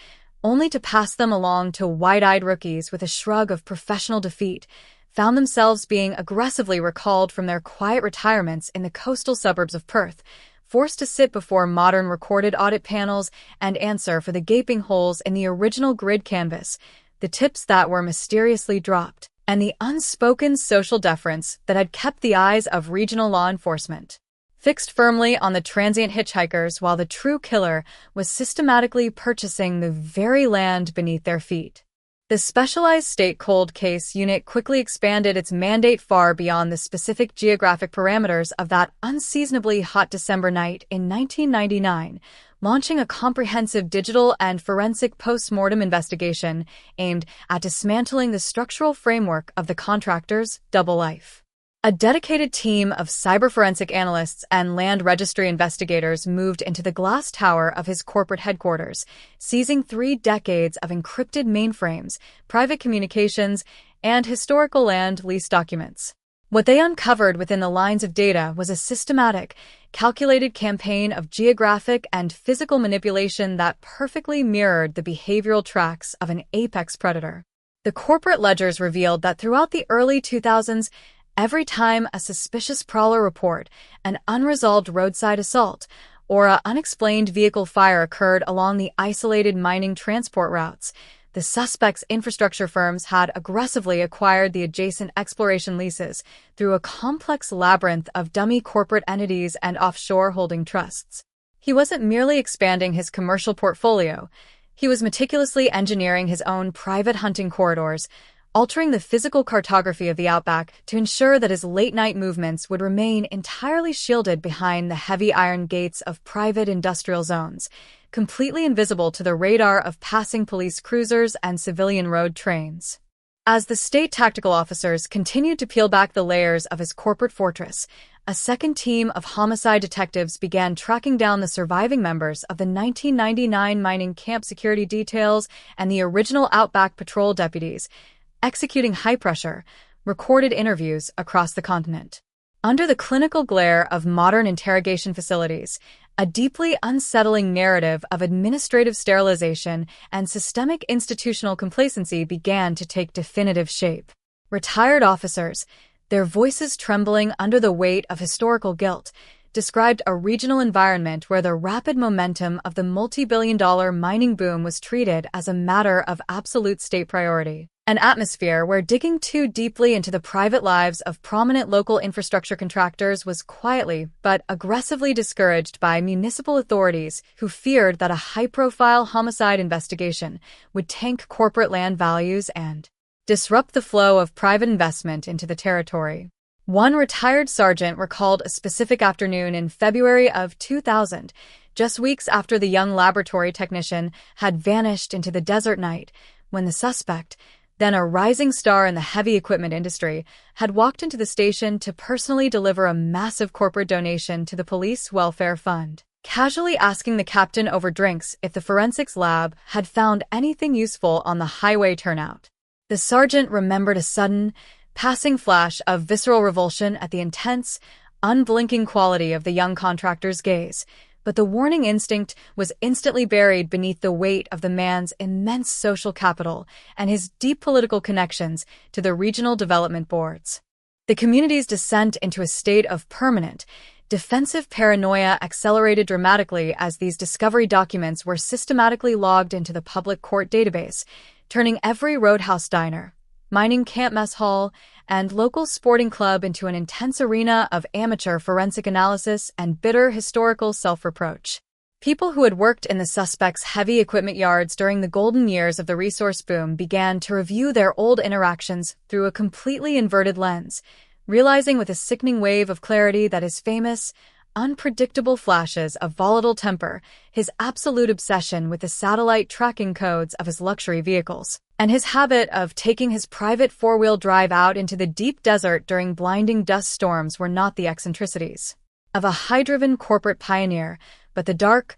only to pass them along to wide-eyed rookies with a shrug of professional defeat, found themselves being aggressively recalled from their quiet retirements in the coastal suburbs of Perth, forced to sit before modern recorded audit panels and answer for the gaping holes in the original grid canvas, the tips that were mysteriously dropped, and the unspoken social deference that had kept the eyes of regional law enforcement fixed firmly on the transient hitchhikers while the true killer was systematically purchasing the very land beneath their feet. The specialized state cold case unit quickly expanded its mandate far beyond the specific geographic parameters of that unseasonably hot December night in 1999, launching a comprehensive digital and forensic post-mortem investigation aimed at dismantling the structural framework of the contractor's double life. A dedicated team of cyber-forensic analysts and land registry investigators moved into the glass tower of his corporate headquarters, seizing 3 decades of encrypted mainframes, private communications, and historical land lease documents. What they uncovered within the lines of data was a systematic, calculated campaign of geographic and physical manipulation that perfectly mirrored the behavioral tracks of an apex predator. The corporate ledgers revealed that throughout the early 2000s, every time a suspicious prowler report, an unresolved roadside assault, or an unexplained vehicle fire occurred along the isolated mining transport routes, the suspects' infrastructure firms had aggressively acquired the adjacent exploration leases through a complex labyrinth of dummy corporate entities and offshore holding trusts. He wasn't merely expanding his commercial portfolio, he was meticulously engineering his own private hunting corridors, altering the physical cartography of the outback to ensure that his late-night movements would remain entirely shielded behind the heavy iron gates of private industrial zones, completely invisible to the radar of passing police cruisers and civilian road trains. As the state tactical officers continued to peel back the layers of his corporate fortress, a second team of homicide detectives began tracking down the surviving members of the 1999 mining camp security details and the original Outback Patrol deputies, executing high-pressure, recorded interviews across the continent. Under the clinical glare of modern interrogation facilities, a deeply unsettling narrative of administrative sterilization and systemic institutional complacency began to take definitive shape. Retired officers, their voices trembling under the weight of historical guilt, described a regional environment where the rapid momentum of the multi-billion-dollar mining boom was treated as a matter of absolute state priority. An atmosphere where digging too deeply into the private lives of prominent local infrastructure contractors was quietly but aggressively discouraged by municipal authorities who feared that a high-profile homicide investigation would tank corporate land values and disrupt the flow of private investment into the territory. One retired sergeant recalled a specific afternoon in February of 2000, just weeks after the young laboratory technician had vanished into the desert night, when the suspect, then a rising star in the heavy equipment industry, had walked into the station to personally deliver a massive corporate donation to the Police Welfare Fund, casually asking the captain over drinks if the forensics lab had found anything useful on the highway turnout. The sergeant remembered a sudden, passing flash of visceral revulsion at the intense, unblinking quality of the young contractor's gaze, but the warning instinct was instantly buried beneath the weight of the man's immense social capital and his deep political connections to the regional development boards. The community's descent into a state of permanent, defensive paranoia accelerated dramatically as these discovery documents were systematically logged into the public court database, turning every roadhouse diner, mining camp mess hall, and local sporting club into an intense arena of amateur forensic analysis and bitter historical self-reproach. People who had worked in the suspect's heavy equipment yards during the golden years of the resource boom began to review their old interactions through a completely inverted lens, realizing with a sickening wave of clarity that his famous, unpredictable flashes of volatile temper, his absolute obsession with the satellite tracking codes of his luxury vehicles, and his habit of taking his private four-wheel drive out into the deep desert during blinding dust storms were not the eccentricities of a high-driven corporate pioneer, but the dark,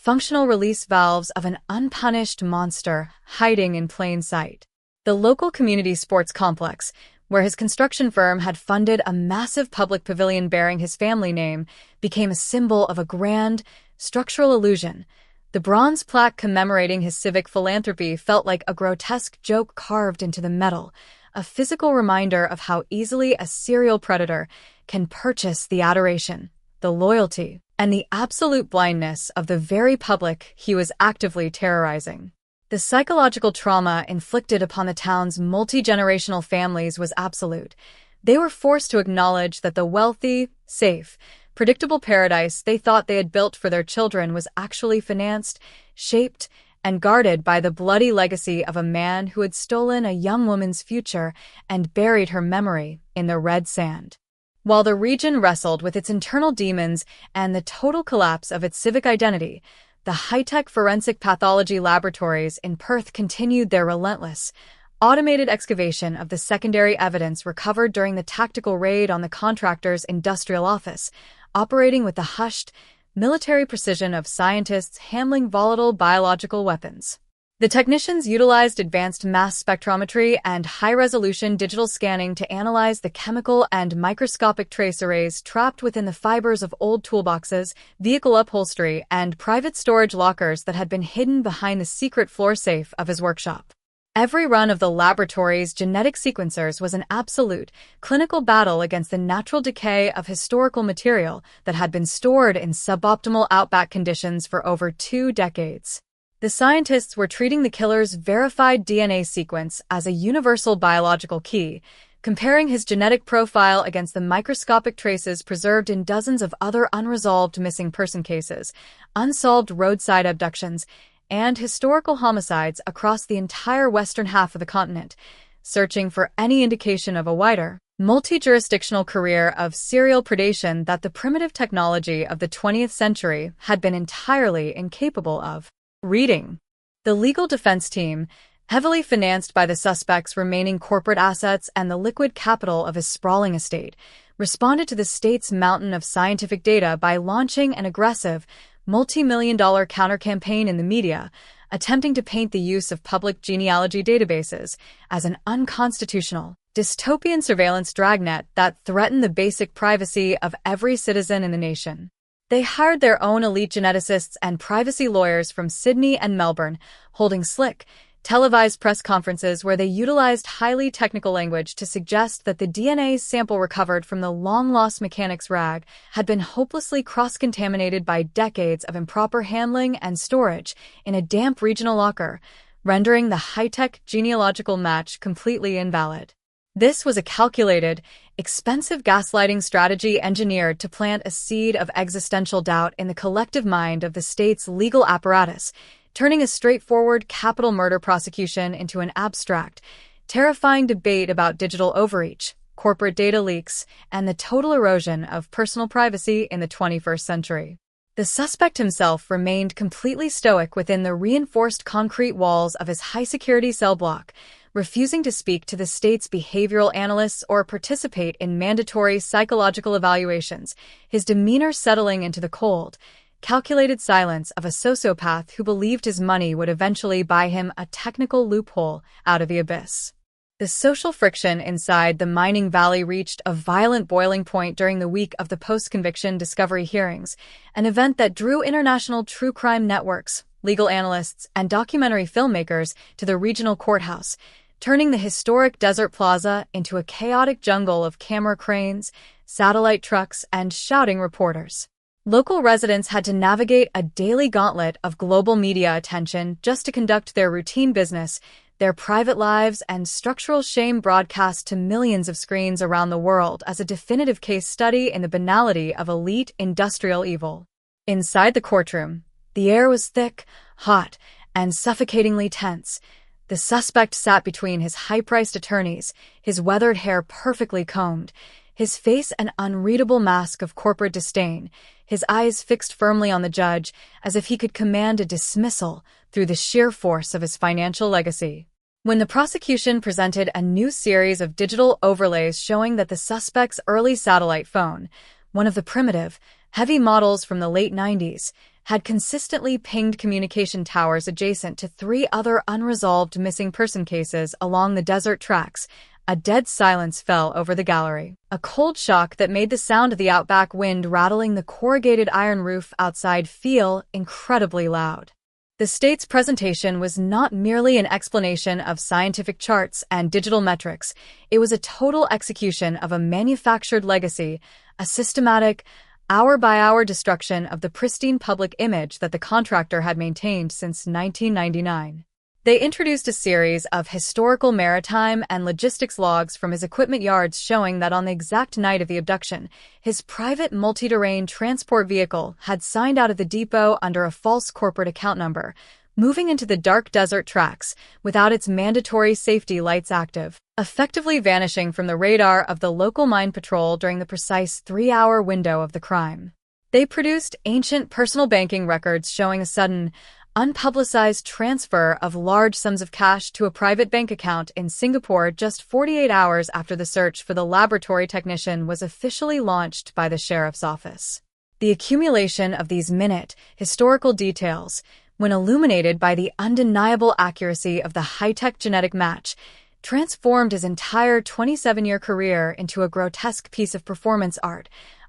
functional release valves of an unpunished monster hiding in plain sight. The local community sports complex, where his construction firm had funded a massive public pavilion bearing his family name, became a symbol of a grand, structural illusion. The bronze plaque commemorating his civic philanthropy felt like a grotesque joke carved into the metal, a physical reminder of how easily a serial predator can purchase the adoration, the loyalty, and the absolute blindness of the very public he was actively terrorizing. The psychological trauma inflicted upon the town's multi-generational families was absolute. They were forced to acknowledge that the wealthy, safe, predictable paradise they thought they had built for their children was actually financed, shaped, and guarded by the bloody legacy of a man who had stolen a young woman's future and buried her memory in the red sand. While the region wrestled with its internal demons and the total collapse of its civic identity, the high-tech forensic pathology laboratories in Perth continued their relentless, automated excavation of the secondary evidence recovered during the tactical raid on the contractor's industrial office, operating with the hushed, military precision of scientists handling volatile biological weapons. The technicians utilized advanced mass spectrometry and high-resolution digital scanning to analyze the chemical and microscopic trace arrays trapped within the fibers of old toolboxes, vehicle upholstery, and private storage lockers that had been hidden behind the secret floor safe of his workshop. Every run of the laboratory's genetic sequencers was an absolute, clinical battle against the natural decay of historical material that had been stored in suboptimal outback conditions for over 2 decades. The scientists were treating the killer's verified DNA sequence as a universal biological key, comparing his genetic profile against the microscopic traces preserved in dozens of other unresolved missing person cases, unsolved roadside abductions, and historical homicides across the entire western half of the continent, searching for any indication of a wider, multi-jurisdictional career of serial predation that the primitive technology of the 20th century had been entirely incapable of reading. The legal defense team, heavily financed by the suspect's remaining corporate assets and the liquid capital of his sprawling estate, responded to the state's mountain of scientific data by launching an aggressive, multi-million-dollar counter-campaign in the media, attempting to paint the use of public genealogy databases as an unconstitutional, dystopian surveillance dragnet that threatened the basic privacy of every citizen in the nation. They hired their own elite geneticists and privacy lawyers from Sydney and Melbourne, holding slick, televised press conferences where they utilized highly technical language to suggest that the DNA sample recovered from the long-lost mechanic's rag had been hopelessly cross-contaminated by decades of improper handling and storage in a damp regional locker, rendering the high-tech genealogical match completely invalid. This was a calculated, expensive gaslighting strategy engineered to plant a seed of existential doubt in the collective mind of the state's legal apparatus, turning a straightforward capital murder prosecution into an abstract, terrifying debate about digital overreach, corporate data leaks, and the total erosion of personal privacy in the 21st century. The suspect himself remained completely stoic within the reinforced concrete walls of his high-security cell block, refusing to speak to the state's behavioral analysts or participate in mandatory psychological evaluations, his demeanor settling into the cold, calculated silence of a sociopath who believed his money would eventually buy him a technical loophole out of the abyss. The social friction inside the mining valley reached a violent boiling point during the week of the post-conviction discovery hearings, an event that drew international true crime networks, legal analysts, and documentary filmmakers to the regional courthouse, turning the historic desert plaza into a chaotic jungle of camera cranes, satellite trucks, and shouting reporters. Local residents had to navigate a daily gauntlet of global media attention just to conduct their routine business, their private lives, and structural shame broadcast to millions of screens around the world as a definitive case study in the banality of elite industrial evil. Inside the courtroom, the air was thick, hot, and suffocatingly tense. The suspect sat between his high-priced attorneys, his weathered hair perfectly combed, his face an unreadable mask of corporate disdain, his eyes fixed firmly on the judge as if he could command a dismissal through the sheer force of his financial legacy. When the prosecution presented a new series of digital overlays showing that the suspect's early satellite phone, one of the primitive, heavy models from the late 90s, had consistently pinged communication towers adjacent to 3 other unresolved missing person cases along the desert tracks. A dead silence fell over the gallery, a cold shock that made the sound of the outback wind rattling the corrugated iron roof outside feel incredibly loud. The state's presentation was not merely an explanation of scientific charts and digital metrics. It was a total execution of a manufactured legacy, a systematic, hour-by-hour destruction of the pristine public image that the contractor had maintained since 1999. They introduced a series of historical maritime and logistics logs from his equipment yards showing that on the exact night of the abduction, his private multi-terrain transport vehicle had signed out of the depot under a false corporate account number, moving into the dark desert tracks without its mandatory safety lights active, effectively vanishing from the radar of the local mine patrol during the precise 3-hour window of the crime. They produced ancient personal banking records showing a sudden, unpublicized transfer of large sums of cash to a private bank account in Singapore just 48 hours after the search for the laboratory technician was officially launched by the sheriff's office. The accumulation of these minute, historical details, when illuminated by the undeniable accuracy of the high-tech genetic match, transformed his entire 27-year career into a grotesque piece of performance art,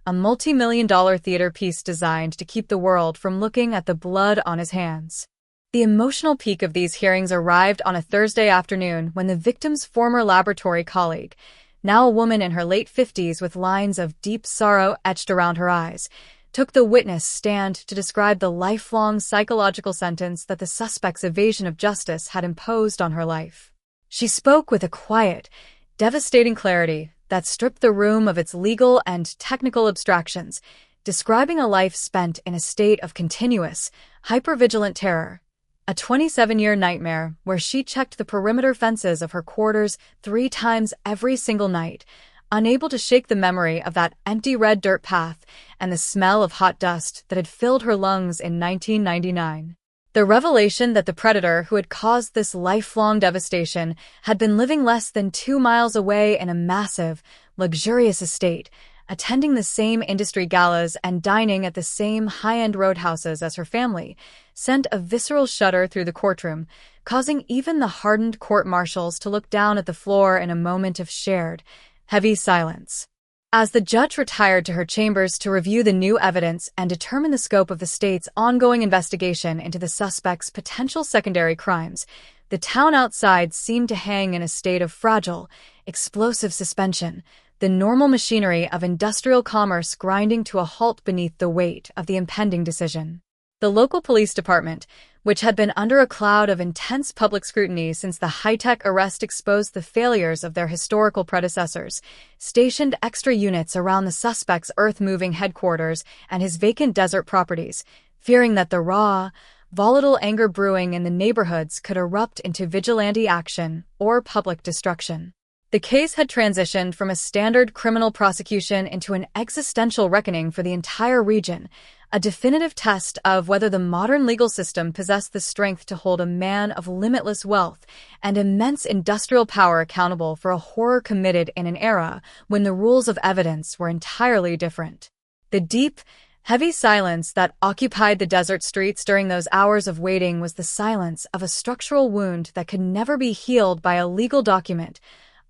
a multi-million-dollar theater piece designed to keep the world from looking at the blood on his hands. The emotional peak of these hearings arrived on a Thursday afternoon when the victim's former laboratory colleague, now a woman in her late 50s with lines of deep sorrow etched around her eyes, took the witness stand to describe the lifelong psychological sentence that the suspect's evasion of justice had imposed on her life. She spoke with a quiet, devastating clarity that stripped the room of its legal and technical abstractions, describing a life spent in a state of continuous, hypervigilant terror, a 27-year nightmare where she checked the perimeter fences of her quarters 3 times every single night, unable to shake the memory of that empty red dirt path and the smell of hot dust that had filled her lungs in 1999. The revelation that the predator who had caused this lifelong devastation had been living less than 2 miles away in a massive, luxurious estate, attending the same industry galas and dining at the same high-end roadhouses as her family, sent a visceral shudder through the courtroom, causing even the hardened court marshals to look down at the floor in a moment of shared, heavy silence. As the judge retired to her chambers to review the new evidence and determine the scope of the state's ongoing investigation into the suspect's potential secondary crimes, the town outside seemed to hang in a state of fragile, explosive suspension, the normal machinery of industrial commerce grinding to a halt beneath the weight of the impending decision. The local police department, which had been under a cloud of intense public scrutiny since the high-tech arrest exposed the failures of their historical predecessors, stationed extra units around the suspect's earth-moving headquarters and his vacant desert properties, fearing that the raw, volatile anger brewing in the neighborhoods could erupt into vigilante action or public destruction. The case had transitioned from a standard criminal prosecution into an existential reckoning for the entire region, a definitive test of whether the modern legal system possessed the strength to hold a man of limitless wealth and immense industrial power accountable for a horror committed in an era when the rules of evidence were entirely different. The deep, heavy silence that occupied the desert streets during those hours of waiting was the silence of a structural wound that could never be healed by a legal document,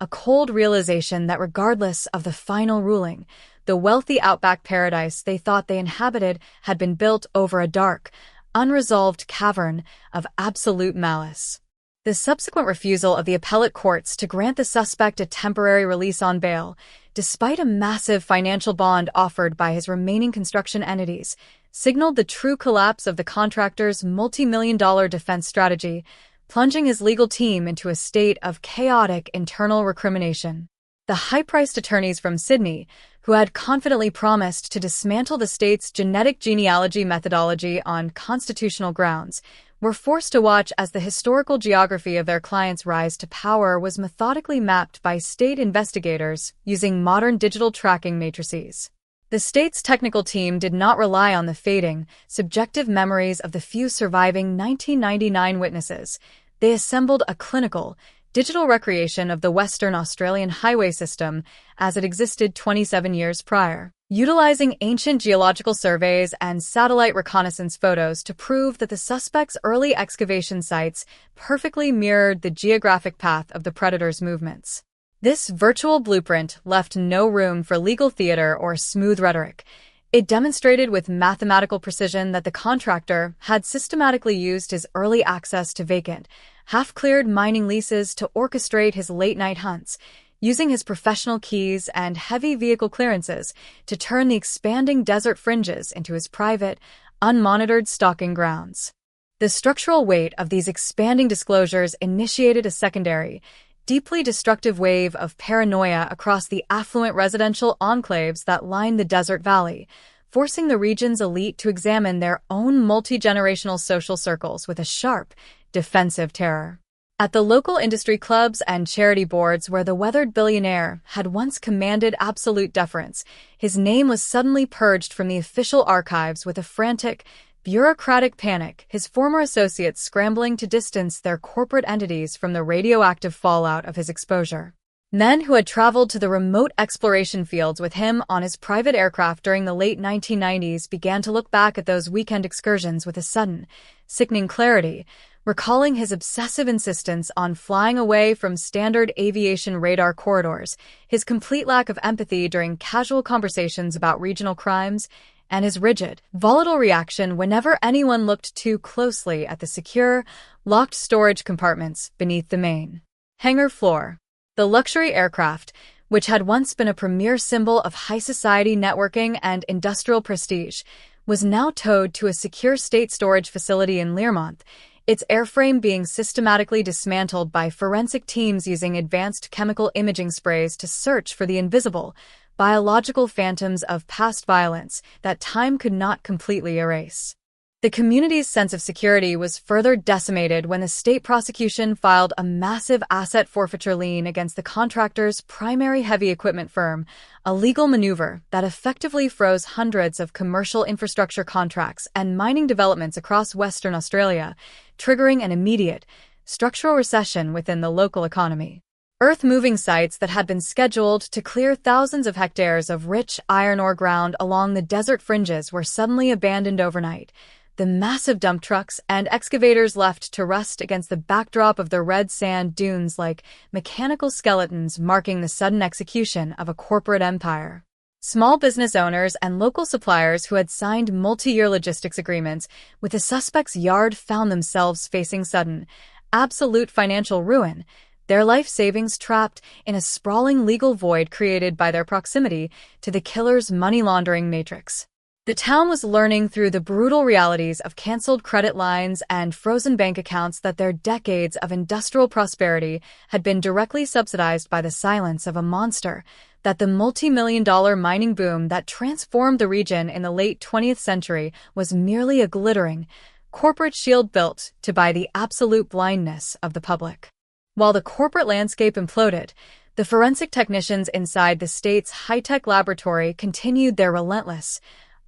a cold realization that regardless of the final ruling, the wealthy outback paradise they thought they inhabited had been built over a dark, unresolved cavern of absolute malice. The subsequent refusal of the appellate courts to grant the suspect a temporary release on bail, despite a massive financial bond offered by his remaining construction entities, signaled the true collapse of the contractor's multi-million-dollar defense strategy, plunging his legal team into a state of chaotic internal recrimination. The high-priced attorneys from Sydney, who had confidently promised to dismantle the state's genetic genealogy methodology on constitutional grounds, were forced to watch as the historical geography of their client's rise to power was methodically mapped by state investigators using modern digital tracking matrices. The state's technical team did not rely on the fading, subjective memories of the few surviving 1999 witnesses. They assembled a clinical, digital recreation of the Western Australian highway system as it existed 27 years prior. utilizing ancient geological surveys and satellite reconnaissance photos to prove that the suspect's early excavation sites perfectly mirrored the geographic path of the predator's movements. This virtual blueprint left no room for legal theater or smooth rhetoric. It demonstrated with mathematical precision that the contractor had systematically used his early access to vacant, half-cleared mining leases to orchestrate his late-night hunts, using his professional keys and heavy vehicle clearances to turn the expanding desert fringes into his private, unmonitored stalking grounds. The structural weight of these expanding disclosures initiated a secondary, deeply destructive wave of paranoia across the affluent residential enclaves that line the desert valley, forcing the region's elite to examine their own multi-generational social circles with a sharp, defensive terror. At the local industry clubs and charity boards where the weathered billionaire had once commanded absolute deference, his name was suddenly purged from the official archives with a frantic, bureaucratic panic, his former associates scrambling to distance their corporate entities from the radioactive fallout of his exposure. Men who had traveled to the remote exploration fields with him on his private aircraft during the late 1990s began to look back at those weekend excursions with a sudden, sickening clarity, recalling his obsessive insistence on flying away from standard aviation radar corridors, his complete lack of empathy during casual conversations about regional crimes, and his rigid, volatile reaction whenever anyone looked too closely at the secure, locked storage compartments beneath the main hangar floor. The luxury aircraft, which had once been a premier symbol of high society networking and industrial prestige, was now towed to a secure state storage facility in Learmonth, its airframe being systematically dismantled by forensic teams using advanced chemical imaging sprays to search for the invisible, biological phantoms of past violence that time could not completely erase. The community's sense of security was further decimated when the state prosecution filed a massive asset forfeiture lien against the contractor's primary heavy equipment firm, a legal maneuver that effectively froze hundreds of commercial infrastructure contracts and mining developments across Western Australia, triggering an immediate, structural recession within the local economy. Earth-moving sites that had been scheduled to clear thousands of hectares of rich iron ore ground along the desert fringes were suddenly abandoned overnight, the massive dump trucks and excavators left to rust against the backdrop of the red sand dunes like mechanical skeletons marking the sudden execution of a corporate empire. Small business owners and local suppliers who had signed multi-year logistics agreements with the suspect's yard found themselves facing sudden, absolute financial ruin, their life savings trapped in a sprawling legal void created by their proximity to the killer's money laundering matrix. The town was learning through the brutal realities of canceled credit lines and frozen bank accounts that their decades of industrial prosperity had been directly subsidized by the silence of a monster, that the multi-million-dollar mining boom that transformed the region in the late 20th century was merely a glittering, corporate shield built to buy the absolute blindness of the public. While the corporate landscape imploded, the forensic technicians inside the state's high-tech laboratory continued their relentless,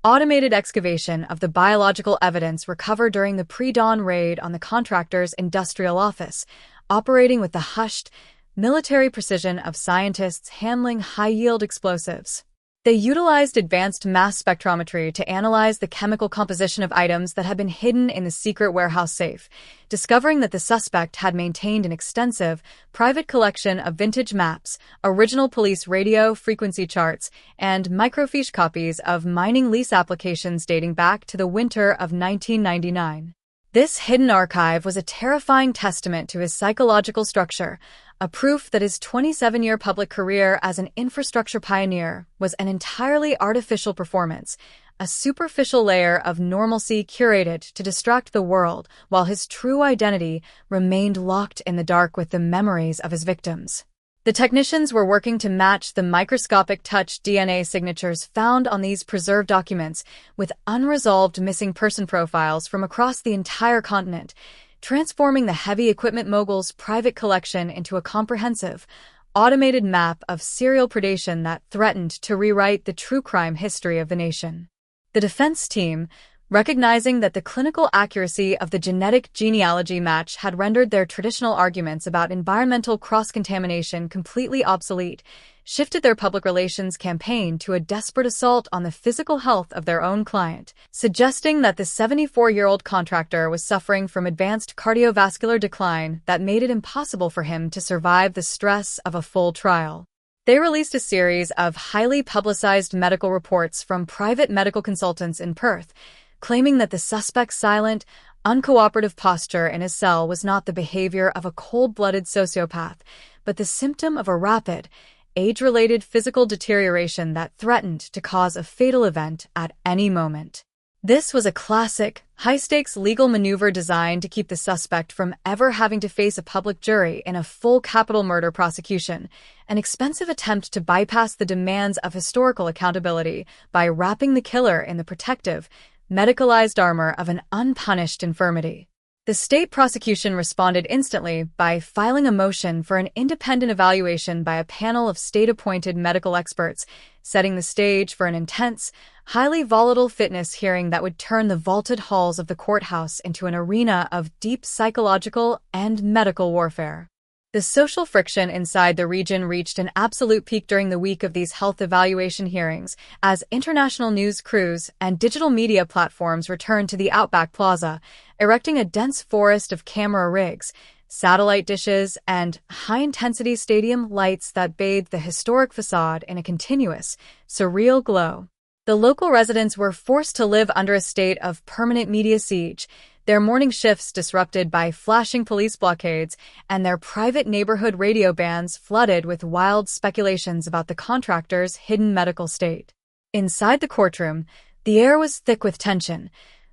automated excavation of the biological evidence recovered during the pre-dawn raid on the contractor's industrial office, operating with the hushed, military precision of scientists handling high-yield explosives. They utilized advanced mass spectrometry to analyze the chemical composition of items that had been hidden in the secret warehouse safe, discovering that the suspect had maintained an extensive, private collection of vintage maps, original police radio frequency charts, and microfiche copies of mining lease applications dating back to the winter of 1999. This hidden archive was a terrifying testament to his psychological structure, a proof that his 27-year public career as an infrastructure pioneer was an entirely artificial performance, a superficial layer of normalcy curated to distract the world while his true identity remained locked in the dark with the memories of his victims. The technicians were working to match the microscopic touch DNA signatures found on these preserved documents with unresolved missing person profiles from across the entire continent, transforming the heavy equipment mogul's private collection into a comprehensive, automated map of serial predation that threatened to rewrite the true crime history of the nation. The defense team, Recognizing that the clinical accuracy of the genetic genealogy match had rendered their traditional arguments about environmental cross-contamination completely obsolete, shifted their public relations campaign to a desperate assault on the physical health of their own client, suggesting that the 74-year-old contractor was suffering from advanced cardiovascular decline that made it impossible for him to survive the stress of a full trial. They released a series of highly publicized medical reports from private medical consultants in Perth, claiming that the suspect's silent, uncooperative posture in his cell was not the behavior of a cold-blooded sociopath, but the symptom of a rapid, age-related physical deterioration that threatened to cause a fatal event at any moment. This was a classic, high-stakes legal maneuver designed to keep the suspect from ever having to face a public jury in a full capital murder prosecution, an expensive attempt to bypass the demands of historical accountability by wrapping the killer in the protective, medicalized armor of an unpunished infirmity. The state prosecution responded instantly by filing a motion for an independent evaluation by a panel of state-appointed medical experts, setting the stage for an intense, highly volatile fitness hearing that would turn the vaulted halls of the courthouse into an arena of deep psychological and medical warfare. The social friction inside the region reached an absolute peak during the week of these health evaluation hearings, as international news crews and digital media platforms returned to the Outback Plaza, erecting a dense forest of camera rigs, satellite dishes, and high-intensity stadium lights that bathed the historic facade in a continuous, surreal glow. The local residents were forced to live under a state of permanent media siege, their morning shifts disrupted by flashing police blockades, and their private neighborhood radio bands flooded with wild speculations about the contractor's hidden medical state. Inside the courtroom, the air was thick with tension.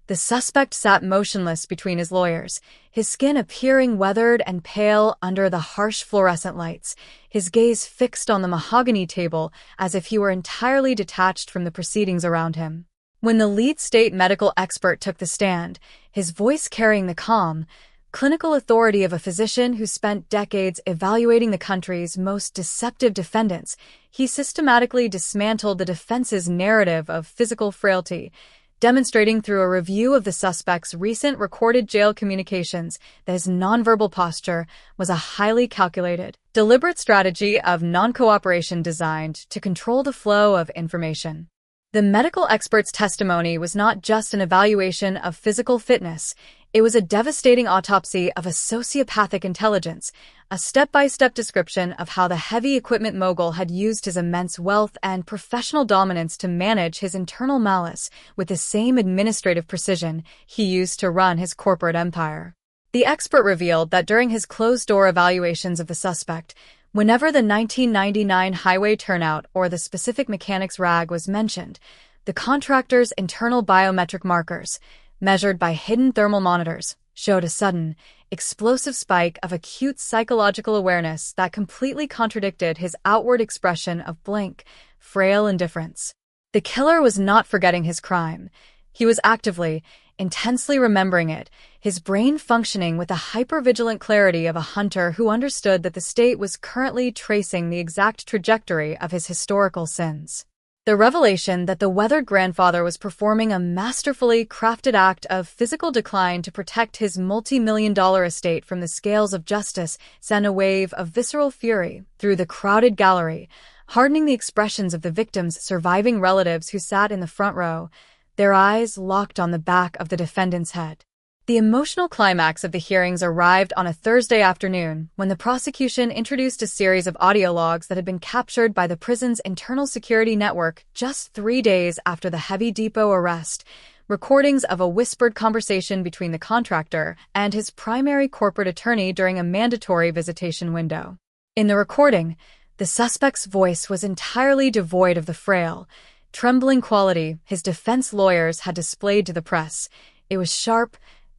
The suspect sat motionless between his lawyers, his skin appearing weathered and pale under the harsh fluorescent lights, his gaze fixed on the mahogany table as if he were entirely detached from the proceedings around him. When the lead state medical expert took the stand, his voice carrying the calm, clinical authority of a physician who spent decades evaluating the country's most deceptive defendants, he systematically dismantled the defense's narrative of physical frailty, demonstrating through a review of the suspect's recent recorded jail communications that his nonverbal posture was a highly calculated, deliberate strategy of non-cooperation designed to control the flow of information. The medical expert's testimony was not just an evaluation of physical fitness, it was a devastating autopsy of a sociopathic intelligence, a step-by-step description of how the heavy equipment mogul had used his immense wealth and professional dominance to manage his internal malice with the same administrative precision he used to run his corporate empire. The expert revealed that during his closed-door evaluations of the suspect, whenever the 1999 highway turnout or the specific mechanics rag was mentioned, the contractor's internal biometric markers, measured by hidden thermal monitors, showed a sudden, explosive spike of acute psychological awareness that completely contradicted his outward expression of blank, frail indifference. The killer was not forgetting his crime. He was actively, intensely remembering it, his brain functioning with the hypervigilant clarity of a hunter who understood that the state was currently tracing the exact trajectory of his historical sins. The revelation that the weathered grandfather was performing a masterfully crafted act of physical decline to protect his multi-million-dollar estate from the scales of justice sent a wave of visceral fury through the crowded gallery, hardening the expressions of the victim's surviving relatives who sat in the front row, their eyes locked on the back of the defendant's head. The emotional climax of the hearings arrived on a Thursday afternoon when the prosecution introduced a series of audio logs that had been captured by the prison's internal security network just 3 days after the Heavy Depot arrest, recordings of a whispered conversation between the contractor and his primary corporate attorney during a mandatory visitation window. In the recording, the suspect's voice was entirely devoid of the frail, trembling quality his defense lawyers had displayed to the press. It was sharp,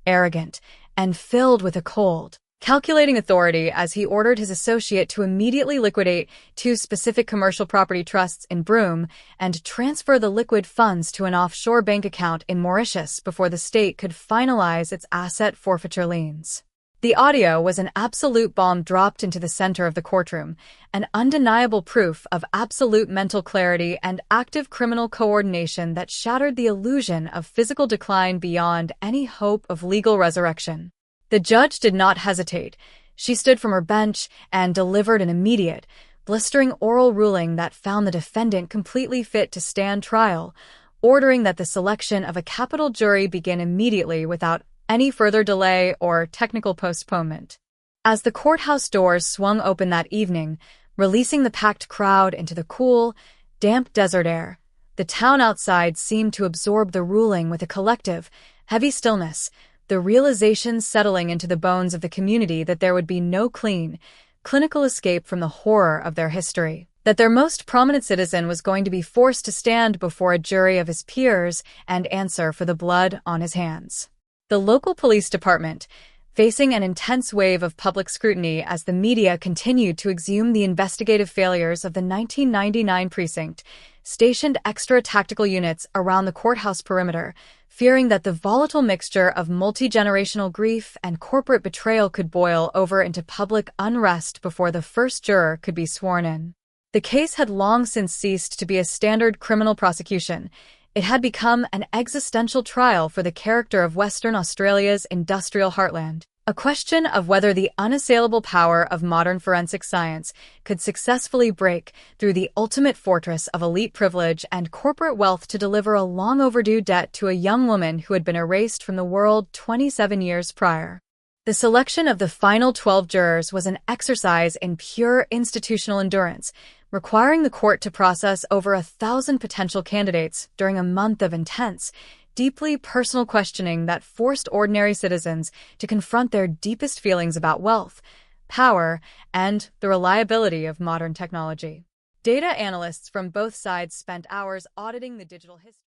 arrogant, and filled with a cold, calculating authority as he ordered his associate to immediately liquidate 2 specific commercial property trusts in Broome and transfer the liquid funds to an offshore bank account in Mauritius before the state could finalize its asset forfeiture liens. The audio was an absolute bomb dropped into the center of the courtroom, an undeniable proof of absolute mental clarity and active criminal coordination that shattered the illusion of physical decline beyond any hope of legal resurrection. The judge did not hesitate. She stood from her bench and delivered an immediate, blistering oral ruling that found the defendant completely fit to stand trial, ordering that the selection of a capital jury begin immediately without any further delay or technical postponement. As the courthouse doors swung open that evening, releasing the packed crowd into the cool, damp desert air, the town outside seemed to absorb the ruling with a collective, heavy stillness, the realization settling into the bones of the community that there would be no clean, clinical escape from the horror of their history, that their most prominent citizen was going to be forced to stand before a jury of his peers and answer for the blood on his hands. The local police department, facing an intense wave of public scrutiny as the media continued to exhume the investigative failures of the 1999 precinct, stationed extra tactical units around the courthouse perimeter, fearing that the volatile mixture of multi-generational grief and corporate betrayal could boil over into public unrest before the first juror could be sworn in. The case had long since ceased to be a standard criminal prosecution. It had become an existential trial for the character of Western Australia's industrial heartland, a question of whether the unassailable power of modern forensic science could successfully break through the ultimate fortress of elite privilege and corporate wealth to deliver a long overdue debt to a young woman who had been erased from the world 27 years prior. The selection of the final 12 jurors was an exercise in pure institutional endurance, requiring the court to process over 1,000 potential candidates during a month of intense, deeply personal questioning that forced ordinary citizens to confront their deepest feelings about wealth, power, and the reliability of modern technology. Data analysts from both sides spent hours auditing the digital history.